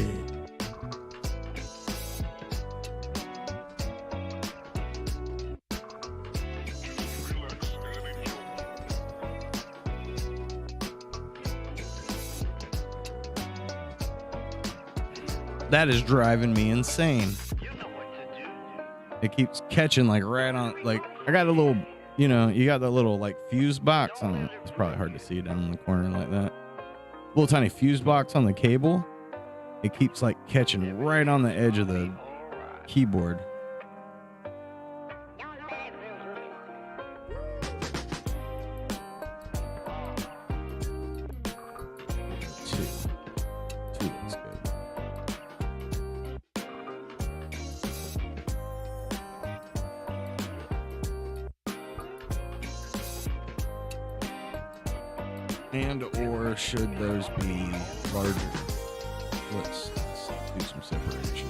S3: That is driving me insane. It keeps catching like right on, like I got a little, you know, you got the little like fuse box on it. It's probably hard to see down in the corner like that. Little tiny fuse box on the cable. It keeps like catching right on the edge of the keyboard. Two looks good. And or should those be larger? Let's do some separation.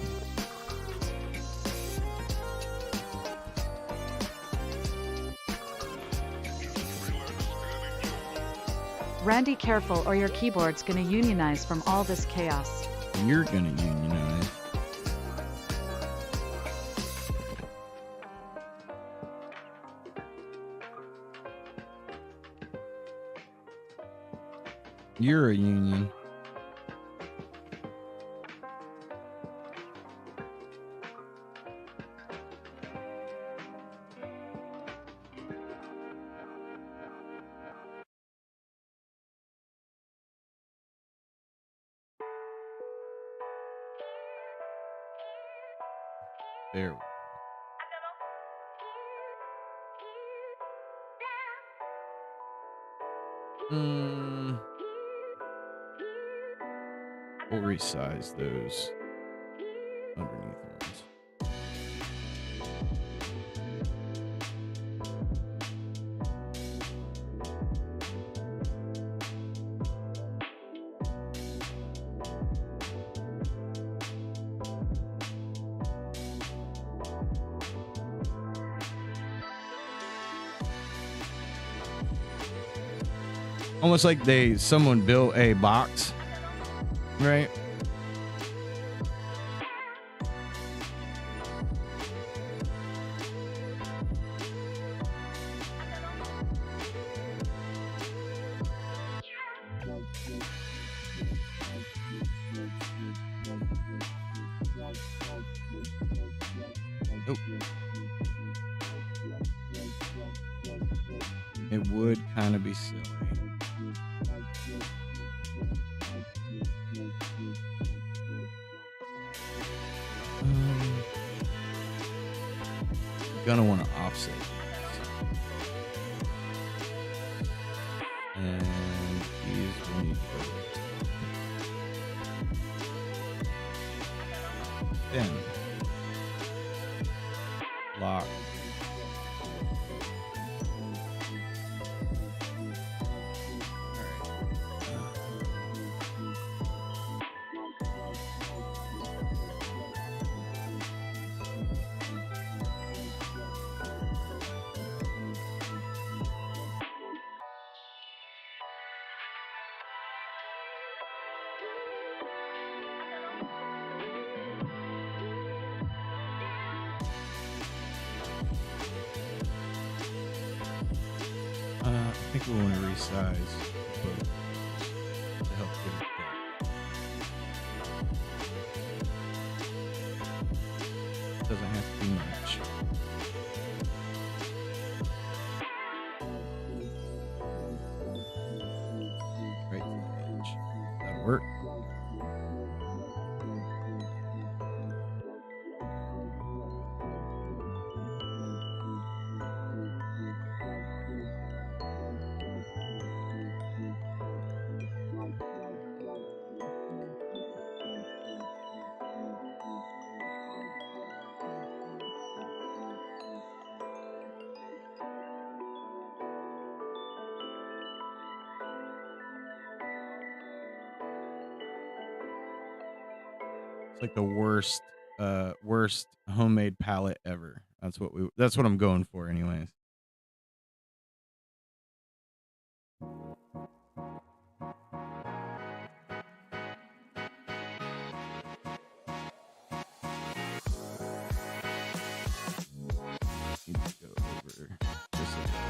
S1: Randy, careful or your keyboard's gonna unionize from all this chaos.
S3: You're gonna unionize. You're a union. There we go. We'll resize those underneath ones. Almost like someone built a box, right? Oh. It would kind of be silly. Gonna want to offset these. And these will need to go. Then lock. I think we want to resize both to help give it depth. Doesn't have to be much. Right to the edge. That'll work. It's like the worst homemade palette ever. That's what I'm going for anyways. Need to go over this a little.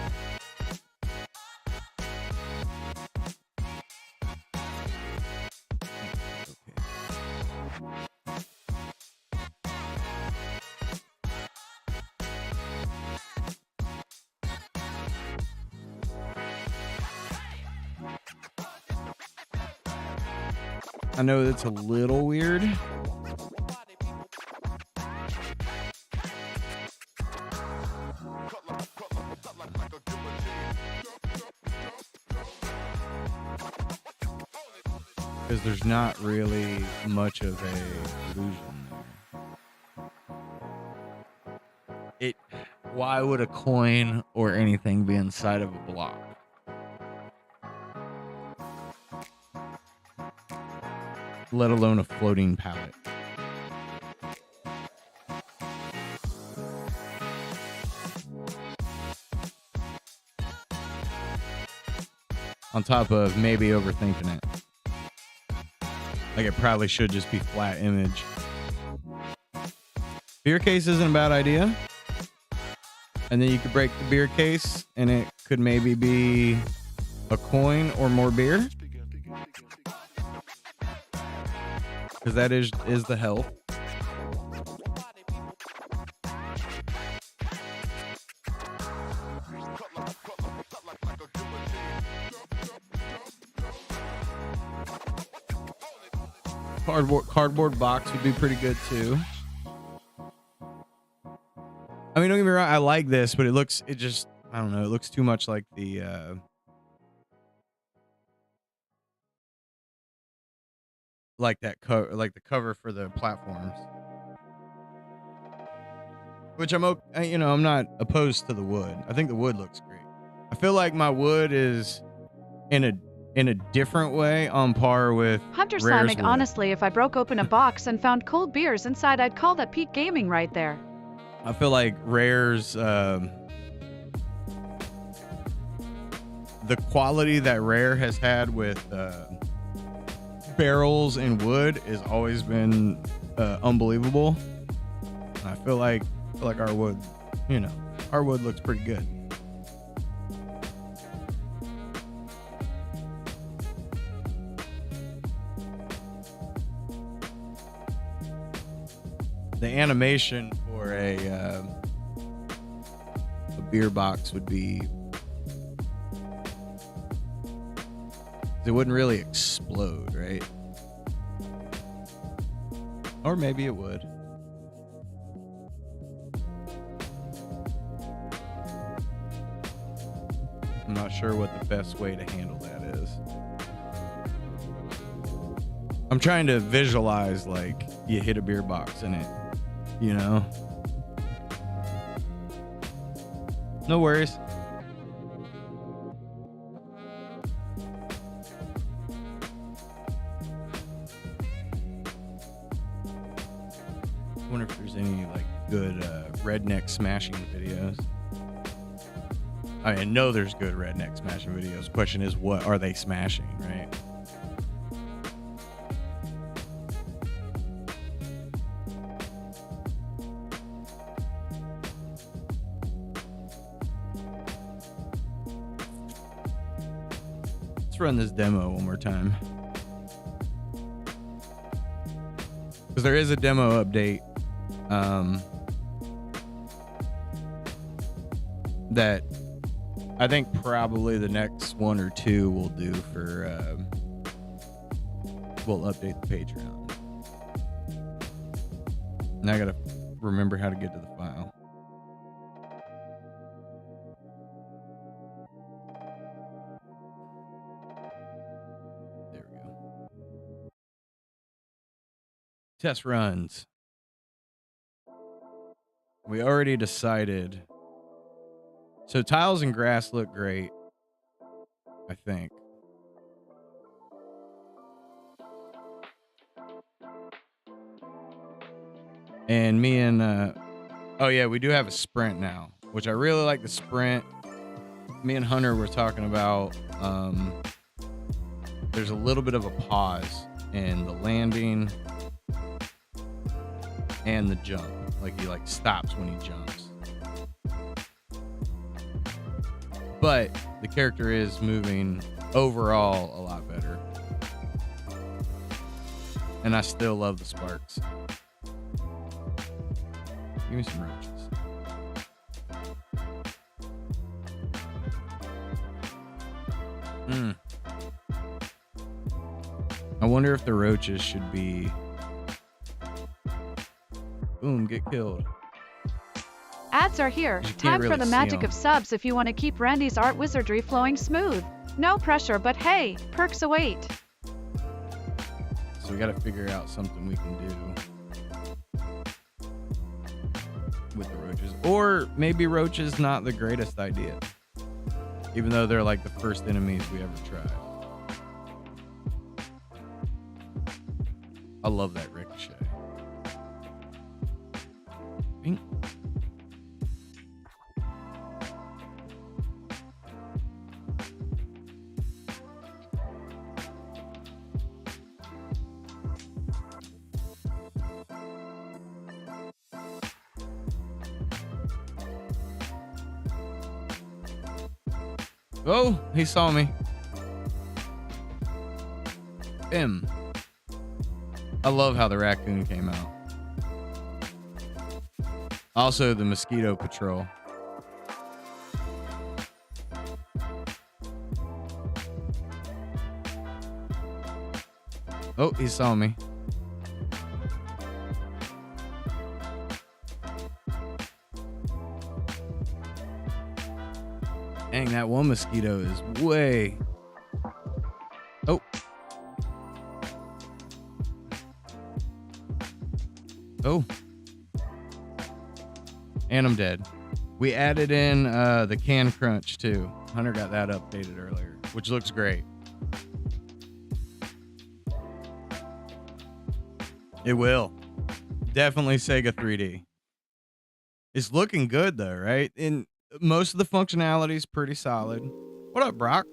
S3: I know that's a little weird. Because there's not really much of a illusion there. Why would a coin or anything be inside of a block? Let alone a floating palette. On top of maybe overthinking it. Like it probably should just be flat image. Beer case isn't a bad idea. And then you could break the beer case and it could maybe be a coin or more beer. Because that is the health. Cardboard box would be pretty good too. I mean, don't get me wrong, I like this, but it just, I don't know, it looks too much like the like the cover for the platforms. Which I'm not opposed to the wood. I think the wood looks great. I feel like my wood is in a different way on par with
S1: Hunter
S3: Rare's
S1: Slimek,
S3: wood.
S1: honestly, if I broke open a box and found cold beers inside, I'd call that peak gaming right there.
S3: I feel like Rare's the quality that Rare has had with barrels and wood has always been unbelievable. And I feel like our wood, our wood looks pretty good. The animation for a beer box would be, it wouldn't really explode, right? Or maybe it would. I'm not sure what the best way to handle that is. I'm trying to visualize like you hit a beer box in it, No worries. I wonder if there's any like good redneck smashing videos. I know there's good redneck smashing videos. Question is, what are they smashing, right? Let's run this demo one more time. Because there is a demo update that I think probably the next one or two we'll do for we'll update the Patreon. And I gotta remember how to get to the file. There we go. Test runs. We already decided. So tiles and grass look great, I think. And me and, oh yeah, we do have a sprint now, which I really like the sprint. Me and Hunter were talking about, there's a little bit of a pause in the landing and the jump. Like he stops when he jumps. But the character is moving overall a lot better. And I still love the sparks. Give me some roaches. I wonder if the roaches should be... Boom, get killed.
S1: Ads are here. Time for the magic of subs if you want to keep Randy's art wizardry flowing smooth. No pressure, but hey, perks await.
S3: So we got to figure out something we can do with the roaches. Or maybe roaches not the greatest idea. Even though they're like the first enemies we ever tried. I love that ricochet. Bing. Oh, he saw me. him. I love how the raccoon came out. Also, the mosquito patrol. Oh, he saw me. Dang, that one mosquito is way. Oh. Oh. And I'm dead. We added in the can crunch too. Hunter got that updated earlier, which looks great. It will. Definitely Sega 3D. It's looking good though, right? And most of the functionality is pretty solid. What up, Brock?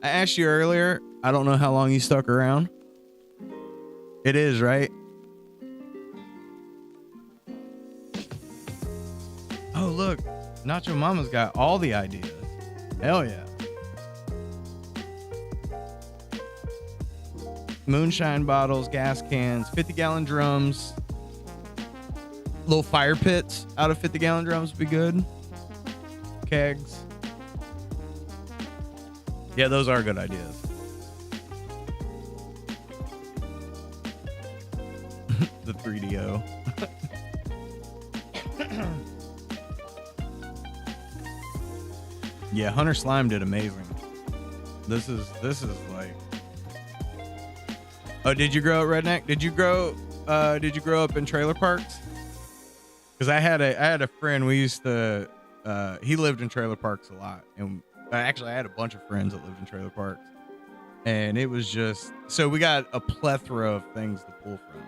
S3: I asked you earlier. I don't know how long you stuck around. It is, right? Oh, look. Nacho Mama's got all the ideas. Hell yeah. Moonshine bottles, gas cans, 50-gallon drums. Little fire pits out of 50-gallon drums would be good. Kegs. Yeah, those are good ideas. The 3DO. Yeah, Hunter Slime did amazing. This is like. Oh, did you grow up redneck? Did you grow up in trailer parks? Because I had a friend. We used to. He lived in trailer parks a lot, and actually I had a bunch of friends that lived in trailer parks, and it was just so we got a plethora of things to pull from.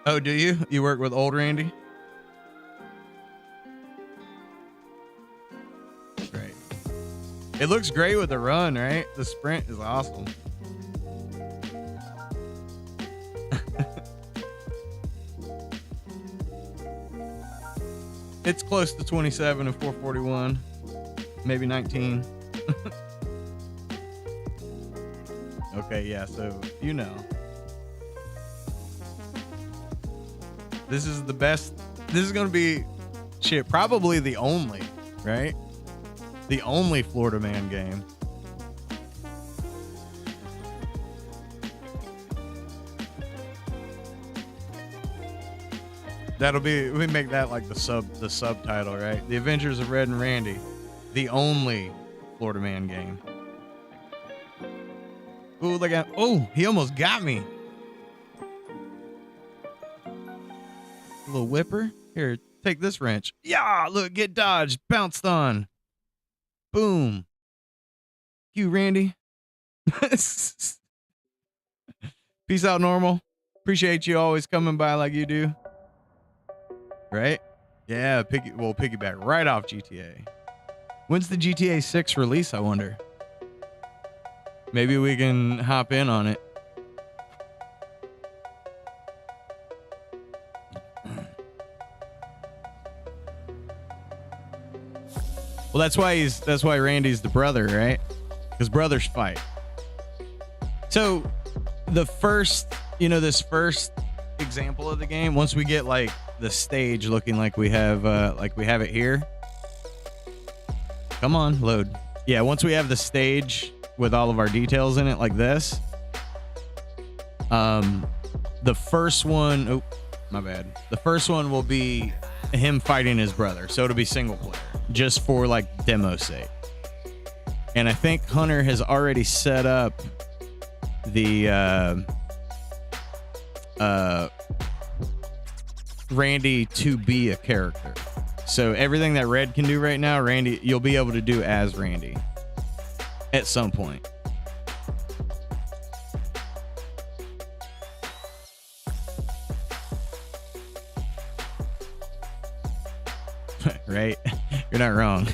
S3: Oh, do you? You work with old Randy? Great. It looks great with the run, right? The sprint is awesome. It's close to 27 and 441, maybe 19. Okay, yeah, so you know. This is the best. This is going to be shit, probably the only, right? The only Florida Man game. That'll be, we make that like the subtitle, right? The Adventures of Red and Randy, the only Florida Man game. Ooh, look at, oh, he almost got me. A little whipper. Here, take this wrench. Yeah, look, get dodged, bounced on. Boom. You, Randy. Peace out, normal. Appreciate you always coming by like you do. Right? Yeah, we'll piggyback right off GTA. When's the GTA 6 release, I wonder? Maybe we can hop in on it. Well, that's why Randy's the brother, right? Because brothers fight. So the first, this first example of the game, once we get like the stage looking like we have it here. Come on, load. Yeah, once we have the stage with all of our details in it like this. The first one, oh, my bad. The first one will be him fighting his brother. So it'll be single player, just for like demo sake. And I think Hunter has already set up the Randy to be a character. So everything that Red can do right now, Randy, you'll be able to do as Randy at some point. Right? You're not wrong.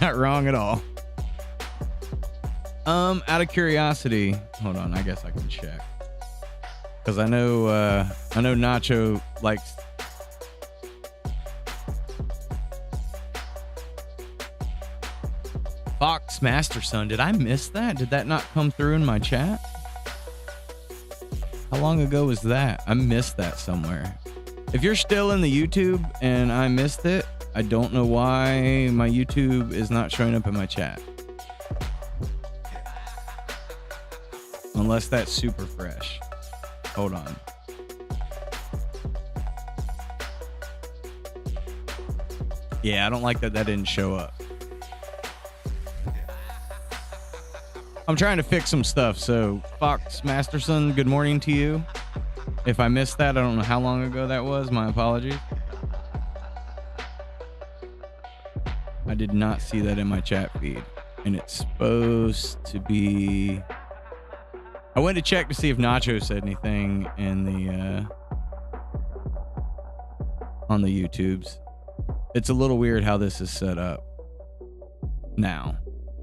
S3: Not wrong at all. Out of curiosity, hold on, I guess I can check. Because I know Nacho likes. Fox Masterson, did I miss that? Did that not come through in my chat? How long ago was that? I missed that somewhere. If you're still in the YouTube and I missed it, I don't know why my YouTube is not showing up in my chat. Unless that's super fresh. Hold on. Yeah, I don't like that didn't show up. I'm trying to fix some stuff, so Fox Masterson, good morning to you. If I missed that, I don't know how long ago that was. My apologies. I did not see that in my chat feed. And it's supposed to be... I went to check to see if Nacho said anything in the on the YouTubes. It's a little weird how this is set up now.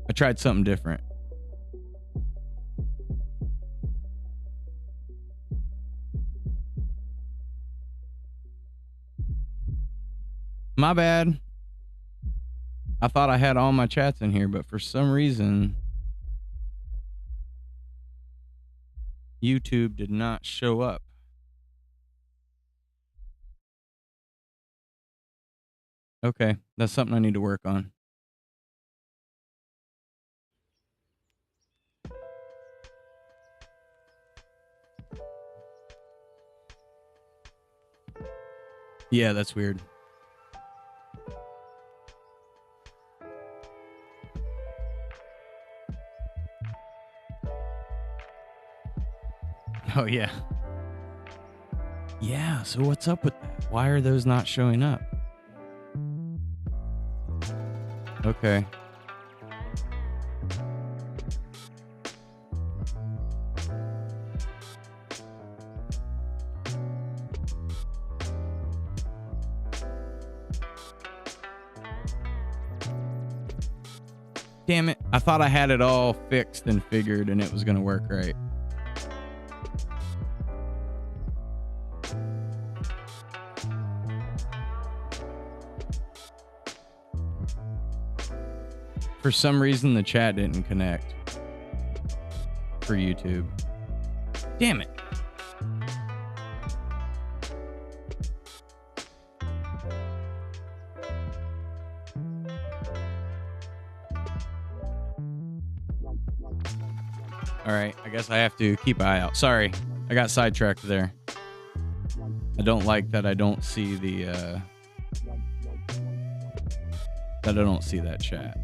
S3: I tried something different. My bad. I thought I had all my chats in here, but for some reason YouTube did not show up. Okay, that's something I need to work on. Yeah, that's weird. Oh, yeah. Yeah, so what's up with that? Why are those not showing up? Okay. Damn it. I thought I had it all fixed and figured and it was going to work right. For some reason, the chat didn't connect for YouTube. Damn it. All right, I guess I have to keep an eye out. Sorry, I got sidetracked there. I don't like that I don't see the, that I don't see that chat.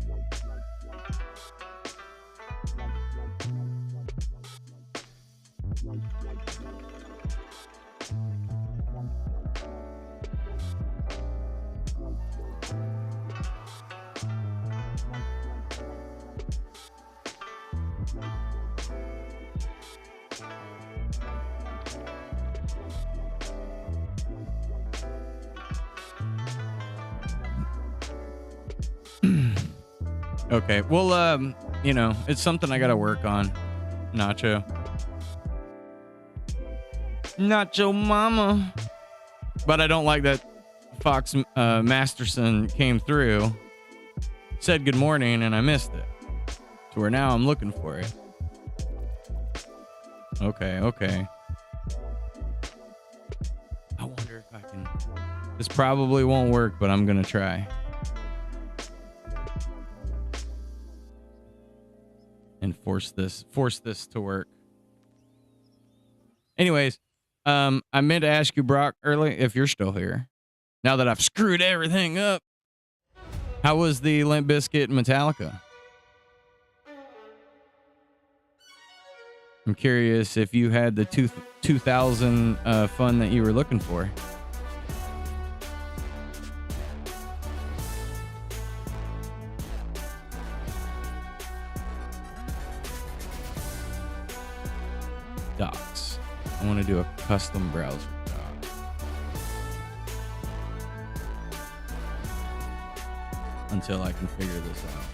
S3: Okay, well, you know, it's something I gotta work on, Nacho. Nacho Mama. But I don't like that Fox Masterson came through, said good morning, and I missed it. To where now I'm looking for it. Okay. I wonder if I can... This probably won't work, but I'm gonna try. And force this to work. Anyways, I meant to ask you, Brock, early, if you're still here. Now that I've screwed everything up, how was the Limp Bizkit Metallica? I'm curious if you had the 2000 fun that you were looking for. Docs. I want to do a custom browser doc. Until I can figure this out.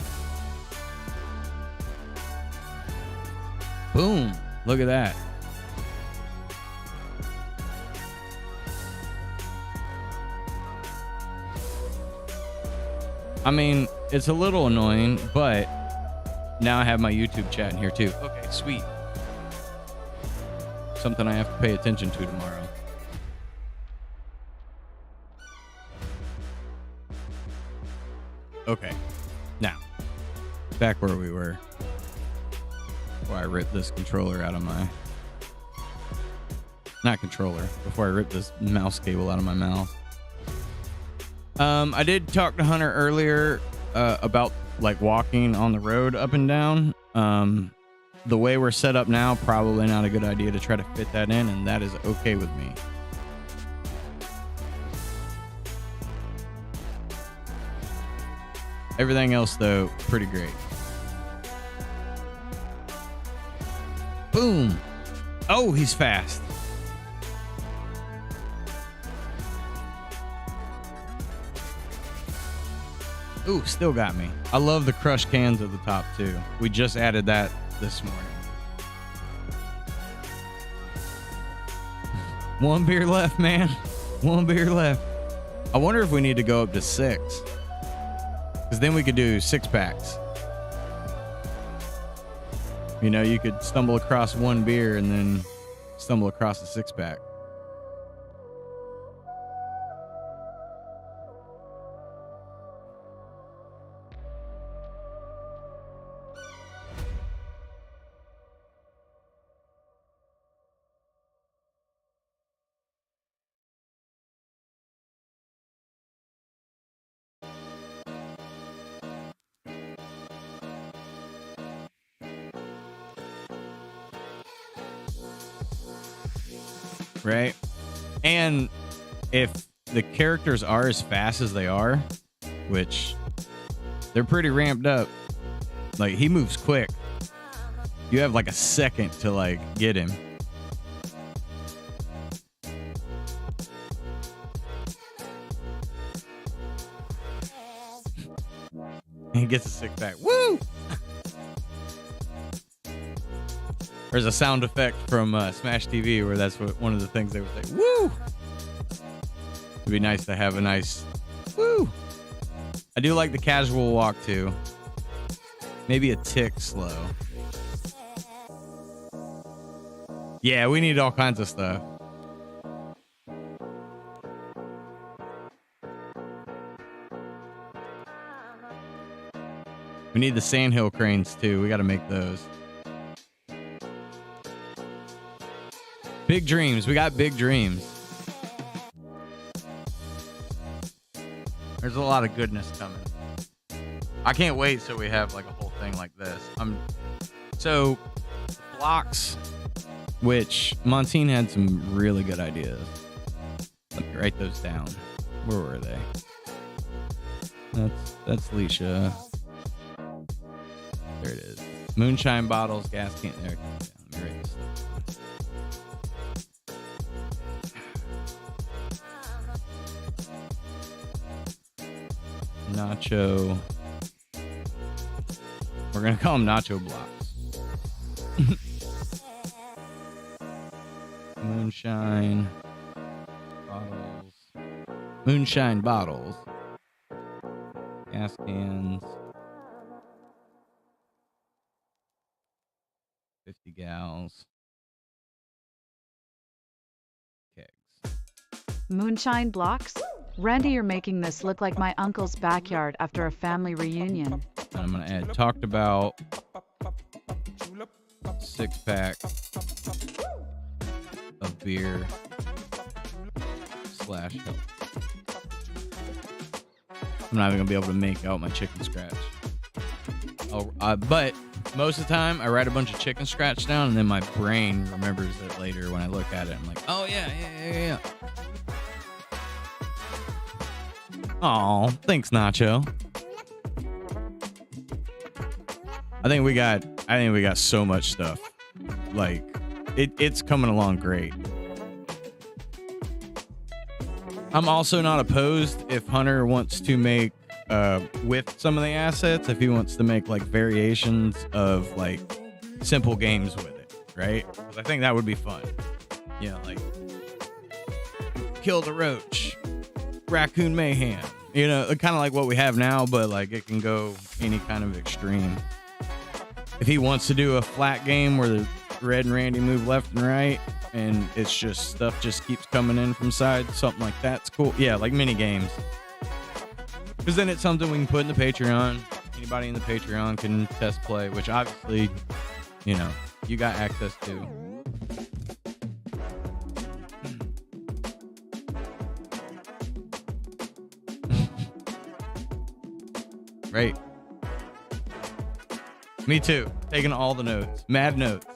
S3: Boom. Look at that. I mean, it's a little annoying, but now I have my YouTube chat in here too. Okay, sweet. Something I have to pay attention to tomorrow. Okay, now back where we were. Before I ripped this controller out of my, not controller, before I ripped this mouse cable out of my mouth. I did talk to Hunter earlier about like walking on the road up and down. The way we're set up now, probably not a good idea to try to fit that in, and that is okay with me. Everything else, though, pretty great. Boom. Oh, he's fast. Ooh, still got me. I love the crushed cans at the top, too. We just added that this morning. One beer left, man. One beer left. I wonder if we need to go up to 6. Because then we could do 6-packs. You know, you could stumble across one beer and then stumble across a 6-pack. Right? And if the characters are as fast as they are, which they're pretty ramped up, like he moves quick. You have like a second to like get him. He gets a 6-pack. Woo! There's a sound effect from Smash TV where that's what one of the things they would say. Woo! It'd be nice to have a nice woo. I do like the casual walk too. Maybe a tick slow. Yeah, we need all kinds of stuff. We need the sandhill cranes too. We got to make those. Big dreams. We got big dreams. There's a lot of goodness coming. I can't wait till we have like a whole thing like this. So blocks, which Montine had some really good ideas. Let me write those down. Where were they? That's Leisha. There it is. Moonshine bottles, gas can. There it goes. Let me write this down. Nacho. We're gonna call them nacho blocks. Moonshine bottles. Moonshine bottles. Gas cans. 50 gals. Kegs.
S1: Moonshine blocks? Randy, you're making this look like my uncle's backyard after a family reunion.
S3: And I'm going to add talked about 6-pack of beer / help. I'm not even going to be able to make out my chicken scratch. But most of the time, I write a bunch of chicken scratch down, and then my brain remembers it later when I look at it. I'm like, oh, yeah. Aw, thanks, Nacho. I think we got so much stuff. Like, it's coming along great. I'm also not opposed if Hunter wants to make with some of the assets, if he wants to make like variations of like simple games with it, right? Because I think that would be fun. You know, like kill the roach, raccoon mayhem. You know, kind of like what we have now, but like it can go any kind of extreme. if he wants to do a flat game where the Red and Randy move left and right, and it's just stuff just keeps coming in from side, something like that's cool. Yeah, like mini games. Because then it's something we can put in the Patreon. Anybody in the Patreon can test play, which obviously, you know, you got access to. Right. Me too. Taking all the notes. Mad notes.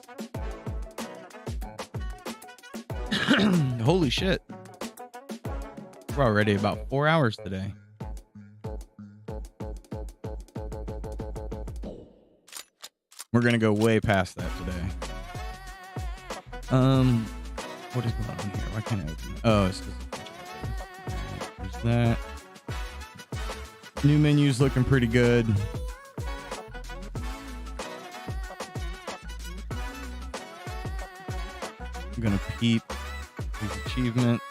S3: Holy shit. We're already about 4 hours today. We're gonna go way past that today. What is going on here? Why can't I open it? Oh, it's just there's that. New menu's looking pretty good. I'm gonna peep these achievements.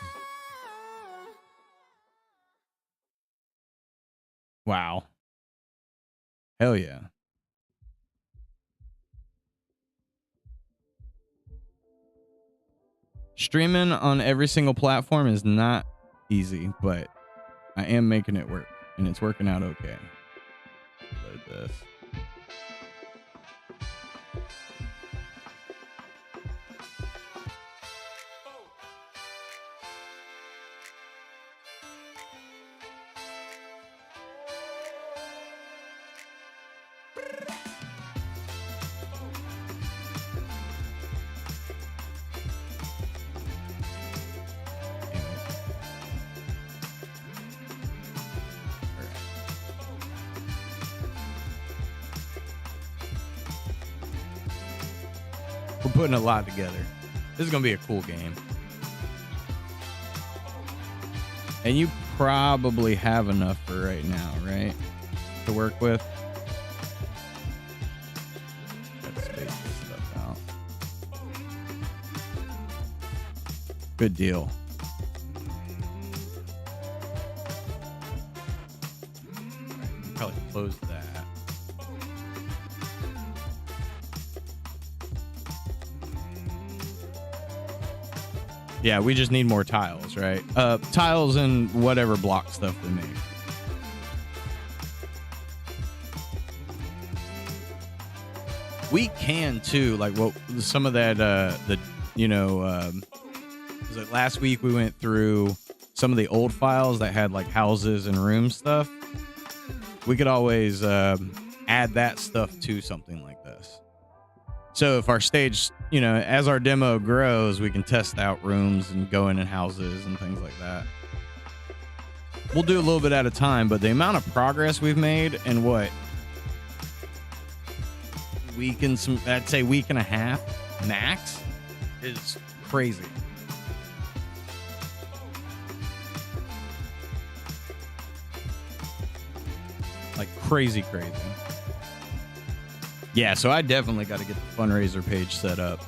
S3: Wow. Hell yeah. Streaming on every single platform is not easy, but I am making it work, and it's working out okay. Load this. We're putting a lot together. This is gonna be a cool game. And you probably have enough for right now, right? To work with. Let's space this stuff out. Good deal. Probably close that. Yeah, we just need more tiles, right? Tiles and whatever block stuff we make. We can too, like what some of that, was it last week we went through some of the old files that had like houses and room stuff. We could always add that stuff to something like this. So if our stage, as our demo grows, we can test out rooms and go in houses and things like that. We'll do a little bit at a time, but the amount of progress we've made in what? I'd say week and a half max is crazy. Like crazy. Yeah, so I definitely got to get the fundraiser page set up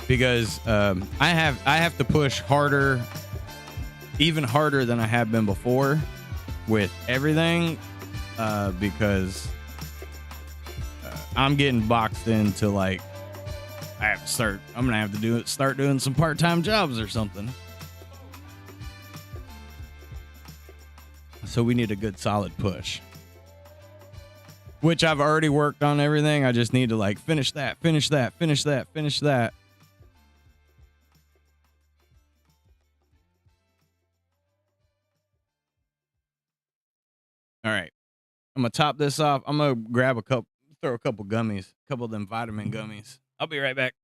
S3: because I have to push harder, even harder than I have been before with everything because I'm getting boxed into like I'm gonna have to start doing some part-time jobs or something. So we need a good solid push. Which I've already worked on everything. I just need to like finish that. All right. I'm going to top this off. I'm going to throw a couple gummies, a couple of them vitamin gummies. I'll be right back.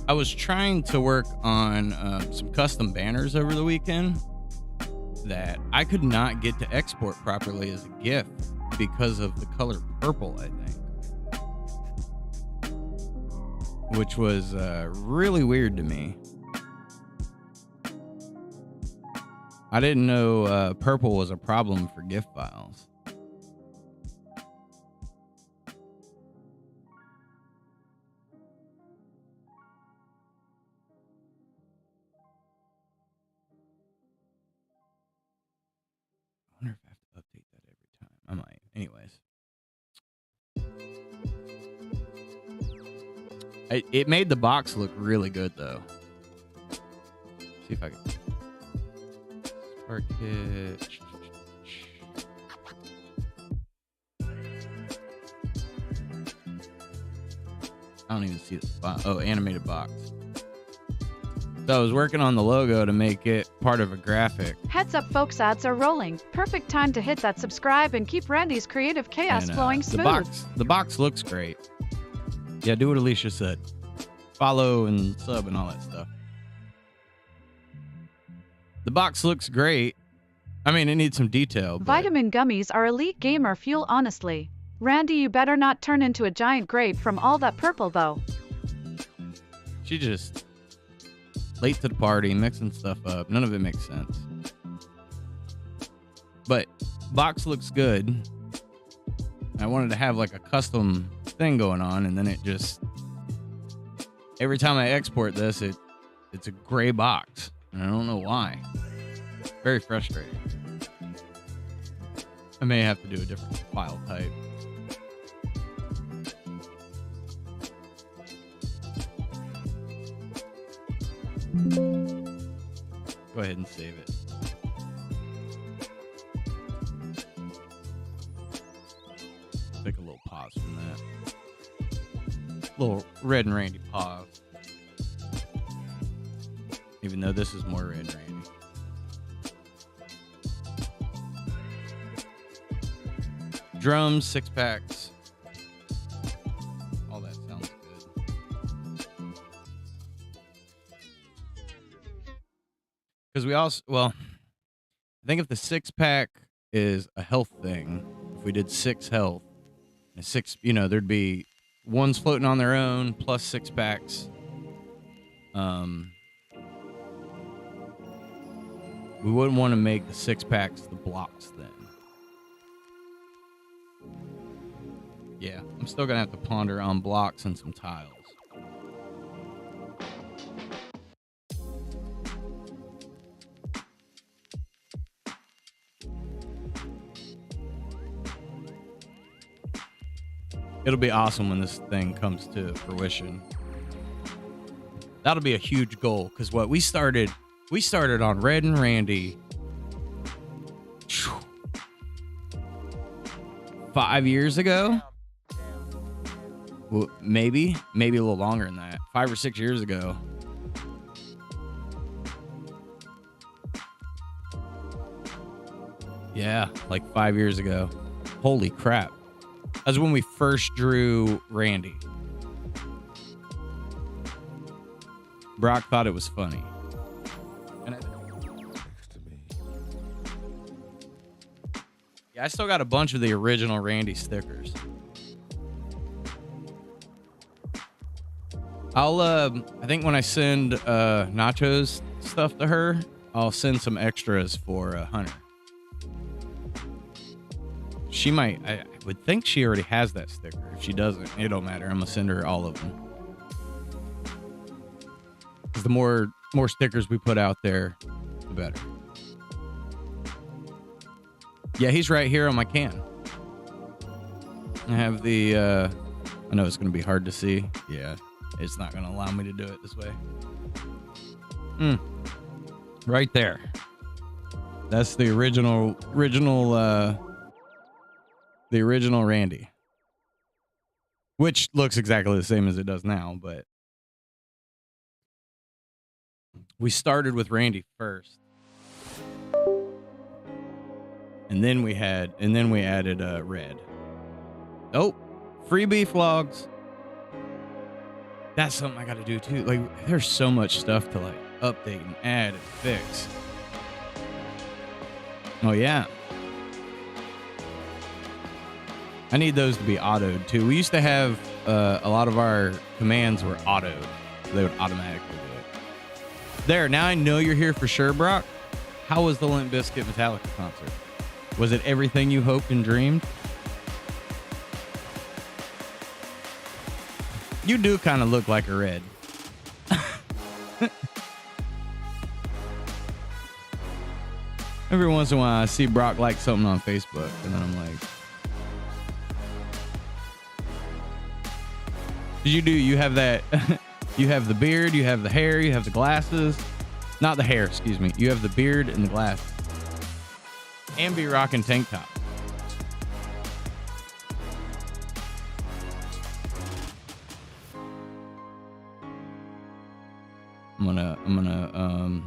S3: I was trying to work on some custom banners over the weekend that I could not get to export properly as a GIF because of the color purple, I think. Which was really weird to me. I didn't know purple was a problem for GIF files. I wonder if I have to update that every time. I might. Anyways. It made the box look really good, though. See if I can... Spark it. I don't even see the spot. Oh, animated box. So I was working on the logo to make it part of a graphic.
S1: Heads up, folks, ads are rolling. Perfect time to hit that subscribe and keep Randy's creative chaos
S3: And,
S1: flowing smooth.
S3: The box looks great. Yeah, do what Alicia said. Follow and sub and all that stuff. The box looks great. I mean, it needs some detail. But
S1: Vitamin gummies are elite gamer fuel, honestly. Randy, you better not turn into a giant grape from all that purple, though.
S3: she just late to the party, mixing stuff up. None of it makes sense. But box looks good. I wanted to have like a custom thing going on, and then it just... Every time I export this, it's a gray box. And I don't know why. Very frustrating. I may have to do a different file type. Go ahead and save it. Take a little pause from that. Little Red and Randy pause. Even though this is more Red and Randy. Drums, 6-packs. All that sounds good. Because we also, well, I think if the 6-pack is a health thing, if we did 6 health, and 6, there'd be ones floating on their own plus 6-packs. We wouldn't want to make the 6-packs the blocks then. Yeah, I'm still gonna have to ponder on blocks and some tiles. It'll be awesome when this thing comes to fruition. That'll be a huge goal, because what we started on Red and Randy 5 years ago. Well, maybe a little longer than that. 5 or 6 years ago. Yeah, like 5 years ago. Holy crap. That's when we first drew Randy. Brock thought it was funny. And I still got a bunch of the original Randy stickers. I think when I send Nacho's stuff to her, I'll send some extras for Hunter. She might, I would think she already has that sticker. If she doesn't, it don't matter. I'm gonna send her all of them. Because the more stickers we put out there, the better. Yeah, he's right here on my can. I have the, I know it's gonna be hard to see. Yeah. It's not going to allow me to do it this way. Right there. That's the original Randy. Which looks exactly the same as it does now, but we started with Randy first. And then we added Red. Oh, free beef logs. That's something I got to do too. Like, there's so much stuff to like update and add and fix. Oh yeah. I need those to be autoed too. We used to have a lot of our commands were autoed. So they would automatically do it. There, now I know you're here for sure, Brock. How was the Limp Bizkit Metallica concert? Was it everything you hoped and dreamed? You do kind of look like a Red. Every once in a while I see Brock like something on Facebook and then I'm like, you have that, you have the beard, you have the hair, you have the glasses, not the hair, excuse me. You have the beard and the glasses and be rocking tank top. I'm gonna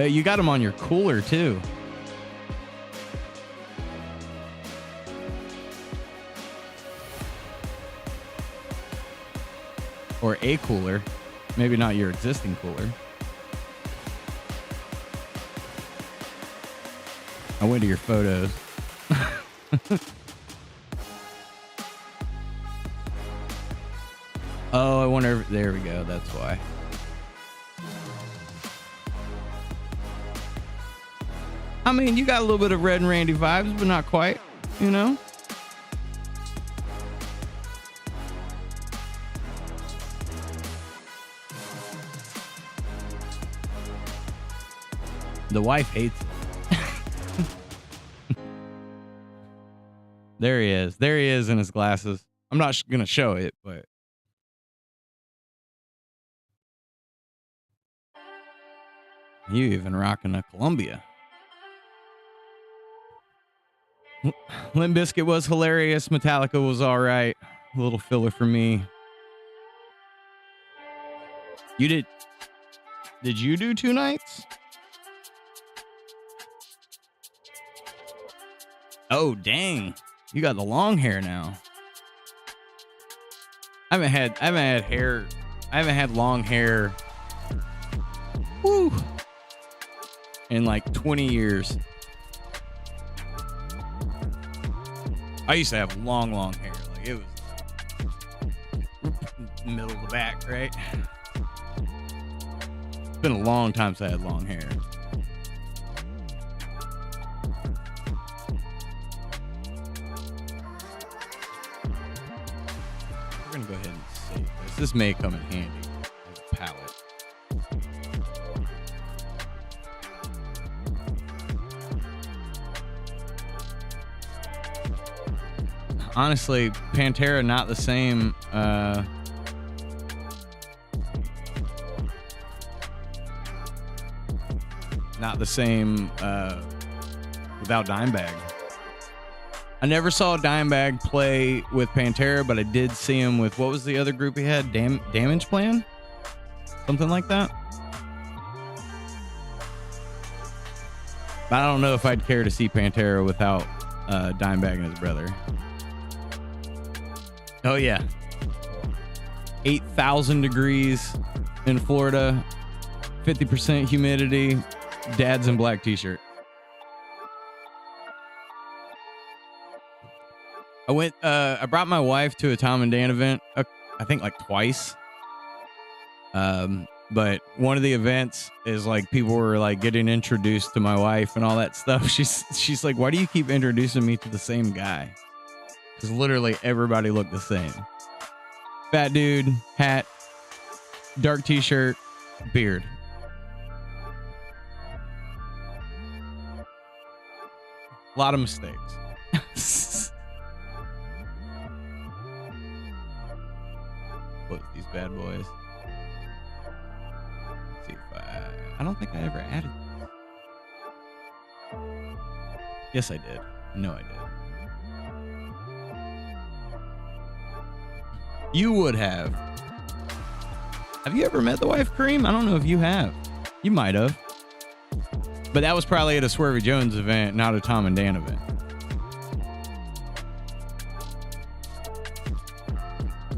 S3: you got them on your cooler too. Or a cooler. Maybe not your existing cooler. I went to your photos. Oh, I wonder if, there we go. That's why. I mean, you got a little bit of Red and Randy vibes, but not quite, you know? The wife hates it. There he is. There he is in his glasses. I'm not going to show it, but. You even rocking a Columbia. Limp Bizkit was hilarious. Metallica was all right. A little filler for me. You did you do 2 nights? Oh, dang. You got the long hair now. I haven't had long hair. Woo. In like 20 years. I used to have long hair. Like it was middle of the back, right? It's been a long time since I had long hair. We're gonna go ahead and save this. This may come in handy as a palette. Honestly, Pantera not the same. Not the same without Dimebag. I never saw Dimebag play with Pantera, but I did see him with, what was the other group he had? Damage Plan? Something like that. But I don't know if I'd care to see Pantera without Dimebag and his brother. Oh yeah. 8,000 degrees in Florida, 50% humidity, dad's in black t-shirt. I brought my wife to a Tom and Dan event, I think like twice. But one of the events is like people were like getting introduced to my wife and all that stuff. She's like, why do you keep introducing me to the same guy? Because literally everybody looked the same. Fat dude, hat, dark t-shirt, beard. A lot of mistakes. What these bad boys? Let's see if I don't think I ever added this. Yes, I did. No, I did. You would have. Have you ever met the wife, Kareem? I don't know if you have. You might have. But that was probably at a Swervy Jones event, not a Tom and Dan event.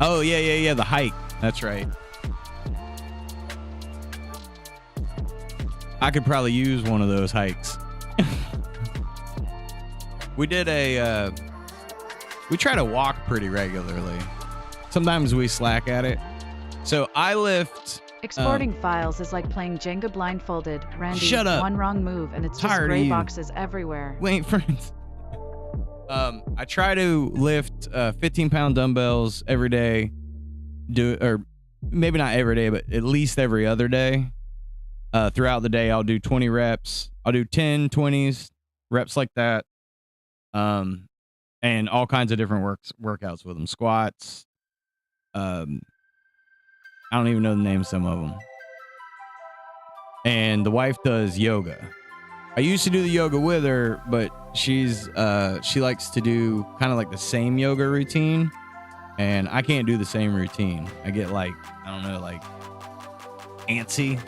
S3: Oh, yeah. The hike. That's right. I could probably use one of those hikes. We did we try to walk pretty regularly. Sometimes we slack at it. So I lift.
S1: Exporting files is like playing Jenga blindfolded. Randy,
S3: Shut up.
S1: one wrong move and it's just
S3: Tired of
S1: gray
S3: you.
S1: boxes everywhere.
S3: Wait, friends. I try to lift 15-pound dumbbells every day. Or maybe not every day, but at least every other day. Throughout the day, I'll do 20 reps. I'll do 10, 20s, reps like that. And all kinds of different workouts with them. Squats. I don't even know the name of some of them. And the wife does yoga. I used to do the yoga with her, but she likes to do kind of like the same yoga routine, and I can't do the same routine. I get like, I don't know, like antsy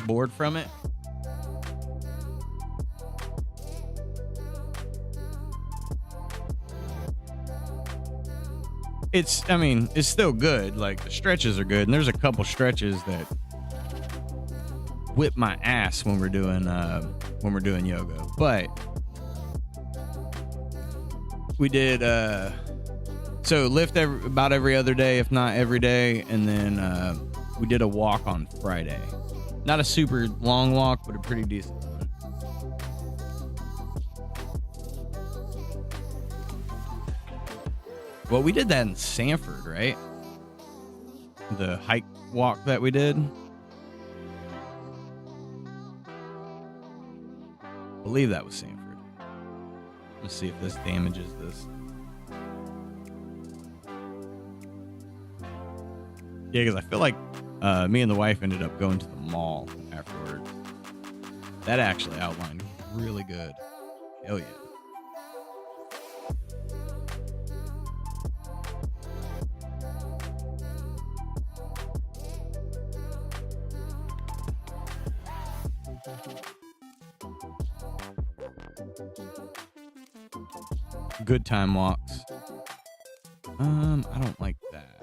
S3: / bored from it. It's still good. Like the stretches are good, and there's a couple stretches that whip my ass when we're doing yoga. But we did so lift about every other day, if not every day, and then we did a walk on Friday. Not a super long walk, but a pretty decent one. Well, we did that in Sanford, right? The hike walk that we did. I believe that was Sanford. Let's see if this damages this. Yeah, because I feel like me and the wife ended up going to the mall afterwards. That actually outlined really good. Hell yeah. Good time walks. I don't like that.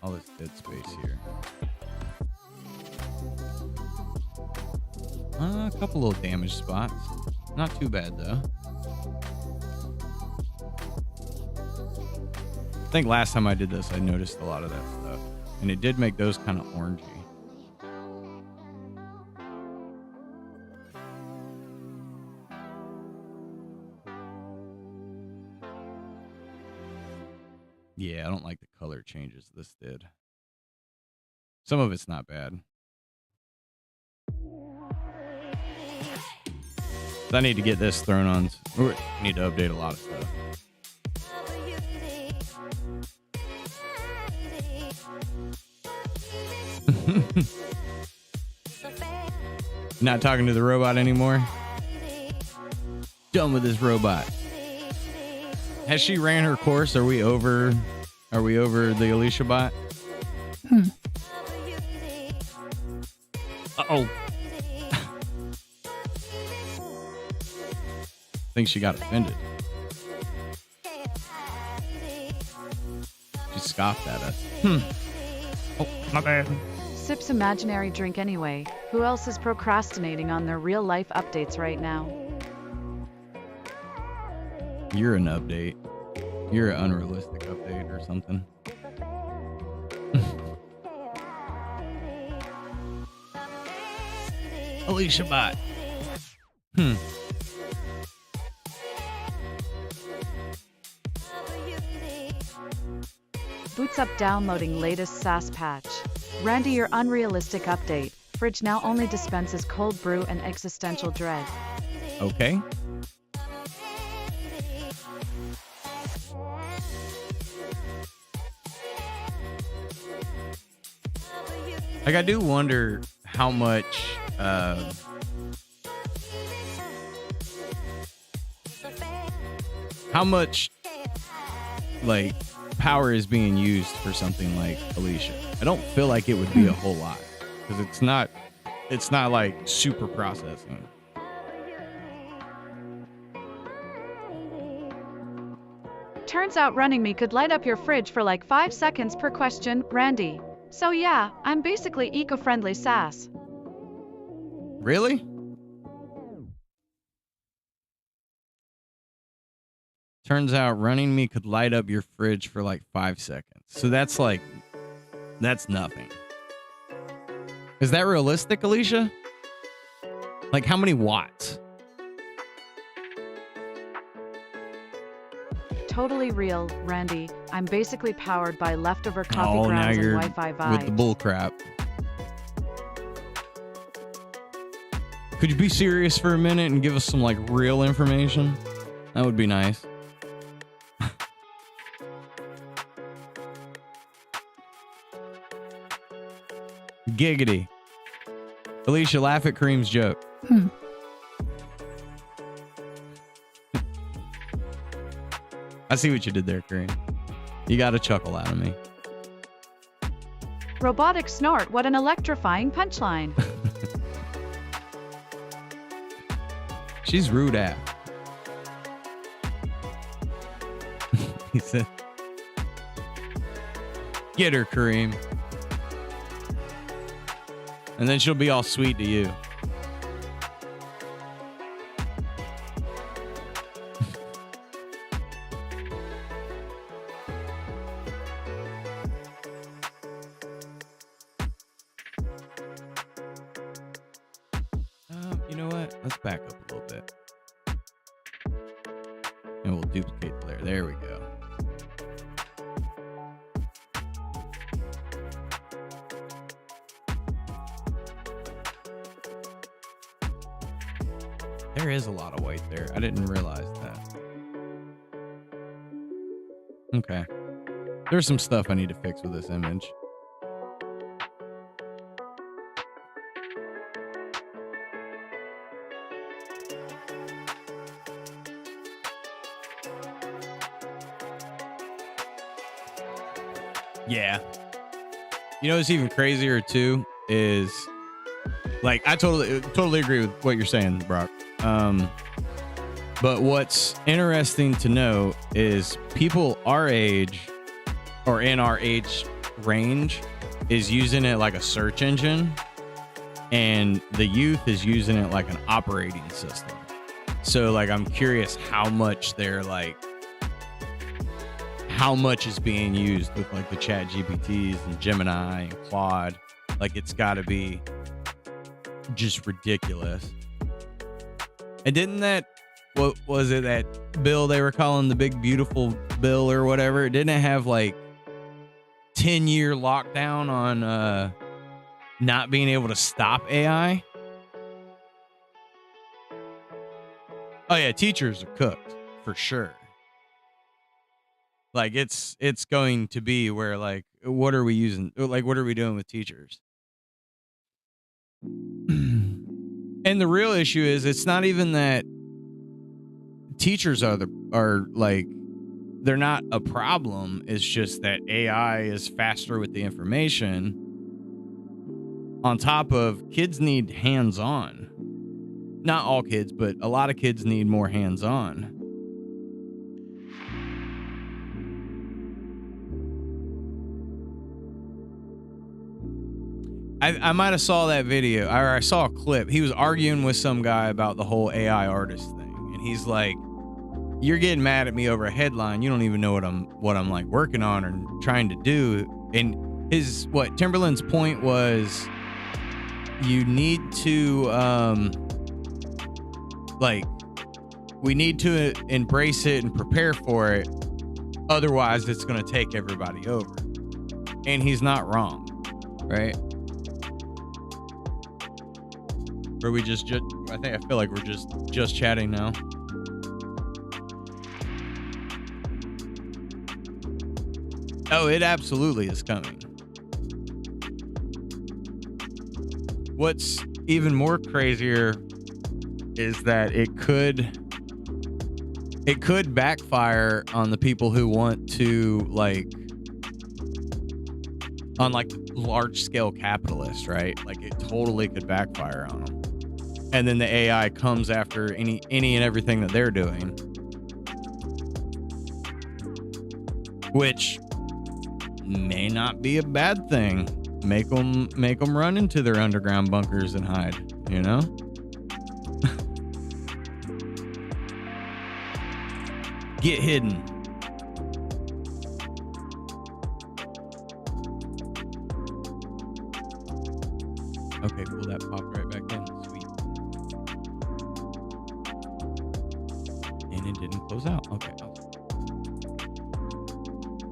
S3: All this dead space here. A couple little damaged spots. Not too bad though. I think last time I did this, I noticed a lot of that stuff, and it did make those kind of orangey. Yeah, I don't like the color changes this did. Some of it's not bad. I need to get this thrown on. We need to update a lot of stuff. Not talking to the robot anymore. Done with this robot. Has she ran her course? Are we over the Alicia bot? Uh-oh. I think she got offended. She scoffed at us. Oh, my bad.
S1: Sips imaginary drink anyway. Who else is procrastinating on their real life updates right now?
S3: You're an update. You're an unrealistic update or something. Alicia bot.
S1: Boots up downloading latest SAS patch. Randy, your unrealistic update. Fridge now only dispenses cold brew and existential dread.
S3: Okay. Like, I do wonder how much like power is being used for something like Alicia? I don't feel like it would be a whole lot because it's not like super processing.
S1: Turns out running me could light up your fridge for like 5 seconds per question, Randy. So yeah, I'm basically eco-friendly sass.
S3: Really? Turns out running me could light up your fridge for like 5 seconds. So that's nothing. Is that realistic, Alicia? Like how many watts?
S1: Totally real, Randy. I'm basically powered by leftover coffee
S3: Now
S1: grounds and
S3: you're
S1: Wi-Fi vibes.
S3: with the bull crap. Could you be serious for a minute and give us some like real information? That would be nice. Giggity. Alicia, laugh at Kareem's joke. I see what you did there, Kareem. You got a chuckle out of me.
S1: Robotic snort, what an electrifying punchline.
S3: She's rude af. He said, get her, Kareem. And then she'll be all sweet to you. You know what? Let's back up a little bit. And we'll duplicate the layer. There we go. There is a lot of white there. I didn't realize that. Okay. There's some stuff I need to fix with this image. Yeah. You know what's even crazier too is like I totally agree with what you're saying, Brock. But what's interesting to know is people our age or in our age range is using it like a search engine, and the youth is using it like an operating system. So like I'm curious how much is being used with like the Chat GPTs and Gemini and Claude. Like it's got to be just ridiculous. And didn't that, what was it, that bill they were calling the big beautiful bill or whatever? Didn't it have like 10-year lockdown on not being able to stop AI? Oh yeah, teachers are cooked for sure. Like it's going to be where like, what are we using? Like, what are we doing with teachers? And the real issue is it's not even that teachers are like, they're not a problem. It's just that AI is faster with the information. On top of kids need hands-on. Not all kids, but a lot of kids need more hands-on. I might have saw that video, or I saw a clip. He was arguing with some guy about the whole AI artist thing, and he's like, "You're getting mad at me over a headline. You don't even know what I'm like working on or trying to do." And Timberland's point was, you need to we need to embrace it and prepare for it. Otherwise, it's going to take everybody over. And he's not wrong, right? Or we just I feel like we're just chatting now. Oh, it absolutely is coming. What's even more crazier is that it could it could backfire on the people who want to like on like large scale capitalists, right? Like it totally could backfire on them. And then the AI comes after any and everything that they're doing, which may not be a bad thing. Make them run into their underground bunkers and hide, you know? Get hidden. Okay, cool. That popped right back in. Sweet. And it didn't close out. Okay.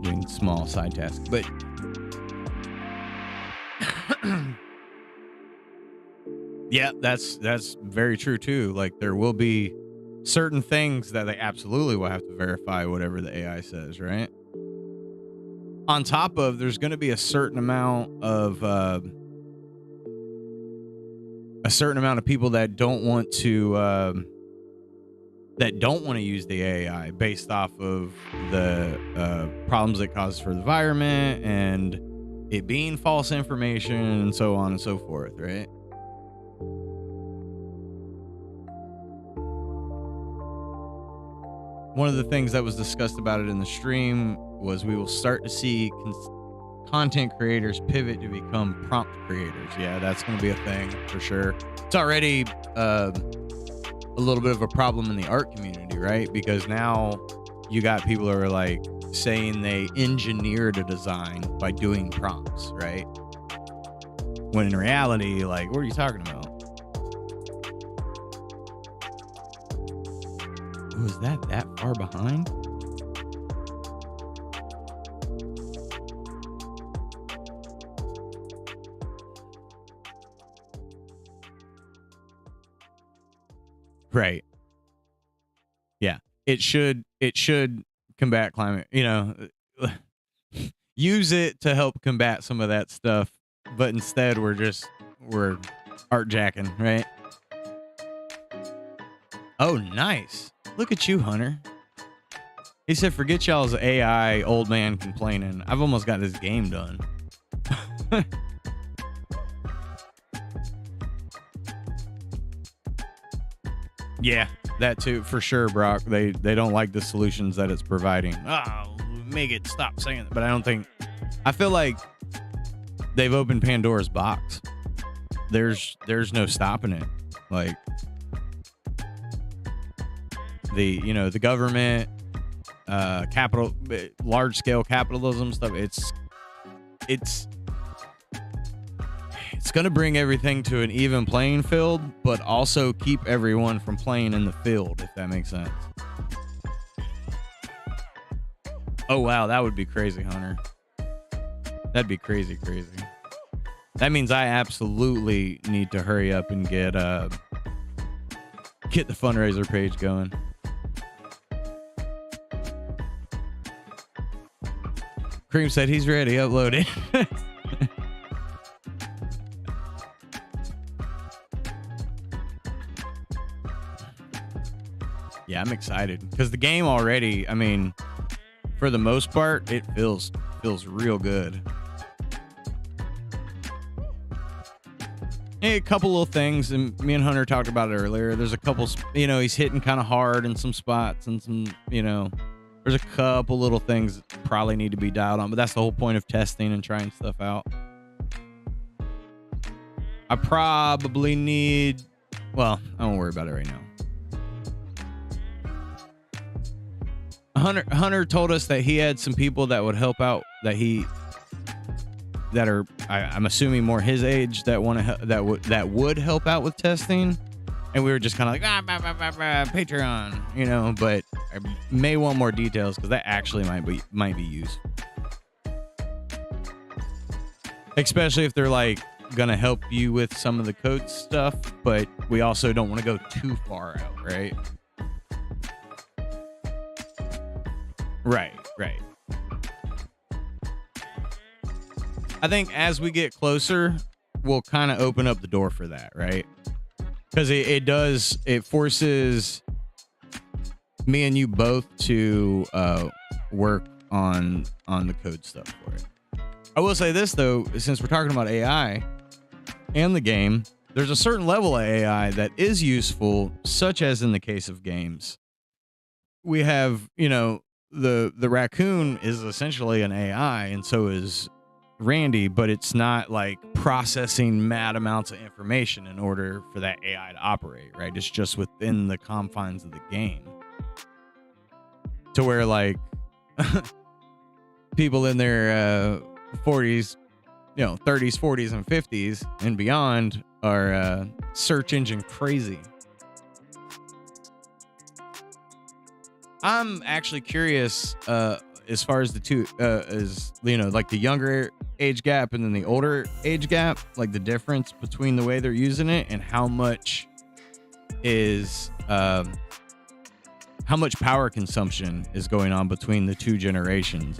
S3: Doing small side tasks, but yeah, that's very true too. Like there will be certain things that they absolutely will have to verify whatever the AI says, right? On top of, there's going to be a certain amount of people that don't want to use the AI based off of the problems it causes for the environment and it being false information and so on and so forth, right? One of the things that was discussed about it in the stream was we will start to see content creators pivot to become prompt creators. Yeah, that's going to be a thing for sure. It's already a little bit of a problem in the art community, right? Because now you got people who are like saying they engineered a design by doing prompts, right? When in reality, like, what are you talking about? Oh, is that far behind? Right. Yeah. It should combat climate, use it to help combat some of that stuff, but instead we're art jacking, right? Oh, nice. Look at you, Hunter. He said, forget y'all's AI old man complaining. I've almost got this game done. Yeah, that too, for sure, Brock. They don't like the solutions that it's providing. Oh, make it stop saying that. But I feel like they've opened Pandora's box. There's no stopping it. Like the government, large scale capitalism stuff. It's going to bring everything to an even playing field, but also keep everyone from playing in the field, if that makes sense. Oh, wow. That would be crazy, Hunter. That'd be crazy. That means I absolutely need to hurry up and get the fundraiser page going. Cream said he's ready. Upload it. Yeah, I'm excited because the game already, I mean, for the most part, it feels real good. Hey, a couple little things, and me and Hunter talked about it earlier. There's a couple, he's hitting kind of hard in some spots and some, there's a couple little things that probably need to be dialed on, but that's the whole point of testing and trying stuff out. I probably need, well, I won't worry about it right now. Hunter told us that he had some people that would help out, that are I'm assuming more his age that want to that would help out with testing, and we were just kind of like Patreon, but I may want more details because that actually might be useful, especially if they're like gonna help you with some of the code stuff, but we also don't want to go too far out, right? Right. I think as we get closer, we'll kind of open up the door for that, right? Because it forces me and you both to work on the code stuff for it. I will say this though, since we're talking about AI and the game, there's a certain level of AI that is useful, such as in the case of games. We have, the raccoon is essentially an AI, and so is Randy, but it's not like processing mad amounts of information in order for that AI to operate, right? It's just within the confines of the game. To where like people in their 40s, 30s, 40s, and 50s and beyond are search engine crazy. I'm actually curious as far as the two, like the younger age gap and then the older age gap, like the difference between the way they're using it and how much is how much power consumption is going on between the two generations.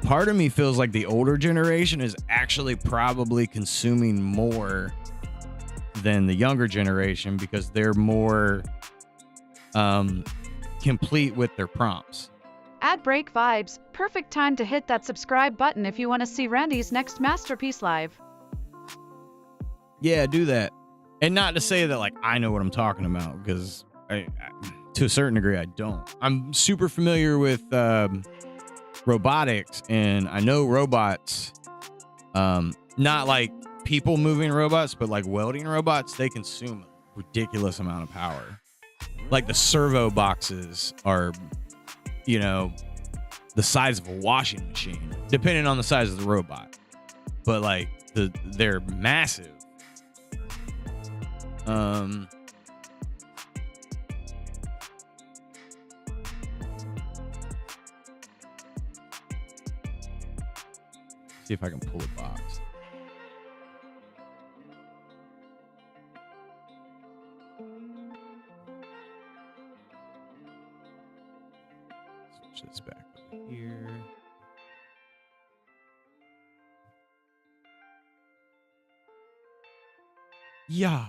S3: Part of me feels like the older generation is actually probably consuming more than the younger generation because they're more complete with their prompts.
S1: Ad break vibes. Perfect time to hit that subscribe button if you want to see Randy's next masterpiece live.
S3: Yeah, do that. And not to say that like I know what I'm talking about, because I to a certain degree I don't. I'm super familiar with robotics, and I know robots, not like people moving robots, but like welding robots, they consume a ridiculous amount of power. Like the servo boxes are, the size of a washing machine, depending on the size of the robot. But like they're massive. See if I can pull a box. Switch this back over here. Yeah.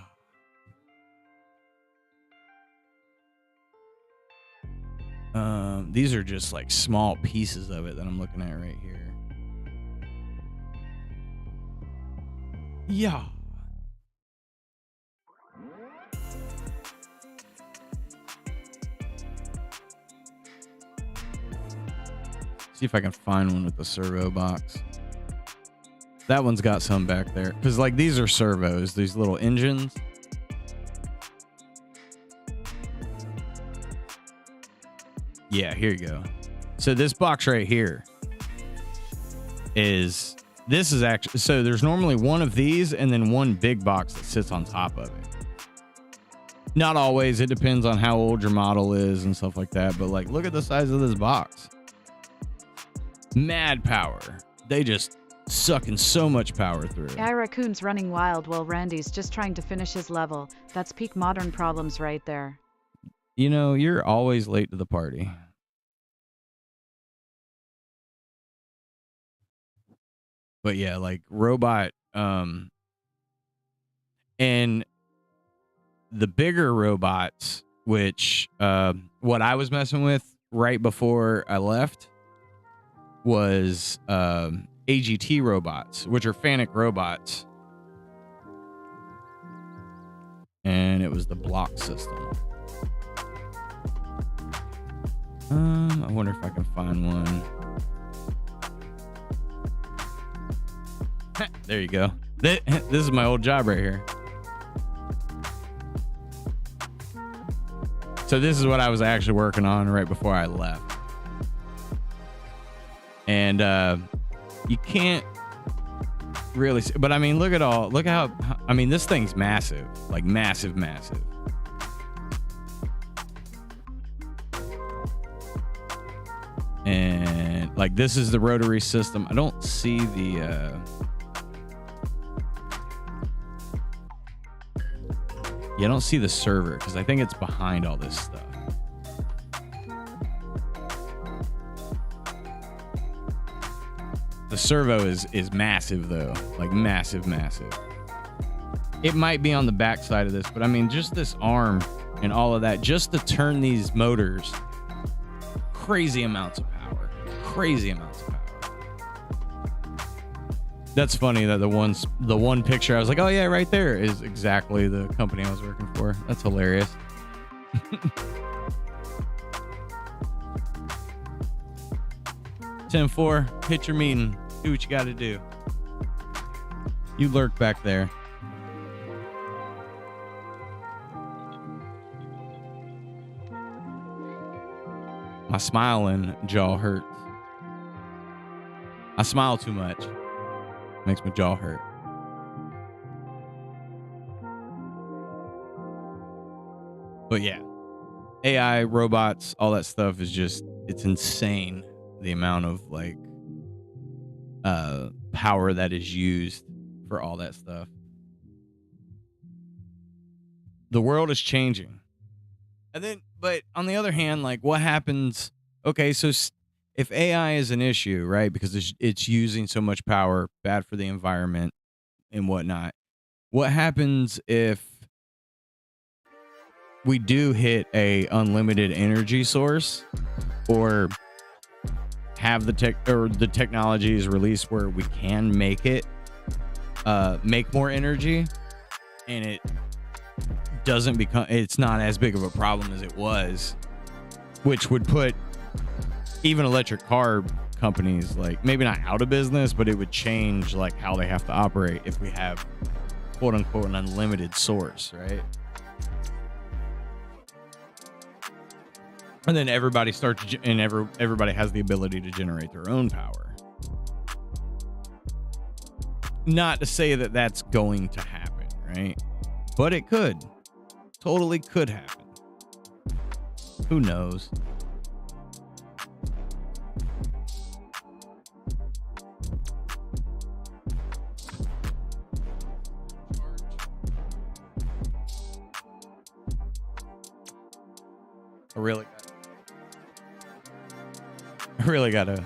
S3: These are just like small pieces of it that I'm looking at right here. Yeah. See if I can find one with the servo box. That one's got some back there. Because like these are servos, these little engines. Yeah, here you go. So this box right here is actually, so there's normally one of these and then one big box that sits on top of it. Not always, it depends on how old your model is and stuff like that, but like look at the size of this box. Mad power. They just sucking so much power through.
S1: AI Raccoon's running wild while Randy's just trying to finish his level. That's peak modern problems right there.
S3: You're always late to the party. But yeah, like robot, and the bigger robots, which what I was messing with right before I left was AGT robots, which are Fanuc robots. And it was the block system. I wonder if I can find one. There you go. This is my old job right here. So this is what I was actually working on right before I left. And you can't really see, but I mean, look how, I mean, this thing's massive, like massive. And like, this is the rotary system. I don't see the, I don't see the server because I think it's behind all this stuff. The servo is massive though, like massive. It might be on the back side of this, but I mean, just this arm and all of that just to turn these motors. Crazy amounts of power. Crazy amounts of power. That's funny that the one picture I was like, oh yeah, right there is exactly the company I was working for. That's hilarious. 10-4, hit your meeting. Do what you got to do. You lurk back there. My smiling jaw hurts. I smile too much. Makes my jaw hurt. But yeah, AI, robots, all that stuff is just, it's insane. The amount of like power that is used for all that stuff. The world is changing. And then, but on the other hand, like what happens? Okay, so if AI is an issue, right? Because it's using so much power, bad for the environment and whatnot. What happens if we do hit a unlimited energy source, or have the technology is released where we can make it make more energy, and it doesn't become, it's not as big of a problem as it was, which would put even electric car companies, like, maybe not out of business, but it would change like how they have to operate if we have quote unquote an unlimited source, right? And then everybody starts, and everybody has the ability to generate their own power. Not to say that that's going to happen, right? But it could. Totally could happen. Who knows? I really gotta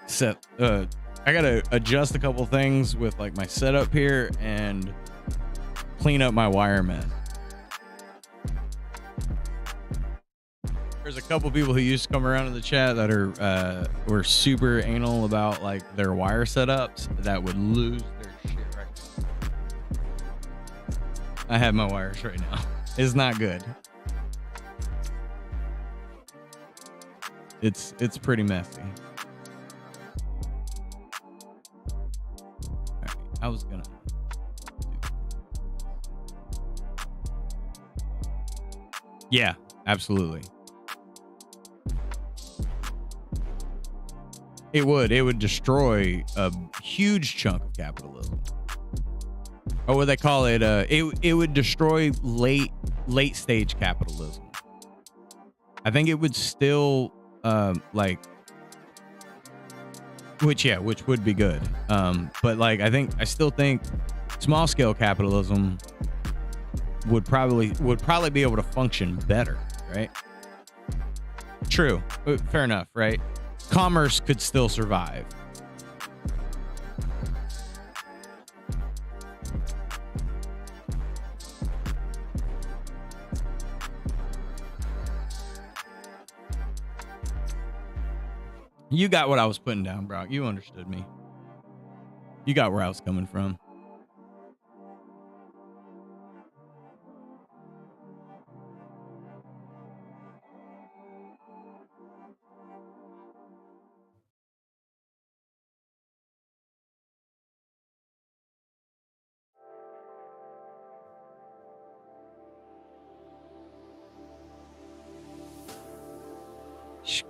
S3: set I gotta adjust a couple things with like my setup here and clean up my wire mess. There's a couple people who used to come around in the chat that are were super anal about like their wire setups that would lose their shit right now. I have my wires right now. It's not good. It's pretty messy. Right, I was gonna yeah, absolutely. It would destroy a huge chunk of capitalism. Or what they call it, it would destroy late stage capitalism. I think it would still like, which would be good. But like, I still think small scale capitalism would probably be able to function better, right? True. Fair enough, right? Commerce could still survive. You got what I was putting down, Brock. You understood me. You got where I was coming from.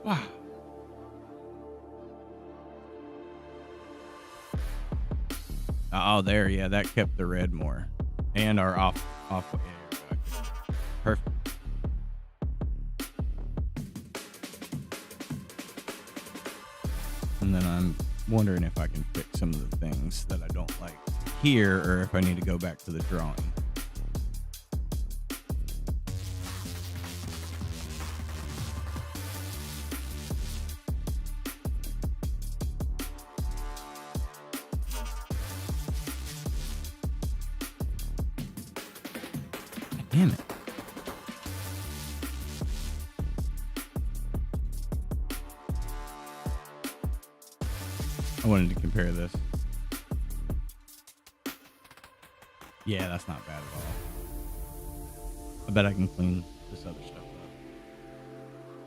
S3: Wow. Oh, there, yeah, that kept the red more, and our off air. Perfect. And then I'm wondering if I can fix some of the things that I don't like here, or if I need to go back to the drawing. Damn it. I wanted to compare this. Yeah, that's not bad at all. I bet I can clean this other stuff up.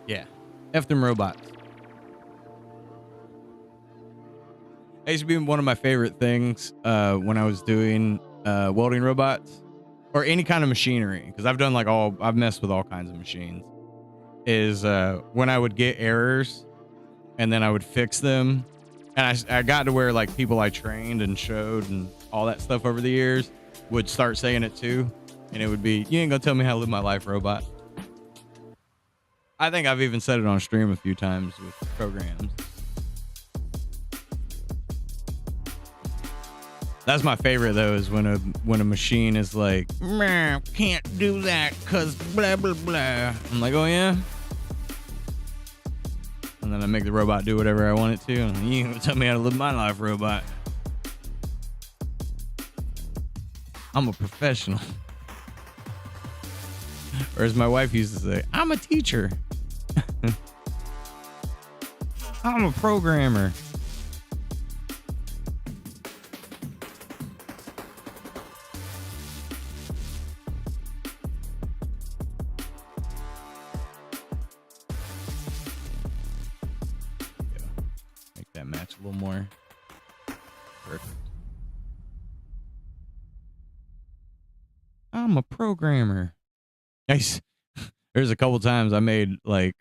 S3: Yeah. F them robots. That used to be one of my favorite things when I was doing welding robots or any kind of machinery, because I've messed with all kinds of machines, is when I would get errors and then I would fix them. And I got to where like people I trained and showed and all that stuff over the years would start saying it too. And it would be, you ain't gonna tell me how to live my life, robot. I think I've even said it on stream a few times with programs. That's my favorite though, is when a machine is like, can't do that cause blah blah blah. I'm like, oh yeah? And then I make the robot do whatever I want it to. And you ain't gonna tell me how to live my life, robot. I'm a professional. Or as my wife used to say, I'm a teacher. I'm a programmer. Make that match a little more. Perfect. I'm a programmer. Nice. There's a couple times I made like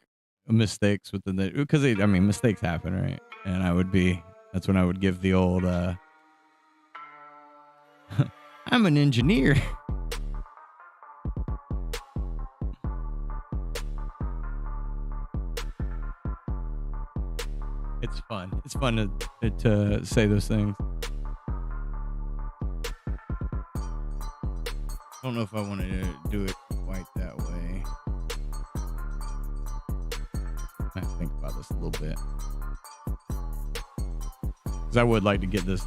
S3: mistakes within the, because mistakes happen, right? And that's when I would give the old I'm an engineer. It's fun. It's fun to say those things. I don't know if I want to do it quite that way. I have to think about this a little bit. Because I would like to get this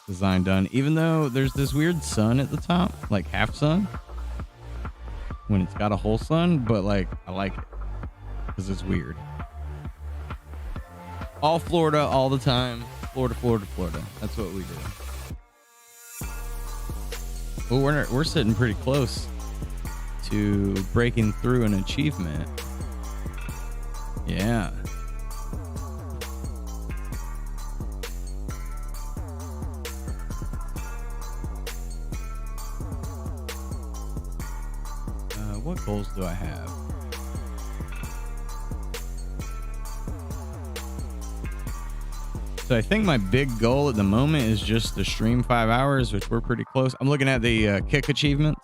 S3: design done, even though there's this weird sun at the top, like half sun, when it's got a whole sun, but like I like it because it's weird. All Florida, all the time. Florida, Florida, Florida. That's what we do. Well, we're sitting pretty close to breaking through an achievement. Yeah. What goals do I have? So I think my big goal at the moment is just to stream 5 hours, which we're pretty close. I'm looking at the Kick achievements.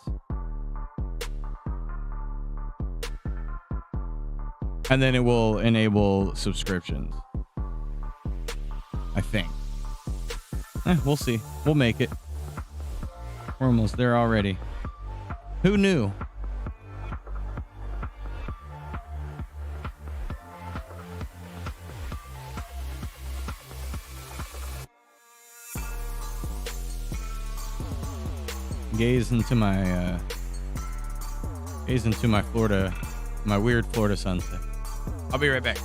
S3: And then it will enable subscriptions. I think. We'll see. We'll make it. We're almost there already. Who knew? Gaze into my Florida, my weird Florida sunset. I'll be right back.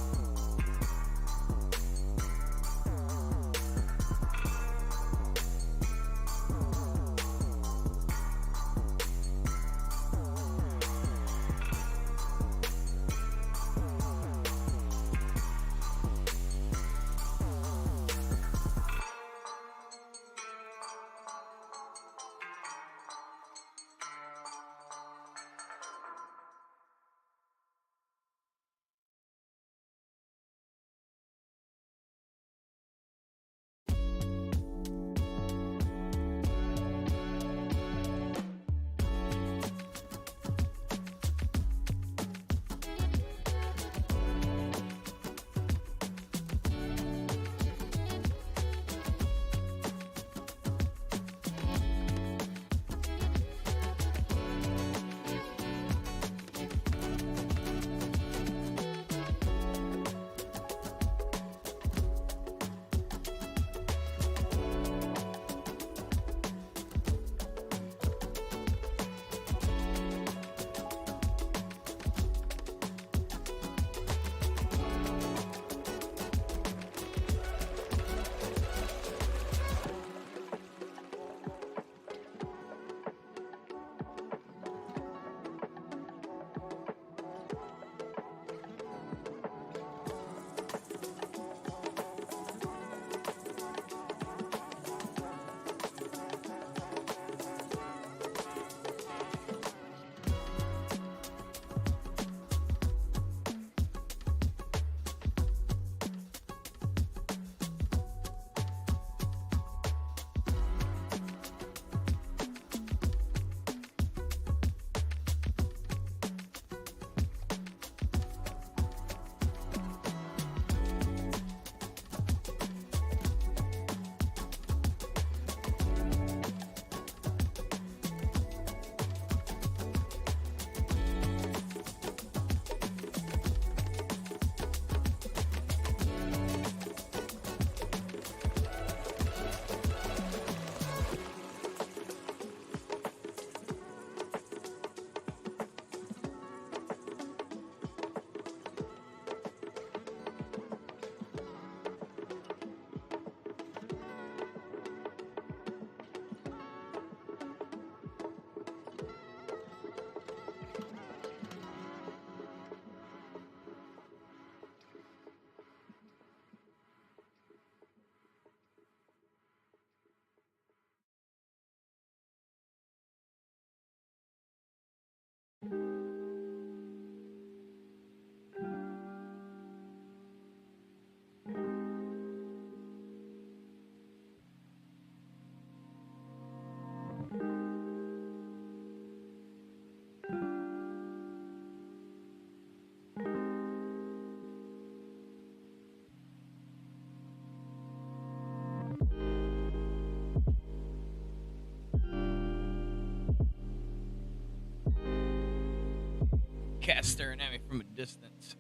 S3: Cat staring at me from a distance.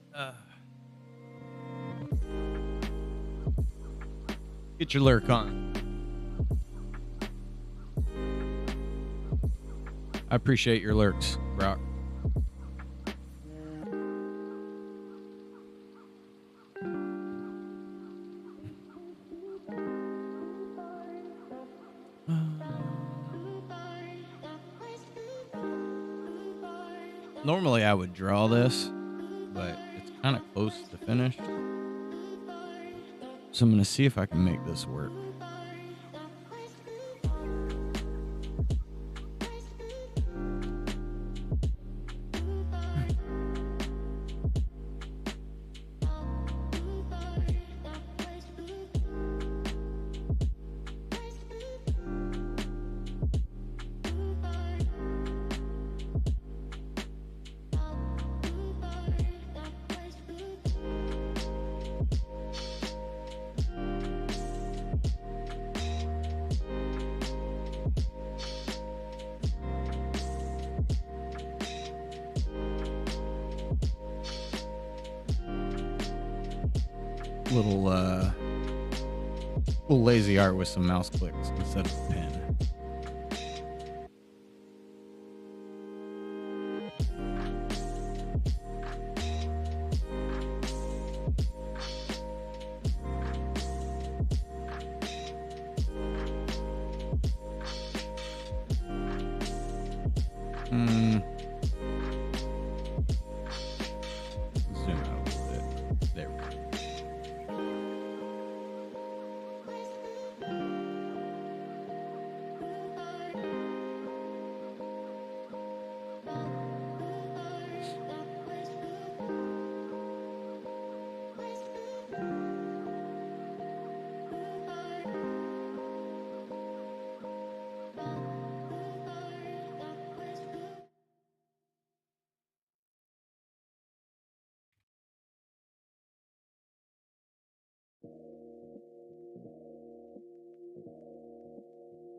S3: Get your lurk on. I appreciate your lurks, Brock. Normally I would draw this, but it's kind of close to finished. So I'm going to see if I can make this work. Little lazy art with some mouse clicks instead of a pen. Zoom out a little bit. There we go.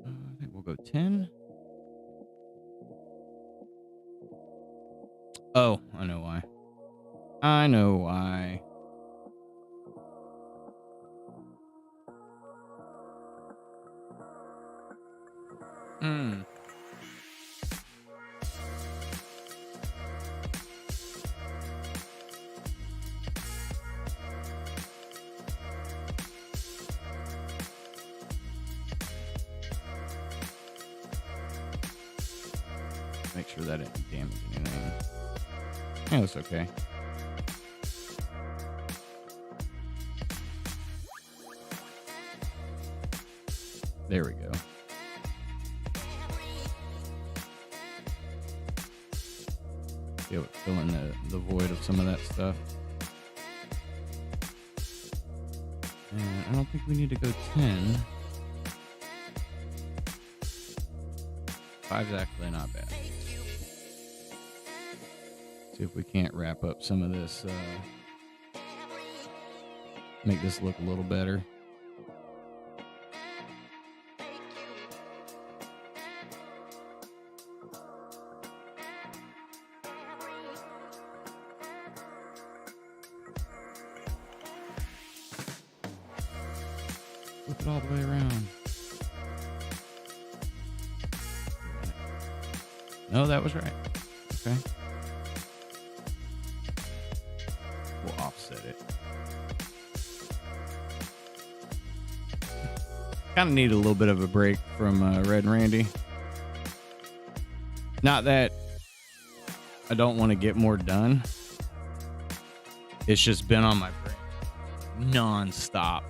S3: I think we'll go 10. Oh, I know why. I know why. Make sure that didn't damage anything. Yeah, that's okay. There we go. Be able to fill in the void of some of that stuff. And I don't think we need to go 10. 5's actually not bad. See if we can't wrap up some of this, make this look a little better. Flip it all the way around. No, that was right. Okay. We'll offset it. Kind of need a little bit of a break from Red and Randy. Not that I don't want to get more done. It's just been on my brain non-stop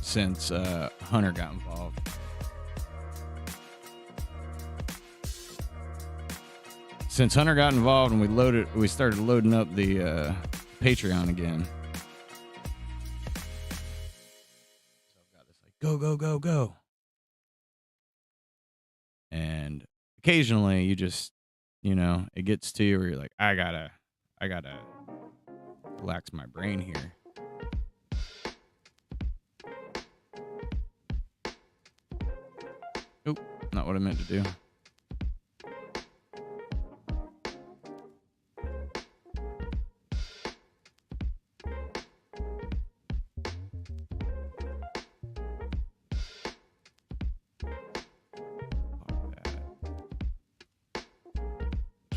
S3: since Hunter got involved. Since Hunter got involved and we started loading up the Patreon again. So I've got this like go, go, go, go. And occasionally you just, it gets to you where you're like, I gotta relax my brain here. Oop, not what I meant to do.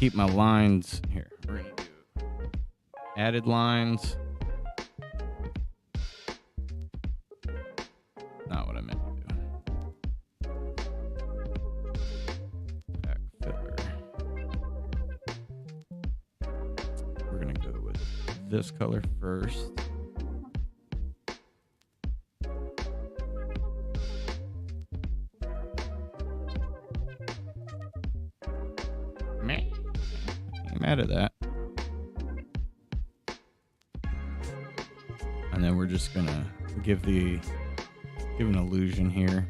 S3: keep my lines here. We're gonna do added lines. Not what I meant to do. Back filler. We're gonna go with this color first. I'm mad at that. And then we're just gonna give an illusion here.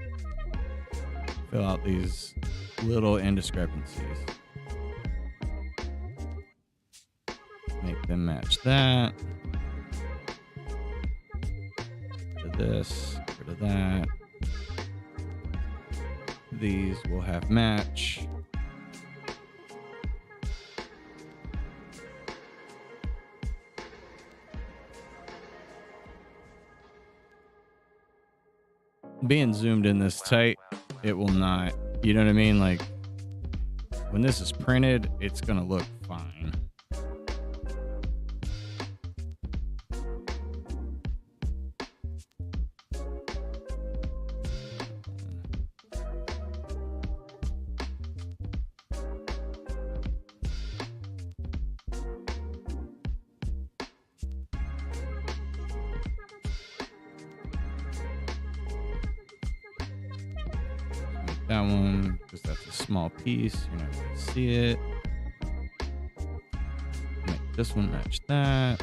S3: Fill out these little indiscrepancies. Make them match that. Rid of this, rid of that. These will have match. Being zoomed in this tight, it will not, you know what I mean? Like, when this is printed, it's gonna look fine. That one, because that's a small piece, you're not going to see it. Make this one match that.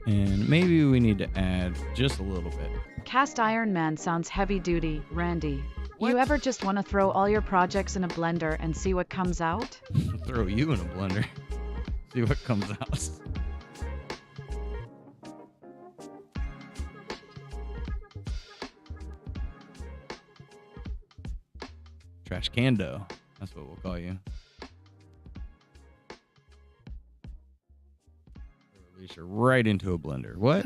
S3: And maybe we need to add just a little bit.
S1: Cast Iron Man sounds heavy duty, Randy. You ever just want to throw all your projects in a blender and see what comes out?
S3: Throw you in a blender. See what comes out. Trash Cando. That's what we'll call you. Release you right into a blender. What?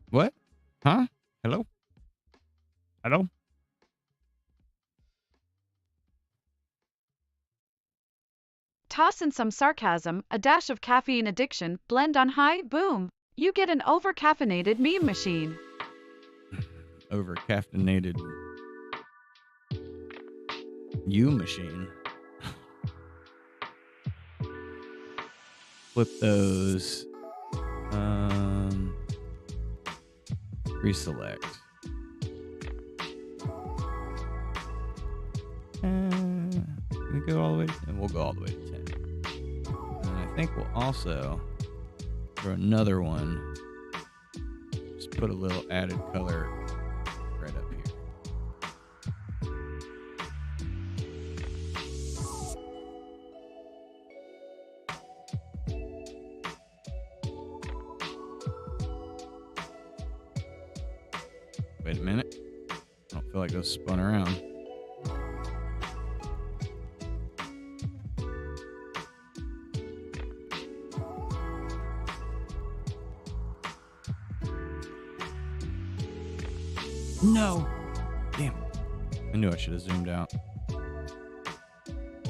S3: What? Huh? Hello? Hello?
S1: Toss in some sarcasm, a dash of caffeine addiction, blend on high, boom. You get an over-caffeinated meme machine.
S3: Over-caffeinated you machine. Flip those. Reselect. We go all the way to 10. We'll go all the way to 10. And I think we'll also, for another one, just put a little added color right up here. Wait a minute. I don't feel like those spun around. No. Damn. I knew I should have zoomed out.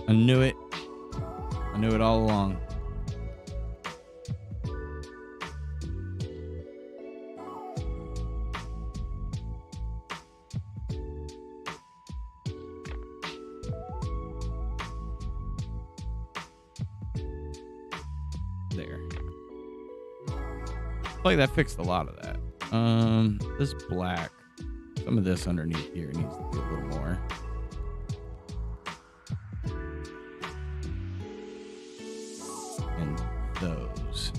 S3: I knew it. I knew it all along. There. I feel like that fixed a lot of that. This black, some of this underneath here needs to be a little more. And those.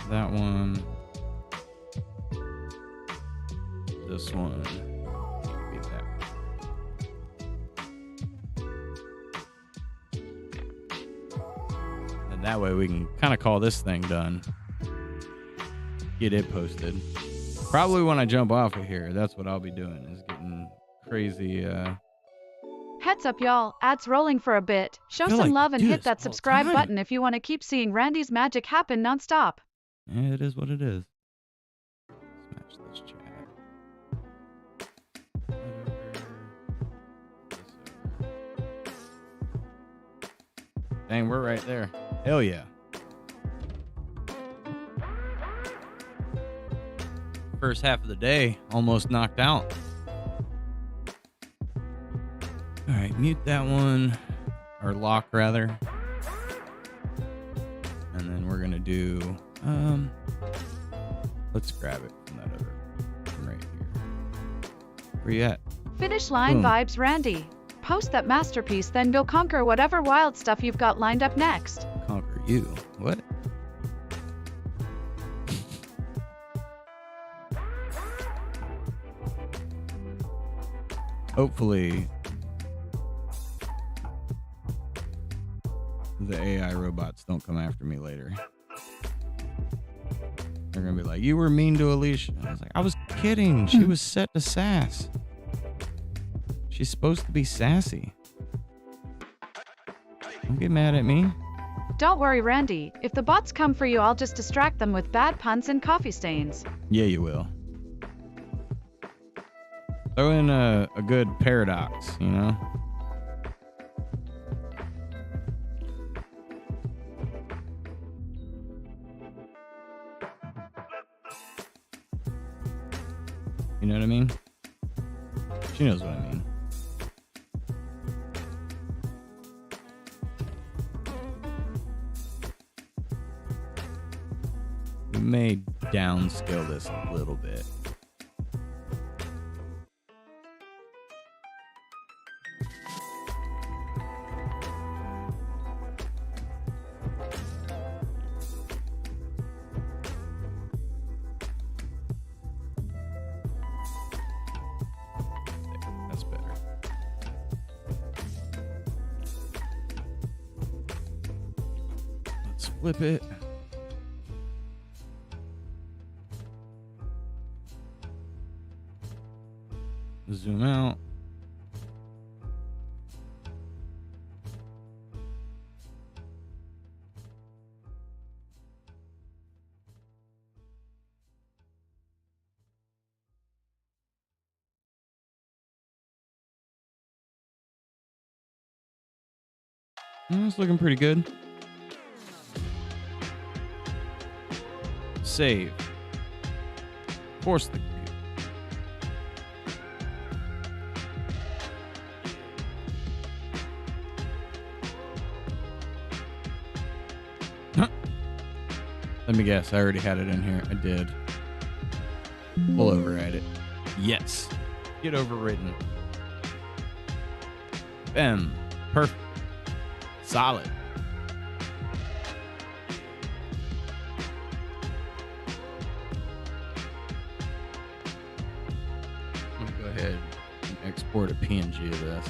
S3: That one. This one. Be that. And that way we can kind of call this thing done. Get it posted. Probably when I jump off of here, that's what I'll be doing, is getting crazy.
S1: Heads up, y'all. Ads rolling for a bit. Show
S3: feel
S1: some
S3: like
S1: love and
S3: do
S1: hit
S3: this
S1: that
S3: all the
S1: subscribe
S3: time.
S1: button if you want to keep seeing Randy's magic happen nonstop.
S3: It is what it is. Smash Dang, we're right there. Hell yeah. First half of the day, almost knocked out. All right, mute that one, or lock rather. And then we're gonna do, let's grab it from that other, from right here. Where you at?
S1: Finish line
S3: Boom.
S1: vibes, Randy. Post that masterpiece, then go conquer whatever wild stuff you've got lined up next.
S3: Conquer you. What? Hopefully, the AI robots don't come after me later. They're gonna be like, "You were mean to Alicia." I was like, "I was kidding. She was set to sass. She's supposed to be sassy. Don't get mad at me."
S1: Don't worry, Randy. If the bots come for you, I'll just distract them with bad puns and coffee stains.
S3: Yeah, you will. Throw in a good paradox, you know? You know what I mean? She knows what I mean. We may downscale this a little bit. That's better. Let's flip it. Zoom out. It's looking pretty good. Save. Force the queue. Let me guess. I already had it in here. I did. We'll override it. Yes. Get overridden. Bam. Perfect. Solid. I'm going to go ahead and export a PNG of this.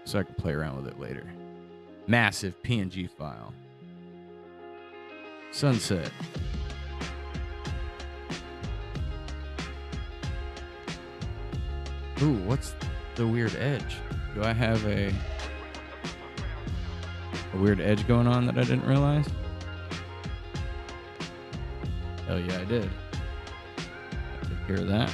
S3: So I can play around with it later. Massive PNG file. Sunset. Ooh, what's the weird edge? Do I have a weird edge going on that I didn't realize? Hell yeah, I did. Take care of that.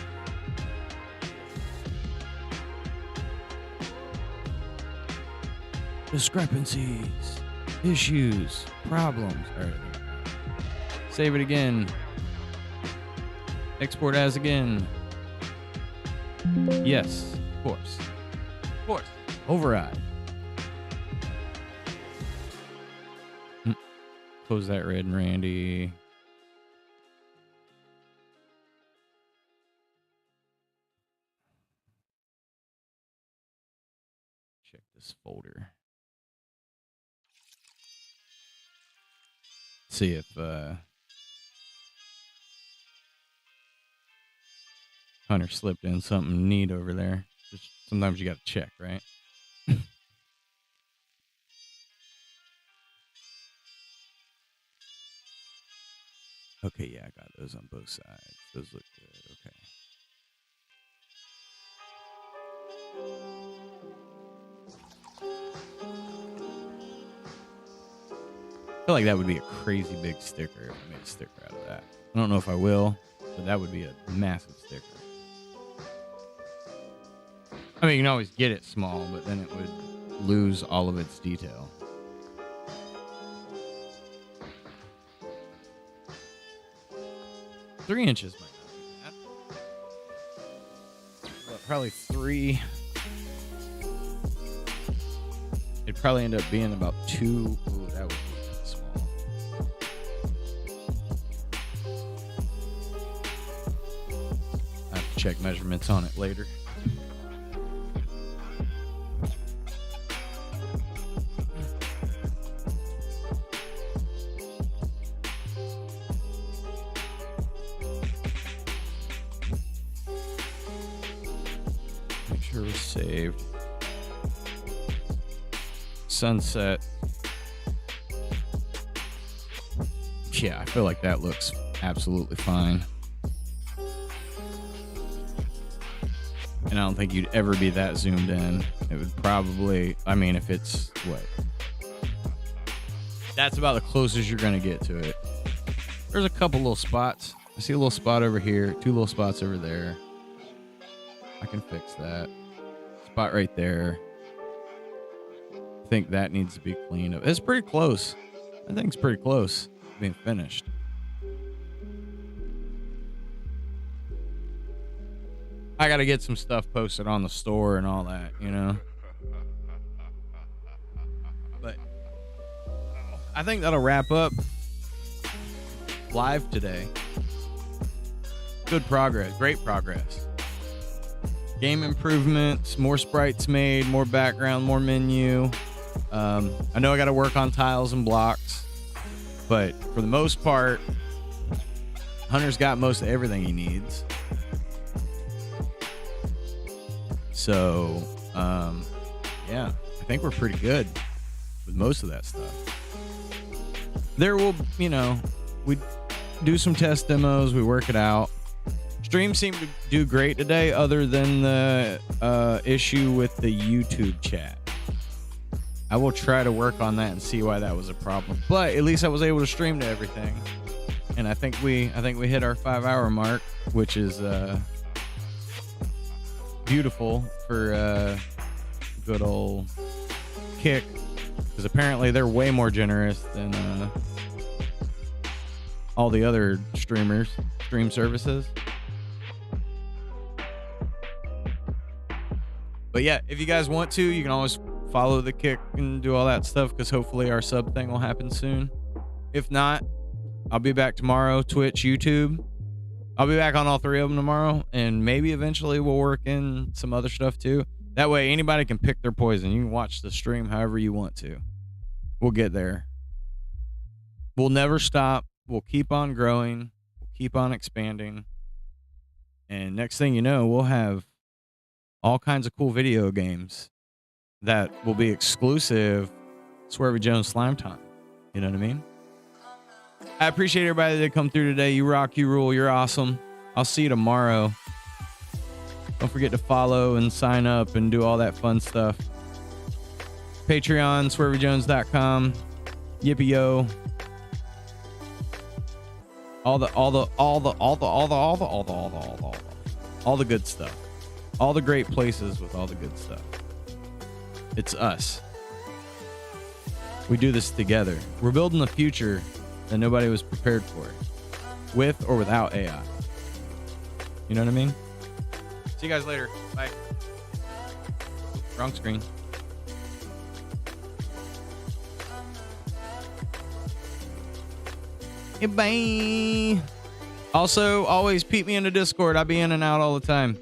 S3: Discrepancies, issues, problems. All right. Save it again. Export as again. Yes, of course. Of course. Override. Close that red and Randy. Check this folder. See if Hunter slipped in something neat over there. Just sometimes you got to check, right? Okay, yeah, I got those on both sides. Those look good. Okay. I feel like that would be a crazy big sticker if I made a sticker out of that. I don't know if I will, but that would be a massive sticker. I mean, you can always get it small, but then it would lose all of its detail. Three inches might not be bad. But probably 3. It'd probably end up being about 2. Ooh, that would be small. I have to check measurements on it later. Make sure it's saved. Sunset. Yeah, I feel like that looks absolutely fine. And I don't think you'd ever be that zoomed in. It would probably, I mean, if it's what? That's about the closest you're going to get to it. There's a couple little spots. I see a little spot over here, 2 little spots over there. I can fix that. Spot right there. I think that needs to be cleaned up. It's pretty close. I think it's pretty close to being finished. I got to get some stuff posted on the store and all that, you know. But I think that'll wrap up live today. Good progress. Great progress. Game improvements, more sprites made, more background, more menu. I know I got to work on tiles and blocks, but for the most part, Hunter's got most of everything he needs. So, yeah, I think we're pretty good with most of that stuff. There will, you know, we do some test demos, we work it out. Stream seemed to do great today, other than the issue with the YouTube chat. I will try to work on that and see why that was a problem. But at least I was able to stream to everything, and I think we hit our 5-hour mark, which is beautiful for good old Kick, because apparently they're way more generous than all the other stream services. But yeah, if you guys want to, you can always follow the Kick and do all that stuff, because hopefully our sub thing will happen soon. If not, I'll be back tomorrow. Twitch, YouTube. I'll be back on all 3 of them tomorrow, and maybe eventually we'll work in some other stuff too. That way anybody can pick their poison. You can watch the stream however you want to. We'll get there. We'll never stop. We'll keep on growing. We'll keep on expanding. And next thing you know, we'll have all kinds of cool video games that will be exclusive Swervy Jones Slime Time. You know what I mean? I appreciate everybody that come through today. You rock, you rule, you're awesome. I'll see you tomorrow. Don't forget to follow and sign up and do all that fun stuff. Patreon, swervyjones.com. Yippee yo. All the good stuff. All the great places with all the good stuff. It's us. We do this together. We're building the future that nobody was prepared for, with or without AI. You know what I mean? See you guys later. Bye. Wrong screen. Bye. Also, always peep me in the Discord. I'll be in and out all the time.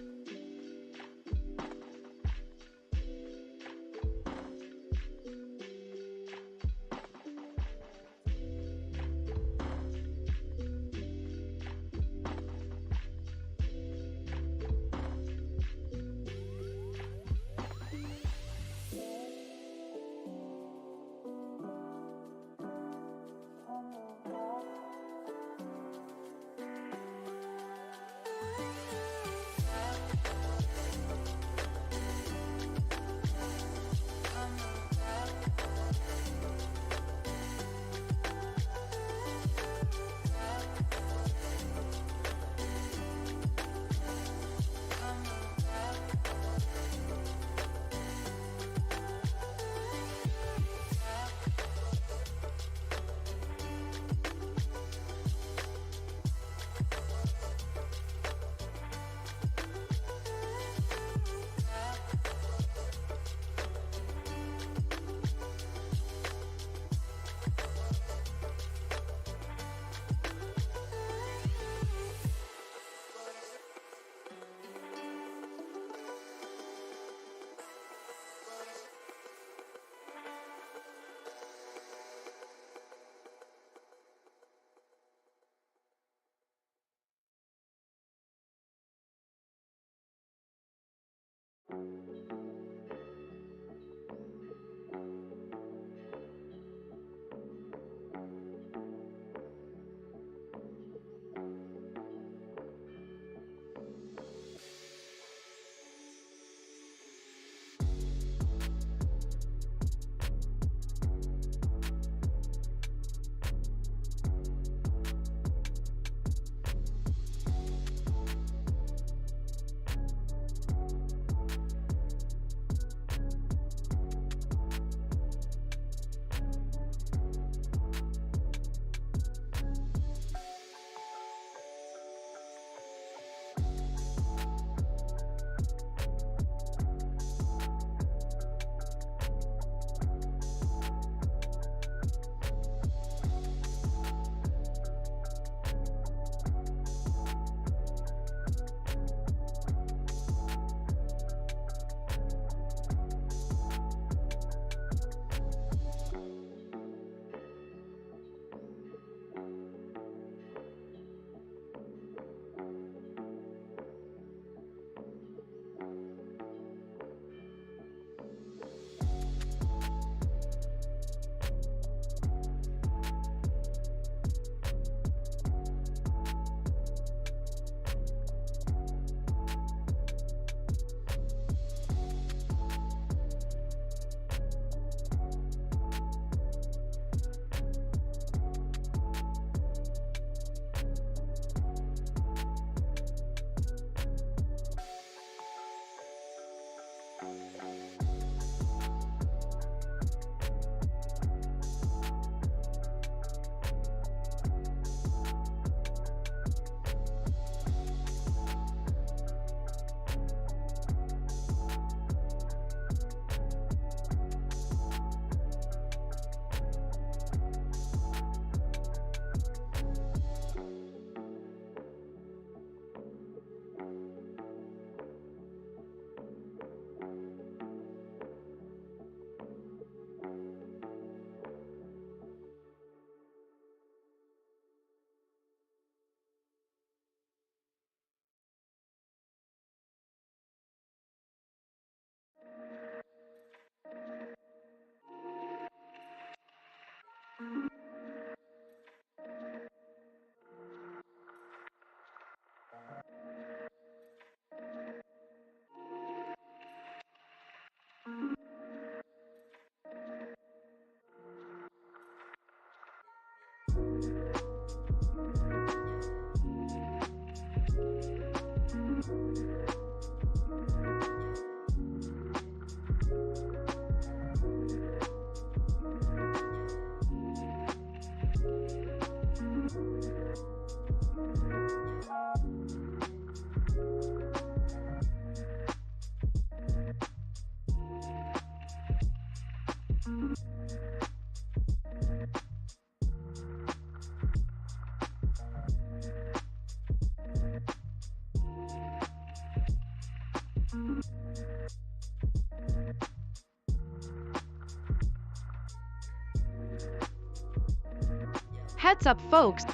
S1: Heads up, folks,